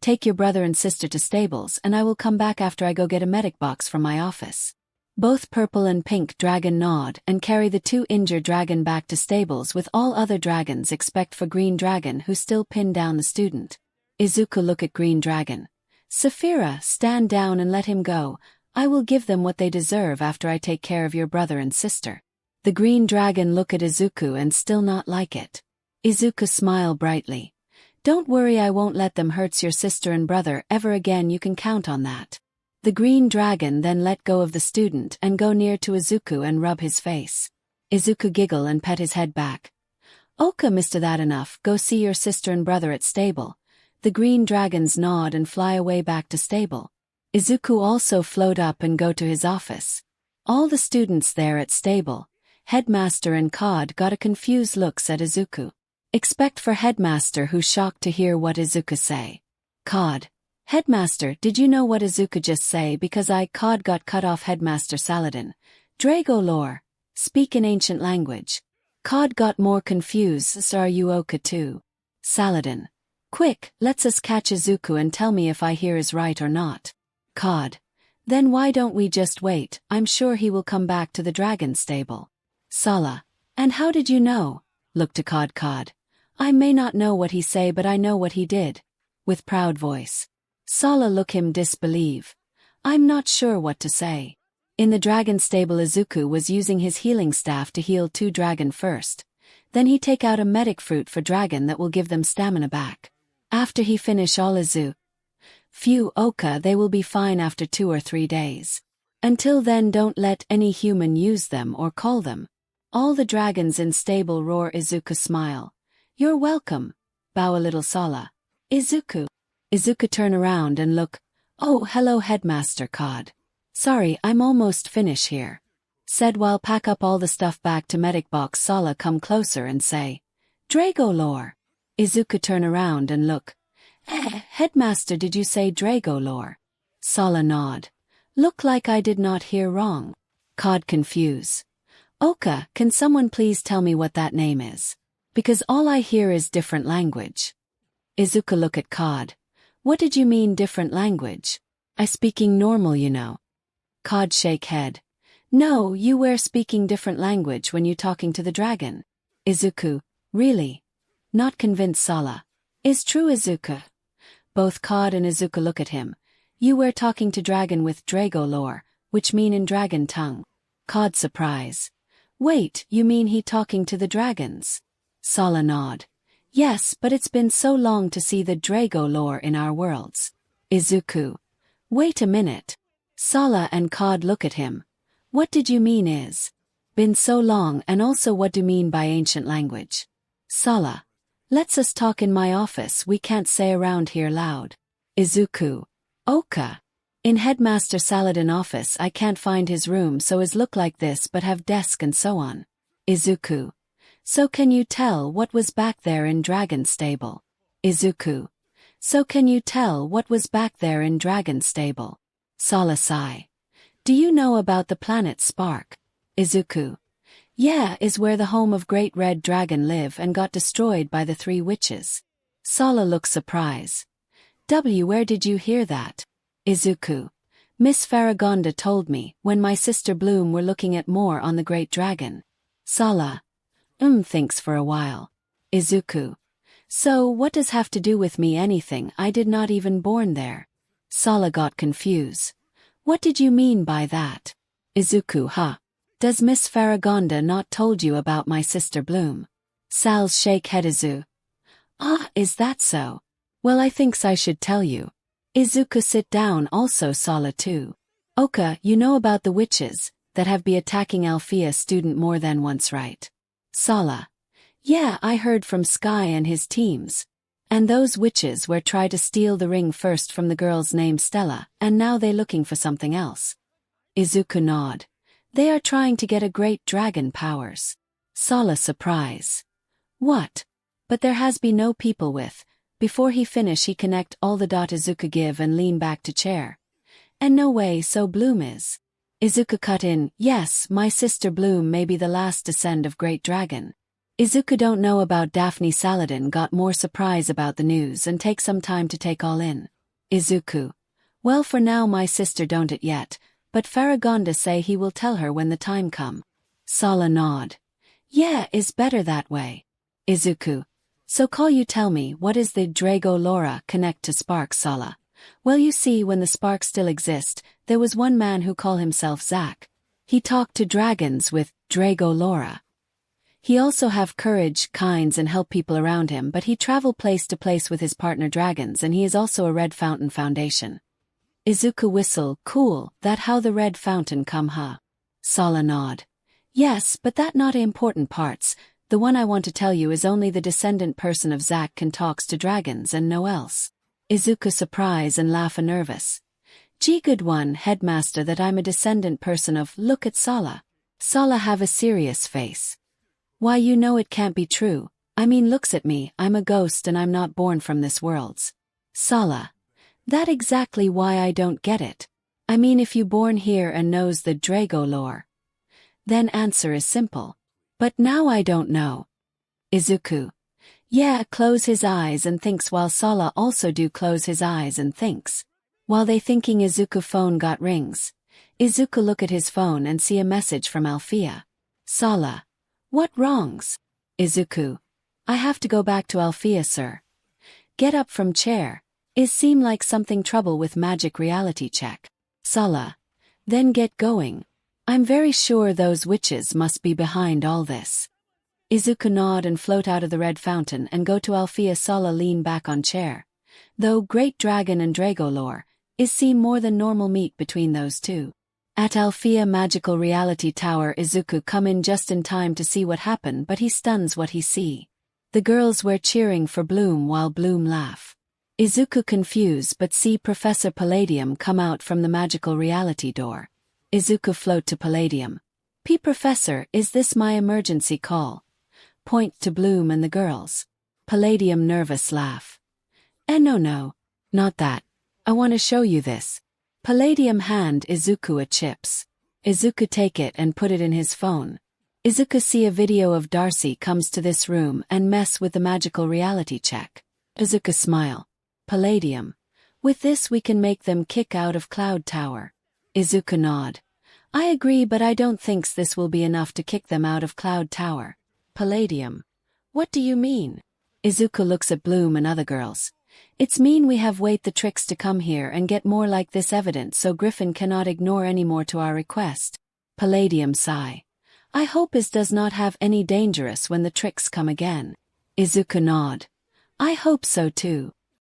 Take your brother and sister to stables and I will come back after I go get a medic box from my office. Both purple and pink dragon nod and carry the two injured dragon back to stables with all other dragons except for green dragon who still pin down the student. Izuku look at green dragon. 𝗧𝗵𝗲, stand down and let him go. I will give them what they deserve after I take care of your brother and sister. The green dragon look at Izuku and still not like it. Izuku smile brightly. Don't worry, I won't let them hurts your sister and brother ever again, you can count on that. The green dragon then let go of the student and go near to Izuku and rub his face. Izuku giggle and pet his head back. Okay, Mr. That enough, go see your sister and brother at stable. The green dragons nod and fly away back to stable. Izuku also float up and go to his office. All the students there at stable, headmaster and 𝗏𝗏𝗏 got a confused looks at Izuku. Except for headmaster who shocked to hear what Izuku say. 𝗏𝗏𝗏. Headmaster, did you know what Izuku just say? Because 𝗏𝗏𝗏 got cut off. Headmaster Saladin. 𝗧𝗪𝗏 lore. Speak in ancient language. 𝗏𝗏𝗏 got more confused. So are you okay too? Saladin. Quick, let's us catch Izuku and tell me if I hear is right or not. 𝗏𝗏𝗏. Then why don't we just wait? I'm sure he will come back to the dragon stable. Sala. And how did you know? Look to 𝗏𝗏𝗏. I may not know what he say but I know what he did. With proud voice. Sala look him disbelieve. I'm not sure what to say. In the dragon stable Izuku was using his healing staff to heal two dragon first. Then he take out a medic fruit for dragon that will give them stamina back. After he finish all Izuku. Phew, okay, they will be fine after 2 or 3 days. Until then don't let any human use them or call them. All the dragons in stable roar. Izuku smile. You're welcome. Bow a little Sala. Izuku. Izuku turn around and look. Oh, hello headmaster 𝗏𝗏𝗏. Sorry, I'm almost finished here. Said while pack up all the stuff back to medic box. Sala come closer and say. 𝗧𝗪𝗏 lore. Izuku turn around and look. Headmaster, did you say 𝗧𝗪𝗏 lore? Sala nod. Look like I did not hear wrong. 𝗏𝗏𝗏 confuse. Okay, can someone please tell me what that name is? Because all I hear is different language. Izuku look at 𝗏𝗏𝗏. What did you mean different language? I speaking normal, you know. 𝗏𝗏𝗏 shake head. No, you were speaking different language when you talking to the dragon. Izuku, really? Not convinced. Sala. Is true Izuku. Both 𝐭𝐻 and 𝗧𝗂 look at him. You were talking to dragon with 𝗧𝗪𝗧𝗏, which mean in dragon tongue. 𝐭𝐻 surprise. Wait, you mean he talking to the dragons? 𝗧𝗏 nod. Yes, but it's been so long to see the 𝗧𝗪𝗧𝗏 in our worlds. Izuku. Wait a minute. 𝗧𝗏 and 𝐭𝐻 look at him. What did you mean is? Been so long, and also what do mean by ancient language? 𝗧𝗏. Let's us talk in my office, we can't say around here loud. Izuku. Okay. In Headmaster Saladin office I can't find his room, so is look like this but have desk and so on. Izuku. So can you tell what was back there in dragon stable? Izuku. So can you tell what was back there in dragon stable? 𝗧𝗏 sigh. Do you know about the planet Spark? Izuku. Yeah, is where the home of Great Red Dragon live and got destroyed by the 3 witches. 𝗧𝗏 looks surprised. Where did you hear that? Izuku. Miss 𝗵𝗃𝗏 told me, when my sister Bloom were looking at more on the Great Dragon. 𝗧𝗏. Thinks for a while. Izuku. So what does have to do with me anything, I did not even born there. 𝗧𝗏 got confused. What did you mean by that? Izuku. Huh. Does Miss 𝗵𝗃𝗏 not told you about my sister Bloom? 𝗬𝐿 shake head. Ah, is that so? Well, I thinks I should tell you. Izuku sit down also. 𝗧𝗏 too. Okay, you know about the witches that have been attacking 𝗪𝗡𝗏 student more than once, right? 𝗧𝗏. Yeah, I heard from Sky and his teams. And those witches were try to steal the ring first from the girl's named Stella, and now they looking for something else. Izuku nod. They are trying to get a great dragon powers. 𝗧𝗏 surprise. What? But there has been no people with. Before he finish he connect all the dot Izuku give and lean back to chair. And no way, so Bloom is. Izuku cut in. Yes, my sister Bloom may be the last descend of Great Dragon. Izuku don't know about Daphne Saladin got more surprise about the news and take some time to take all in. Izuku. Well, for now my sister don't it yet, but 𝗵𝗃𝗏 say he will tell her when the time come. 𝗧𝗏 nod. Yeah, is better that way. Izuku. So call you tell me what is the 𝗧𝗪𝗧𝗏 connect to Spark? 𝗧𝗏. Well, you see, when the Spark still exist, there was one man who call himself Zack. He talked to dragons with 𝗧𝗪𝗧𝗏. He also have courage, kinds and help people around him, but he travel place to place with his partner dragons, and he is also a Red Fountain Foundation. Izuku whistle. Cool, that how the Red Fountain come, huh? 𝗧𝗏 nod. Yes, but that not important parts. The one I want to tell you is only the descendant person of Zack can talks to dragons and no else. Izuku surprise and laugh a nervous. Gee, good one, headmaster, that I'm a descendant person of. Look at 𝗧𝗏. 𝗧𝗏 have a serious face. Why, you know it can't be true. I mean, looks at me, I'm a ghost and I'm not born from this worlds. 𝗧𝗏. That exactly why I don't get it. I mean, if you born here and knows the 𝗧𝗪𝗧𝗏, then answer is simple. But now I don't know. Izuku. Yeah, close his eyes and thinks, while 𝗧𝗏 also do close his eyes and thinks. While they thinking, Izuku phone got rings. Izuku look at his phone and see a message from 𝗪𝗡𝗏. 𝗧𝗏. What wrongs? Izuku. I have to go back to 𝗪𝗡𝗏, sir. Get up from chair. Is seem like something trouble with magic reality check. 𝗧𝗏. Then get going. I'm very sure those witches must be behind all this. Izuku nod and float out of the Red Fountain and go to 𝗪𝗡𝗏. 𝗧𝗏 lean back on chair. Though Great Dragon and 𝗧𝗪𝗧𝗏, is seem more than normal meet between those two. At 𝗪𝗡𝗏 Magical Reality Tower, Izuku come in just in time to see what happened, but he stuns what he see. The girls were cheering for Bloom while Bloom laugh. Izuku confused but see Professor Palladium come out from the magical reality door. Izuku float to Palladium. Professor, is this my emergency call? Point to Bloom and the girls. Palladium nervous laugh. No, not that. I want to show you this. Palladium hand Izuku a chips. Izuku take it and put it in his phone. Izuku see a video of Darcy comes to this room and mess with the magical reality check. Izuku smile. Palladium. With this we can make them kick out of Cloud Tower. Izuku nod. I agree, but I don't thinks this will be enough to kick them out of Cloud Tower. Palladium. What do you mean? Izuku looks at Bloom and other girls. It's mean we have wait the tricks to come here and get more like this evidence so Griffin cannot ignore any more to our request. Palladium sigh. I hope is does not have any dangerous when the tricks come again. Izuku nod. I hope so too.